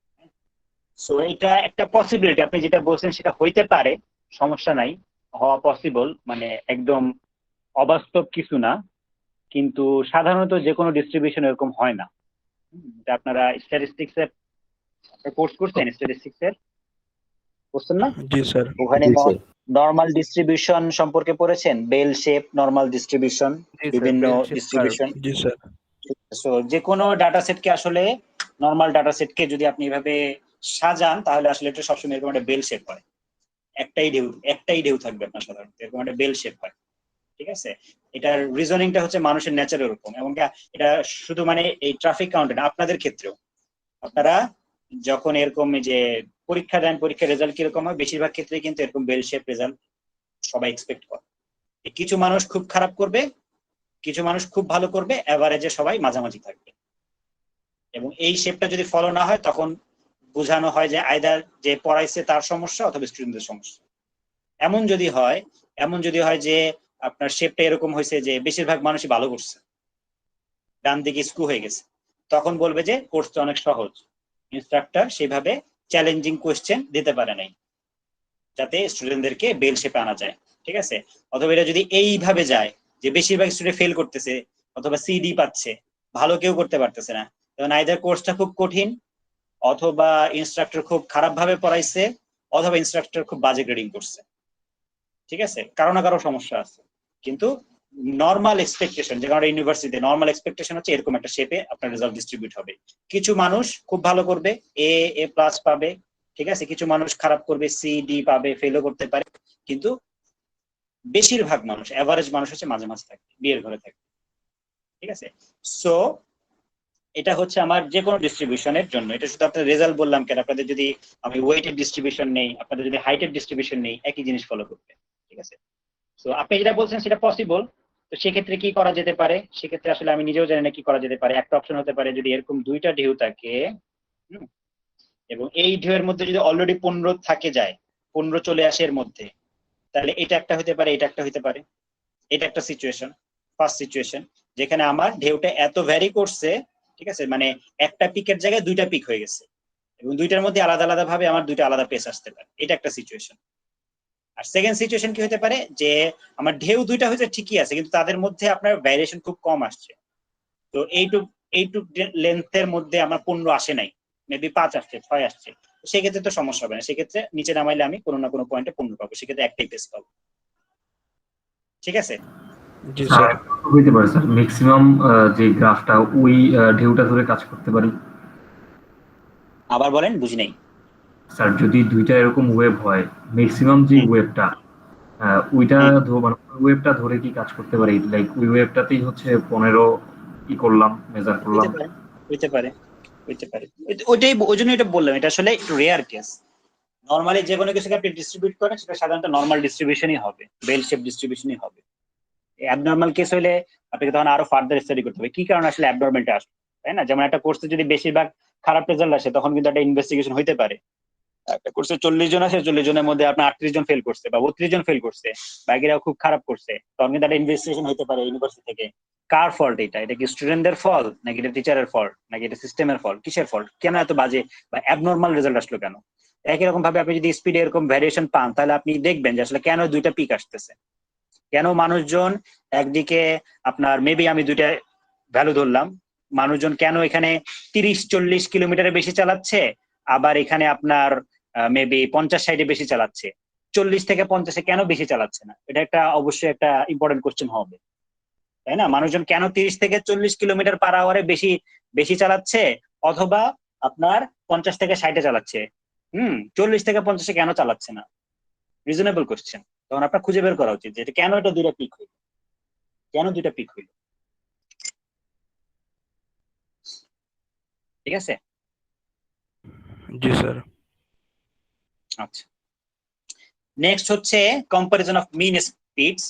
সো এটা একটা পসিবিলিটি, আপনি যেটা বলছেন সেটা হইতে পারে, সমস্যা নাই, হওয়া পসিবল, মানে একদম অবাস্তব কিছু না। কিন্তু সাধারণত যে কোনো ডিস্ট্রিবিউশন এরকম হয় না। এটা আপনারা স্ট্যাটিস্টিক্স এর কোর্স করছেন, স্ট্যাটিস্টিক্স এর করছেন না? জি স্যার। ওখানে নরমাল ডিস্ট্রিবিউশন সম্পর্কে পড়েছেন, বেল শেপ, নরমাল ডিস্ট্রিবিউশন, জি স্যার, বিভিন্ন বেল শেপ ডিস্ট্রিবিউশন। জি স্যার। সো যে কোনো ডাটা সেটকে আসলে, নরমাল ডাটা সেটকে যদি আপনি এভাবে সাজান, তাহলে আসলে এটা সবসময় এরকম একটা বেল শেপ হয়। একটাই ঢেউ থাকবে আপনার সাধারণত, এরকম একটা বেল শেপ হয়। ঠিক আছে, এটার রিজনিংটা হচ্ছে মানুষের নেচার এরকম, এবং এটা শুধু মানে এই ট্রাফিক কাউন্টে না, আপনাদের ক্ষেত্রেও আপনারা যখন এরকম এই যে পরীক্ষা দেন, পরীক্ষার রেজাল্ট কিরকম হয়, বেশিরভাগ ক্ষেত্রে কিন্তু এরকম বেল শেপ রেজাল্ট সবাই এক্সপেক্ট করে। কিছু মানুষ খুব খারাপ করবে, কিছু মানুষ খুব ভালো করবে, এভারেজে সবাই মাঝামাঝি থাকবে। এবং এই শেপটা যদি ফলো না হয়, তখন বোঝানো হয় যে আইদার যে পড়াইছে তার সমস্যা অথবা স্টুডেন্টদের সমস্যা। এমন যদি হয় যে আপনার শেপটা এরকম হয়েছে যে বেশিরভাগ মানুষই ভালো করছে, ডান দিকে স্ক্রু হয়ে গেছে, তখন বলবে যে কোর্সটা অনেক সহজ, ইনস্ট্রাক্টর সেভাবে চ্যালেঞ্জিং কোয়েশ্চেন দিতে পারে নাই যাতে স্টুডেন্টদেরকে বেল শেপে আনা যায়। ঠিক আছে, অথবা এটা যদি এইভাবে যায় যে বেশিরভাগ স্টুডেন্ট ফেল করতেছে অথবা সিডি পাচ্ছে, ভালো কেউ করতে পারতেছে না, তখন আইদার কোর্সটা খুব কঠিন, অথবা ইনস্ট্রাক্টর খুব খারাপ ভাবে পড়াইছে, অথবা ইনস্ট্রাক্টর খুব বাজে গ্রেডিং করছে। ঠিক আছে, কারো না কারো সমস্যা আছে। কিন্তু নর্মাল এক্সপেকটেশন, যে কারণে ইউনিভার্সিটিতে নর্মাল এক্সপেকটেশন হচ্ছে এরকম একটা শেপে আপনার রেজাল্ট ডিস্ট্রিবিউট হবে। কিছু মানুষ খুব ভালো করবে, এ প্লাস পাবে। ঠিক আছে, কিছু মানুষ খারাপ করবে, সি ডি পাবে, ফেলও করতে পারে। কিন্তু বেশিরভাগ মানুষ, এভারেজ মানুষ হচ্ছে মাঝে মাঝে থাকে, বিয়ের ঘরে থাকে। ঠিক আছে, সো এটা হচ্ছে আমার যে কোনো ডিস্ট্রিবিউশনের জন্য। এটা শুধু আপনার রেজাল্ট বললাম কেন, আপনাদের যদি আমি ওয়েটের ডিস্ট্রিবিউশন নেই, আপনাদের যদি হাইটের ডিস্ট্রিবিউশন নেই, একই জিনিস ফলো করবে। ঠিক আছে, তো আপনি যেটা বলছেন সেটা পসিবল। তো সেক্ষেত্রে কি করা যেতে পারে? সেক্ষেত্রে আসলে আমি নিজেও জানি না কি করা যেতে পারে। একটা অপশন হতে পারে, যদি এরকম দুইটা ঢেউ থাকে এবং এই ঢেউয়ের মধ্যে যদি অলরেডি 15 থাকে যায়, 15 চলে আসে এর মধ্যে, তাহলে এটা একটা হতে পারে, এটা একটা হতে পারে। এটা একটা সিচুয়েশন, ফার্স্ট সিচুয়েশন, যেখানে আমার ঢেউটা এত ভ্যারি করছে, ঠিক আছে, মানে একটা পিকের জায়গায় দুইটা পিক হয়ে গেছে, এবং দুইটার মধ্যে আলাদা আলাদা ভাবে আমার দুইটা আলাদা পেস আসতে পারে। এটা একটা সিচুয়েশন। আর সেকেন্ড সিচুয়েশন কি হতে পারে, যে আমার ঢেউ দুইটা হয়তো ঠিকই আছে, কিন্তু তাদের মধ্যে আপনার ভ্যারিয়েশন খুব কম আসছে। তো এইটুক লেন্থের মধ্যে আমার 15 আসে নাই, মেবি 5 আসছে, 6 আসছে, সেক্ষেত্রে তো সমস্যা হবে না। সেক্ষেত্রে নিচে নামাইলে আমি কোনো না কোনো পয়েন্টে 15 পাবো, সেক্ষেত্রে একটাই পেস পাবো। ঠিক আছে, জি স্যার। হইতে পারে স্যার, ম্যাক্সিমাম যে গ্রাফটা ওই ঢেউটা ধরে কাজ করতে পারি। আবার বলেন, বুঝি নাই। স্যার যদি দুইটা এরকম ওয়েভ হয়, ম্যাক্সিমাম যে ওয়েভটা ওইটা মানে ওয়েভটা ধরে কি কাজ করতে পারি? লাইক ওই ওয়েভটাতেই হচ্ছে 15 ই করলাম, মেজার করলাম। হইতে পারে। ওইটাই, ওই জন্য এটা বললাম, এটা আসলে একটু রেয়ার কেস। নর্মালি যে কোনো কিছুকে আপনি ডিস্ট্রিবিউট করেন, সেটা সাধারণত নর্মাল ডিস্ট্রিবিউশনই হবে, বেল শেপ ডিস্ট্রিবিউশনই হবে। অ্যাবনর্মাল কেস হইলে আপনাকে তখন আরো ফার্দার স্টাডি করতে হবে কি কারণে আসলে অ্যাবনর্মালটা আসবে, তাই না? যেমন একটা কোর্সে যদি বেশিরভাগ খারাপ রেজাল্ট আসে তখন কিন্তু একটা ইনভেস্টিগেশন হইতে পারে। একটা কোর্সে 40 জন আছে, 40 জনের মধ্যে আপনার 38 জন ফেল করছে বা 32 জন ফেল করছে, বাকিরাও খুব খারাপ করছে, তখন কিন্তু একটা ইনভেস্টিগেশন হইতে পারে ইউনিভার্সিটি থেকে। কার ফল্ট এটা কি স্টুডেন্টদের ফল্ট নাকি এটা টিচারের ফল্ট নাকি এটা সিস্টেমের ফল্ট, কিসের ফল্ট, কেন এত বাজে বা অ্যাবনর্মাল রেজাল্ট আসলো কেন? একই রকম ভাবে আপনি যদি স্পিডে এরকম ভ্যারিয়েশন পান তাহলে আপনি দেখবেন যে আসলে কেন দুইটা পিক আসতেছে, কেন মানুষজন একদিকে আপনার মেবি আমি দুইটা ভ্যালু ধরলাম, মানুষজন কেন এখানে 30-40 কিলোমিটারের বেশি চালাচ্ছে, আবার এখানে আপনার মেবি 50-60 বেশি চালাচ্ছে, 40 থেকে 50 কেন বেশি চালাচ্ছে না? এটা একটা অবশ্যই একটা ইম্পর্টেন্ট কোশ্চেন হবে, তাই না? মানুষজন কেন 30 থেকে 40 কিলোমিটার পার আওয়ারে বেশি বেশি চালাচ্ছে, অথবা আপনার 50 থেকে 60 চালাচ্ছে, 40 থেকে 50 কেন চালাচ্ছে না? Reasonable question. তখন আপনার খুঁজে বের করা উচিত যে এটা কেন এটা দুইটা পিক হইল, কেন দুইটা পিক হইল। ঠিক আছে? জি স্যার। আচ্ছা, নেক্সট হচ্ছে comparison of mean speeds.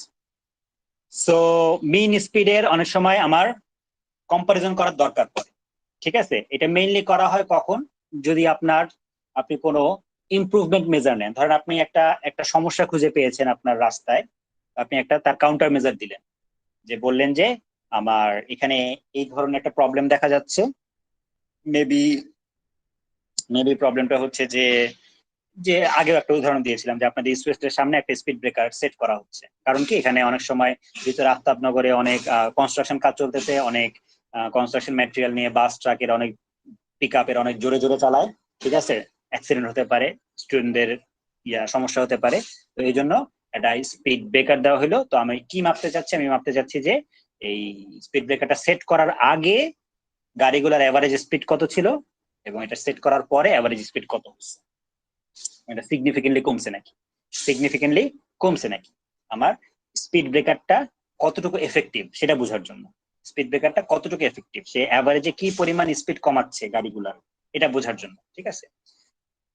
So mean স্পিডের অনেক সময় আমার কম্পারিজন করার দরকার পড়ে। ঠিক আছে, এটা মেইনলি করা হয় কখন, যদি আপনি কোনো ইমপ্রুভমেন্ট মেজার নেন। ধরেন আপনি একটা সমস্যা খুঁজে পেয়েছেন আপনার রাস্তায়, আপনি তার কাউন্টার মেজার দিলেন, যে বললেন যে আমার এখানে এই ধরনের একটা প্রবলেম দেখা যাচ্ছে, মেবি প্রবলেমটা হচ্ছে যে যে আগেও একটা উদাহরণ দিয়েছিলাম যে আপনাদের স্পেসের সামনে একটা স্পিড ব্রেকার সেট করা হচ্ছে, কারণ কি এখানে অনেক সময় ভিতরে আফতাবনগরে অনেক কনস্ট্রাকশন কাজ চলতেছে, অনেক কনস্ট্রাকশন ম্যাটেরিয়াল নিয়ে বাস ট্রাকের অনেক পিক আপের অনেক জোরে জোরে চালায়, ঠিক আছে, অ্যাক্সিডেন্ট হতে পারে, স্টুডেন্টদের সমস্যা হতে পারে। তো এই জন্য একটা স্পিড ব্রেকার দেওয়া হলো। তো আমি কি মাপতে চাচ্ছি, আমি মাপতে চাচ্ছি যে এই স্পিড ব্রেকারটা সেট করার আগে গাড়িগুলোর এভারেজ স্পিড কত ছিল এবং এটা সেট করার পরে এভারেজ স্পিড কত হচ্ছে, এটা সিগনিফিকেন্টলি কমছে নাকি, আমার স্পিড ব্রেকারটা কতটুকু এফেক্টিভ সেটা বোঝার জন্য। স্পিড ব্রেকারটা কতটুকু এফেক্টিভ, সে এভারেজে কি পরিমাণ স্পিড কমাচ্ছে গাড়িগুলার, এটা বোঝার জন্য। ঠিক আছে,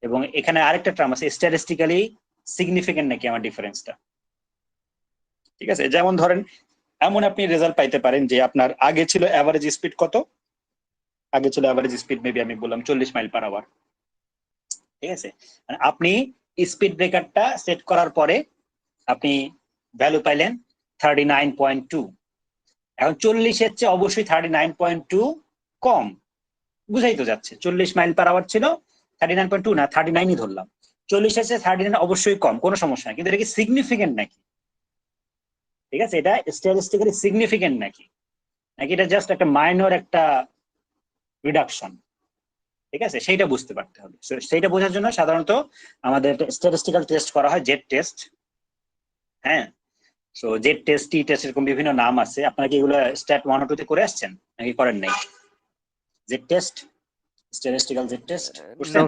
এবং এখানে আরেকটা টার্ম আছে, স্ট্যাটিস্টিক্যালি সিগনিফিকেন্ট নাকি আমার ডিফারেন্সটা। ঠিক আছে, যেমন ধরেন এমন আপনি রেজাল্ট পাইতে পারেন যে আপনার আগে ছিল এভারেজ স্পিড কত, আগে ছিল এভারেজ স্পিড মেবি আমি বললাম 40 মাইল পার আওয়ার। ঠিক আছে, মানে আপনি স্পিড ব্রেকারটা সেট করার পরে আপনি ভ্যালু পাইলেন 39.2। এখন 40-এর চেয়ে অবশ্যই 39.2 কম, বুঝাই তো যাচ্ছে। 40 মাইল পার আওয়ার ছিল, 39.2 না 39ই ধরলাম, 40-এর চেয়ে 39 অবশ্যই কম, কোনো সমস্যা নাই, কিন্তু এটা কি সিগনিফিকেন্ট নাকি? ঠিক আছে, এটা স্ট্যাটিস্টিক্যালি সিগনিফিকেন্ট নাকি, নাকি এটা জাস্ট একটা মাইনর একটা রিডাকশন? ঠিক আছে, সেইটা বুঝতে পারতে হবে। সেইটা বোঝার জন্য সাধারণত আমাদের স্ট্যাটিস্টিক্যাল টেস্ট করা হয়, জেড টেস্ট। হ্যাঁ, সো জেড টেস্ট, টি টেস্ট, এরকম বিভিন্ন নাম আছে। আপনারা কি এগুলো স্ট্যাট 1 ও 2 তে করে আসছেন নাকি করেন নাই? Z test, statistical Z test করছেন?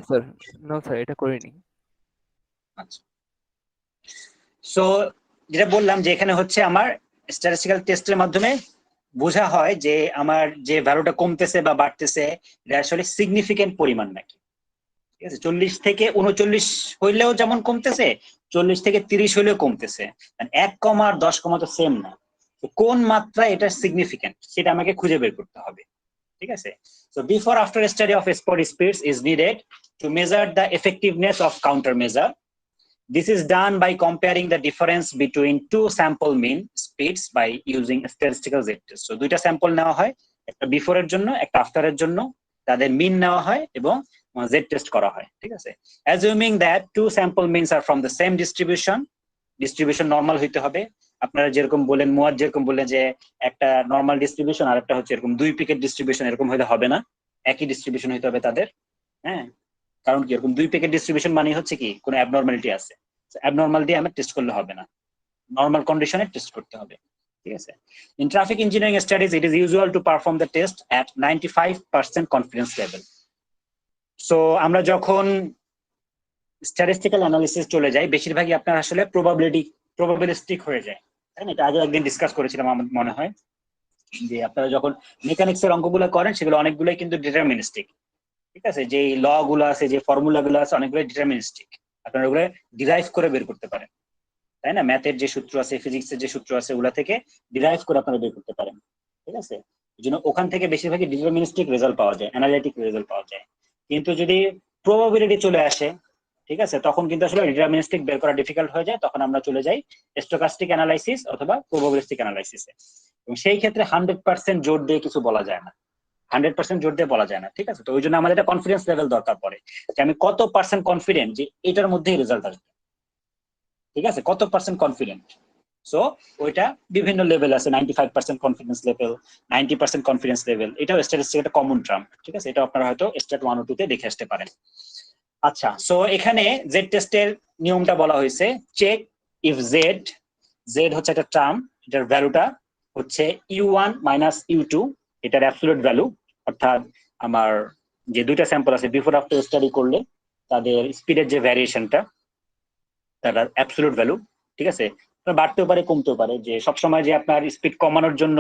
নো স্যার, এটা করিনি। আচ্ছা, সো যেটা বললাম যে এখানে হচ্ছে আমার স্ট্যাটিস্টিক্যাল টেস্টের মাধ্যমে বোঝা হয় যে আমার যে ভ্যালুটা কমতেছে বা বাড়তেছে এটা আসলে সিগনিফিকেন্ট পরিমাণ নাকি। ঠিক আছে, 40 থেকে 39 হইলেও যেমন কমতেছে, 40 থেকে 30 হইলেও কমতেছে, 1 কমা আর 10 কমা তো সেম না। তো কোন মাত্রা এটা সিগনিফিকেন্ট সেটা আমাকে খুঁজে বের করতে হবে। ঠিক আছে, so before after study of spot speeds is needed to measure the effectiveness of countermeasure. This is done by comparing the difference between two sample mean speeds by using statistical z-test. So দুইটা sample নেওয়া হয়, একটা before এর জন্য একটা after এর জন্য, তাদের মিন নেওয়া হয় এবং জেড টেস্ট করা হয়। ঠিক আছে, assuming that two sample means are from the same distribution normal হইতে হবে। আপনারা যেরকম বলেন, মুয়াদ যেরকম বললেন যে একটা নরমাল ডিস্ট্রিবিউশন আর একটা হচ্ছে এরকম 2 পিকেট ডিস্ট্রিবিউশন, এরকম হইলে হবে না, একই ডিস্ট্রিবিউশন হইতে হবে তাদের। হ্যাঁ, কারণ কি এরকম 2 প্যাকেট ডিস্ট্রিবিউশন মানে হচ্ছে কি কোনো অ্যাবনর্মালিটি আছে, অ্যাবনর্মাল দিয়ে আমরা টেস্ট করলে হবে না, নরমাল কন্ডিশনে টেস্ট করতে হবে। ঠিক আছে, in traffic engineering studies it is usual to perform the test at 95% confidence level. So আমরা যখন স্ট্যাটিস্টিক্যাল অ্যানালিসিস চলে যাই, বেশিরভাগই আপনার আসলে প্রবাবিলিস্টিক হয়ে যায়। তাই না? এটা আগে একদিন ডিসকাস করেছিলাম আমার মনে হয়, যে আপনারা যখন মেকানিক্সের অঙ্কগুলো করেন সেগুলো অনেকগুলোই কিন্তু ডিটারমিনিস্টিক। ঠিক আছে, যে ল গুলো আছে, যে ফর্মুলা গুলো আছে, অনেকগুলো ডিটারমিনিস্টিক, আপনারা ওগুলো ডিরাইভ করে বের করতে পারেন। তাই না? ম্যাথের যে সূত্র আছে, ফিজিক্সের যে সূত্র আছে, ওগুলা থেকে ডিরাইভ করে আপনারা বের করতে পারেন। ঠিক আছে, এই জন্য ওখান থেকে বেশিরভাগই ডিটারমিনিস্টিক রেজাল্ট পাওয়া যায়, অ্যানালিটিক রেজাল্ট পাওয়া যায়। কিন্তু যদি প্রবাবিলিটি চলে আসে, ঠিক আছে, তখন কিন্তু আসলে ডিটারমিনিস্টিক বের করা ডিফিকাল্ট হয়ে যায়, তখন আমরা চলে যাই স্টোকাস্টিক অ্যানালাইসিস অথবা প্রবাবিলিস্টিক অ্যানালাইসিসে। এবং সেই ক্ষেত্রে 100% জোর দিয়ে কিছু বলা যায় না, 100% জোর দিয়ে বলা যায় না, ঠিক আছে। তো ওই জন্য আমাদের একটা কনফিডেন্স লেভেল দরকার পড়ে, যে আমি কত পার্সেন্ট কনফিডেন্ট যে এটার মধ্যেই রেজাল্ট আসবে, ঠিক আছে, কত পার্সেন্ট কনফিডেন্ট। সো ওইটা বিভিন্ন লেভেল আছে, 95% কনফিডেন্স লেভেল, 90% কনফিডেন্স লেভেল, এটাও স্ট্যাটিস্টিক একটা কমন টার্ম, ঠিক আছে, এটা আপনারা হয়তো স্ট্যাট 1 ও 2 তে দেখে আসতে পারেন। আচ্ছা, সো এখানে জেড টেস্টের নিয়মটা বলা হয়েছে, চেক ইফ জেড, জেড হচ্ছে একটা টার্ম, এটার ভ্যালুটা হচ্ছে u1 মাইনাস u2, এটার অ্যাবসলিউট ভ্যালু, অর্থাৎ আমার যে দুইটা স্যাম্পল আছে বিফোর আফটার স্টাডি করলে তাদের স্পিডের যে ভ্যারিয়েশনটা, তার অ্যাবসলিউট ভ্যালু, ঠিক আছে, বাড়তেও পারে কমতেও পারে, যে সবসময় যে আপনার স্পিড কমানোর জন্য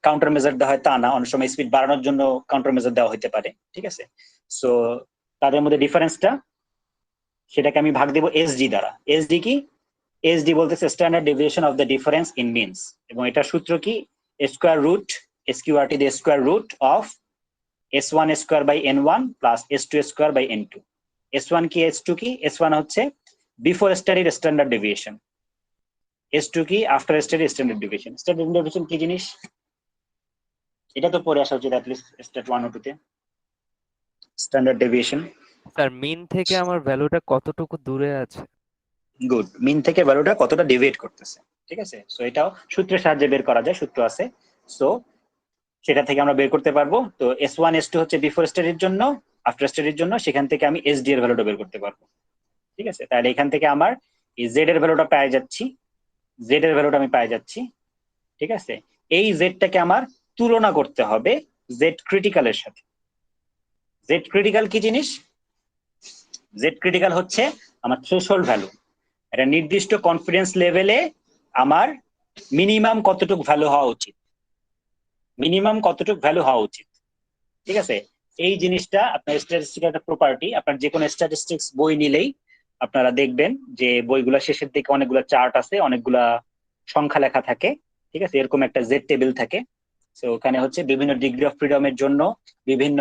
কাউন্টার মেজার দেওয়া হয় তা না, অনেক সময় স্পিড বাড়ানোর জন্য কাউন্টার মেজার দেওয়া হতে পারে, ঠিক আছে। সো তাদের মধ্যে ডিফারেন্সটা, সেটাকে আমি ভাগ দেব এসডি দ্বারা। এসডি কি? এসডি বলতেছে standard deviation of the difference in means, এবং এটার সূত্র কি? Square root SQRT the square root of s1 square by n1 plus s2 square by n2। s1 কি, s2 কি? s1 হচ্ছে বিফোর স্টাডির স্ট্যান্ডার্ড ডেভিয়েশন, s2 কি? আফটার স্টাডির স্ট্যান্ডার্ড ডেভিয়েশন। স্ট্যান্ডার্ড ডেভিয়েশন কি জিনিস? এটা তো পড়ে আসা উচিত অ্যাটলিস্ট স্ট্যাট 1 ও 2 তে, স্ট্যান্ডার্ড ডেভিয়েশন। স্যার মিন থেকে আমার ভ্যালুটা কতটুকু দূরে আছে? গুড, মিন থেকে ভ্যালুটা কতটা ডেভিয়েট করতেছে, ঠিক আছে। সো এটাও সূত্রের সাহায্যে বের করা যায়, সূত্র আছে, সো সেটা থেকে আমরা বের করতে পারবো। তো s1 s2 হচ্ছে বিফোর স্টাডির জন্য, আফটার স্টাডির জন্য, সেখান থেকে আমি sd এর ভ্যালুটা বের করতে পারবো, ঠিক আছে। তাহলে এখান থেকে আমার এই z এর ভ্যালুটা পেয়ে যাচ্ছি, z এর ভ্যালুটা আমি পেয়ে যাচ্ছি, ঠিক আছে। এই জেডটাকে আমার তুলনা করতে হবে জেড ক্রিটিক্যালের সাথে। জেড ক্রিটিক্যাল কি জিনিস? জেড ক্রিটিক্যাল হচ্ছে আমার থ্রেশহোল্ড ভ্যালু, একটা নির্দিষ্ট কনফিডেন্স লেভেলে আমার মিনিমাম কতটুকু ভ্যালু হওয়া উচিত, মিনিমাম কতটুকু ভ্যালু হওয়া উচিত, ঠিক আছে। এই জিনিসটা আপনার স্ট্যাটিস্টিক্যাল একটা প্রপার্টি, আপনার যে কোনো স্ট্যাটিস্টিক্স বই নিলেই আপনারা দেখবেন যে বইগুলা শেষের দিকে অনেকগুলা চার্ট আছে, অনেকগুলা সংখ্যা লেখা থাকে, ঠিক আছে, এরকম একটা জেড টেবিল থাকে। তো ওখানে হচ্ছে বিভিন্ন ডিগ্রি অফ ফ্রিডমের জন্য, বিভিন্ন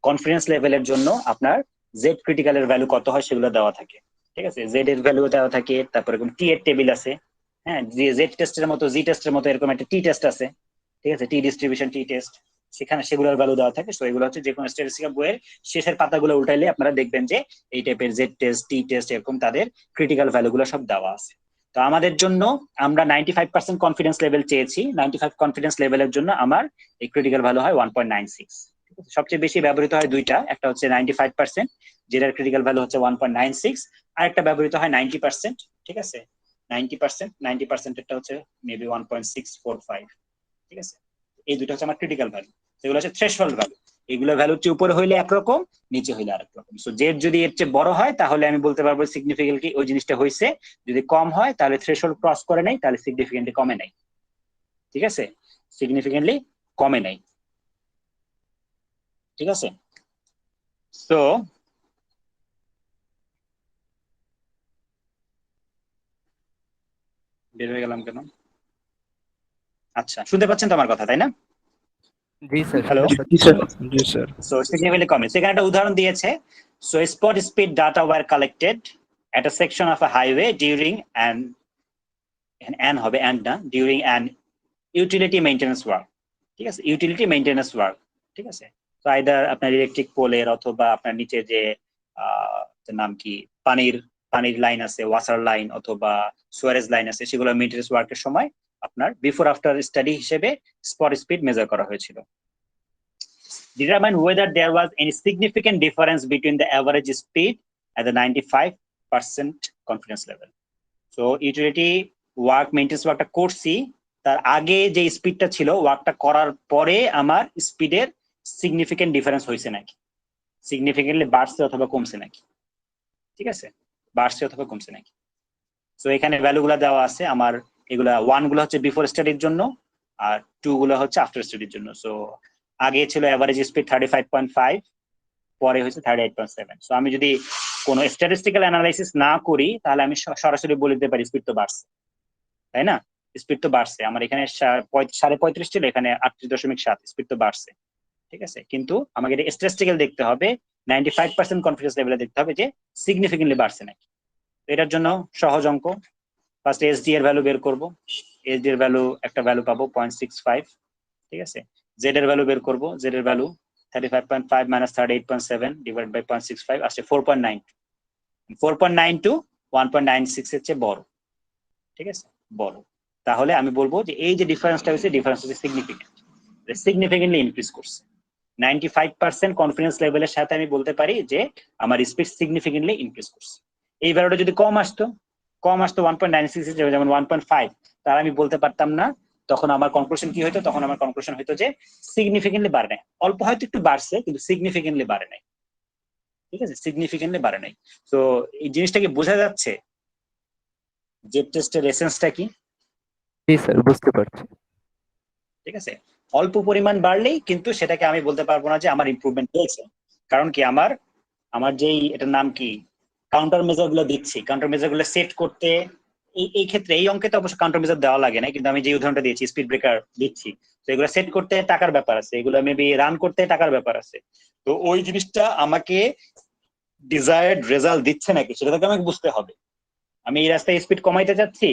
কনফিডেন্স লেভেলের জন্য আপনার জেড ক্রিটিক্যালের ভ্যালু কত হয় সেগুলো দেওয়া থাকে, ঠিক আছে। জেড এর ভ্যালু দেওয়া থাকে, তারপর এরকম টি এর টেবিল আছে, হ্যাঁ, জেড টেস্টের মতো জি টেস্টের মতো এরকম একটা টি টেস্ট আছে, ঠিক আছে, টি ডিস্ট্রিবিউশন টি টেস্ট, সেখানে সেগুলোর ভ্যালু দেওয়া থাকে। সো এগুলো হচ্ছে যে কোনো স্ট্যাটিস্টিক্যাল বইয়ের শেষের পাতাগুলো উল্টাইলে আপনারা দেখবেন যে এই টাইপের জেড টেস্ট, টি টেস্ট, এরকম তাদের ক্রিটিক্যাল ভ্যালুগুলো সব দেওয়া আছে। তো আমাদের জন্য আমরা 95% কনফিডেন্স লেভেল চেয়েছি, 95 কনফিডেন্স লেভেলের জন্য আমার এই ক্রিটিক্যাল ভ্যালু হয় 1.96। সবচেয়ে বেশি ব্যবহৃত হয় দুইটা, একটা হচ্ছে 95%, যেটার ক্রিটিক্যাল ভ্যালু হচ্ছে 1.96, আর একটা ব্যবহৃত হয় 90%, ঠিক আছে। 90% এরটা হচ্ছে মেবি 1.645, ঠিক আছে। এই দুটো হচ্ছে আমার ক্রিটিক্যাল ভ্যালু, সেগুলো হচ্ছে থ্রেশহোল্ড ভ্যালু। এগুলো ভ্যালুর চেয়ে উপরে হইলে একরকম, নিচে হইলে আরেক রকম। সো জেড যদি এর চেয়ে বড় হয় তাহলে আমি বলতে পারবো সিগনিফিকেন্টলি ওই জিনিসটা হয়েছে, যদি কম হয় তাহলে থ্রেশহোল্ড ক্রস করে নাই, তাহলে সিগনিফিকেন্টলি কমে নাই, ঠিক আছে, সিগনিফিকেন্টলি কমে নাই, ঠিক আছে। সো বের হয়ে গেলাম কেন? আচ্ছা, শুনতে পাচ্ছেন তো আমার কথা, তাই না? জি স্যার, হ্যালো, শুনতে পাচ্ছি। জি স্যার। সো সিগনিফিকেন্টলি কমে। সেখানে একটা উদাহরণ দিয়েছে, so spot speed data were collected at a section of a highway during an হবে and না, during an utility maintenance work, ঠিক আছে, ইউটিলিটি মেইনটেনেন্স ওয়ার্ক, ঠিক আছে। তো আইদার আপনার ইলেকট্রিক পোলের অথবা আপনার নিচে যে নাম কি পানির লাইন আছে, ওয়াটার লাইন অথবা সুয়ারেজ লাইন আছে, সেগুলো মেইনটেনেন্স ওয়ার্কের সময় আপনার বিফোর আফটার স্টাডি হিসেবে স্পট স্পিড মেজার করা হয়েছিল। Determine whether there was any significant difference between the average speed at the 95% confidence level. So utility work maintenance ওয়ার্কটা করছি, তার আগে যে স্পিডটা ছিল ওয়ার্কটা করার পরে আমার স্পিডের সিগনিফিকেন্ট ডিফারেন্স হয়েছে নাকি, সিগনিফিকেন্টলি বাড়ছে অথবা কমছে নাকি, ঠিক আছে, বাড়ছে অথবা কমছে নাকি। সো এখানে ভ্যালুগুলো দেওয়া আছে আমার, এগুলা 1 গুলো হচ্ছে বিফোর স্টাডির জন্য আর 2 গুলো হচ্ছে আফটার স্টাডির জন্য। সো আগে ছিল এভারেজ স্পিড 35.5, পরে হয়েছে 38.7। সো আমি যদি কোনো স্ট্যাটিস্টিক্যাল অ্যানালাইসিস না করি তাহলে আমি সরাসরি বলে দিতে পারি স্পিড তো বাড়ছে, তাই না? স্পিড তো বাড়ছে, আমার এখানে 35.5 ছিল, এখানে 38.7, স্পিড তো বাড়ছে, ঠিক আছে। কিন্তু আমাকে এটা স্ট্যাটিস্টিক্যাল দেখতে হবে, 95% কনফিডেন্স লেভেলে দেখতে হবে যে সিগনিফিকেন্টলি বাড়ছে নাকি। তো এটার জন্য সহজ অঙ্ক, ফার্স্ট এসডি এর ভ্যালু বের করব, এসডি এর ভ্যালু একটা ভ্যালু পাবো 0.65, ঠিক আছে। জেড এর ভ্যালু বের করব, জেড এর ভ্যালু 35.5 মাইনাস 38.7 ডিভাইড বাই 0.65 আসছে 4.9, 4.92 1.96 এর চেয়ে বড়, ঠিক আছে, বড়। তাহলে আমি বলবো যে এই যে ডিফারেন্সটা হয়েছে, ডিফারেন্স হচ্ছে সিগনিফিকেন্ট, সিগনিফিকেন্টলি ইনক্রিজ করছে। 95% কনফিডেন্স লেভেলের সাথে আমি বলতে পারি যে আমার স্পিড সিগনিফিকেন্টলি ইনক্রিজ করছে। এই ভ্যালুটা যদি কম আসতো 1.96 যেমন 1.5, তাহলে আমি বলতে পারতাম না। তখন আমার কনক্লুশন কি হইতো? তখন আমার কনক্লুশন হইতো যে সিগনিফিকেন্টলি বাড়ে নাই, অল্প হয়তো একটু বাড়ছে কিন্তু সিগনিফিকেন্টলি বাড়ে নাই, ঠিক আছে, সিগনিফিকেন্টলি বাড়ে নাই। তো এই জিনিসটা কি বোঝা যাচ্ছে জেড টেস্টের এসেন্সটা কি? জি স্যার, বুঝতে পারছি। ঠিক আছে, অল্প পরিমাণ বাড়লেই কিন্তু সেটাকে আমি বলতে পারবো না যে আমার ইমপ্রুভমেন্ট হয়েছে। কারণ কি আমার যেই এটার নাম কি কাউন্টার মেজার গুলো দিচ্ছি, কাউন্টার মেজার গুলো সেট করতে এই ক্ষেত্রে এই অঙ্কে তো অবশ্য কাউন্টার মেজার দেওয়া লাগে না, কিন্তু আমি যে উদাহরণটা দিয়েছি স্পিড ব্রেকার দিচ্ছি, তো এগুলো সেট করতে টাকার ব্যাপার আছে, এগুলো মেবি রান করতে টাকার ব্যাপার আছে। তো ওই জিনিসটা আমাকে ডিজায়ার্ড রেজাল্ট দিচ্ছে নাকি সেটাকে আমাকে বুঝতে হবে। আমি এই রাস্তায় স্পিড কমাইতে যাচ্ছি,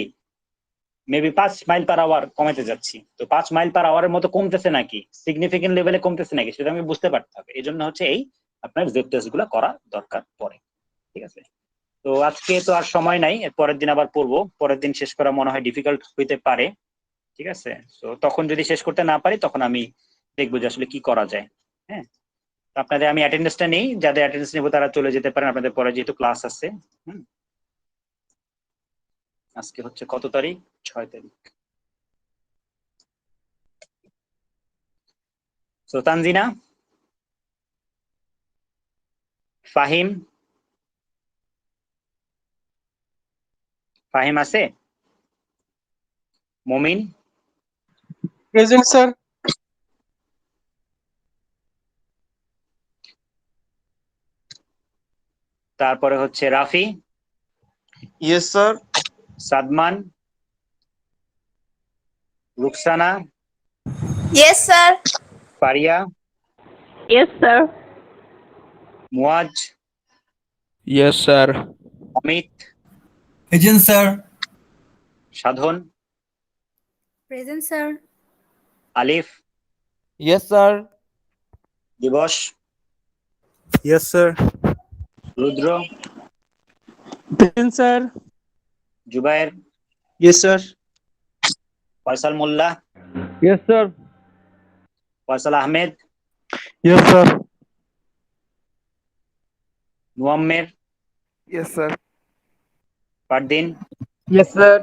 মেবি 5 মাইল পার আওয়ার কমাইতে যাচ্ছি, তো 5 মাইল পার আওয়ারের মতো কমতেছে নাকি, সিগনিফিকেন্ট লেভেলে কমতেছে নাকি, সেটা আমি বুঝতে পারতে হবে। এই জন্য হচ্ছে এই আপনার জেড টেস্ট গুলো করা দরকার পড়ে, ঠিক আছে। তো আজকে তো আর সময় নাই, এর পরের দিন আবার পড়বো, পরের দিন শেষ করা মনে হয় ডিফিকাল্ট হইতে পারে, ঠিক আছে। তো তখন যদি শেষ করতে না পারি তখন আমি দেখবো যে আসলে কি করা যায়। হ্যাঁ, আপনাদের আমি অ্যাটেন্ডেন্সটা নেই, যাদের অ্যাটেন্ডেন্স নেবো তারা চলে যেতে পারেন, আপনাদের পরে যেহেতু ক্লাস আছে। আজকে হচ্ছে কত তারিখ? 6 তারিখ। তো তানজিনা, ফাহিম, ফাহিম আছে? মমিন? Present sir. তারপরে হচ্ছে Rafi? Yes sir. Sadman? Ruksana? Yes sir. Faria? Yes, sir. Muaz? Yes sir. Amit? Present sir. Sadhan? Present sir. Alif? Yes sir. Dibas? Yes sir. Rudra? Present sir. Jubayer? Yes sir. Faisal Molla? Yes sir. Faisal Ahmed? Yes sir. Muammer? Yes sir. Fardin? Yes sir.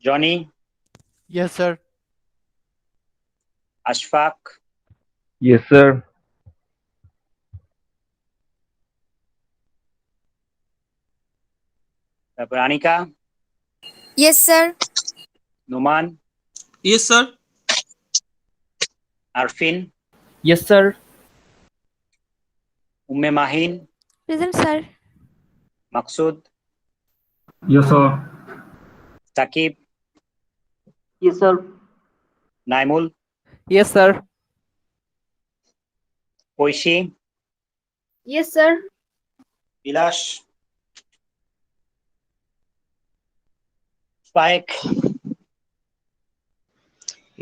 Jony? Yes sir. Ashfaq? Yes sir. তারপর Anika? Yes sir. Noman? Yes sir. Arfin? Yes sir. Umme Mahin? Present sir. Maksud? Yes sir. Sakib? Yes, sir. Naimul? Yes sir. Oishi? Yes sir. Bilas? Spike?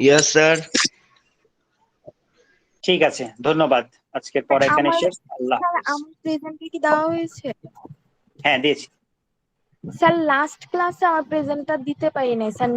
Yes sir. ঠিক আছে, ধন্যবাদ। আজকের পড়া এখানে শেষ। আল্লাহ sir হাফেজ। আমার প্রেজেন্টটা কি দেওয়া হয়েছে? হ্যাঁ দিয়েছি। স্যার লাস্ট ক্লাসে আমার প্রেজেন্টটা দিতে পারি নাই স্যার।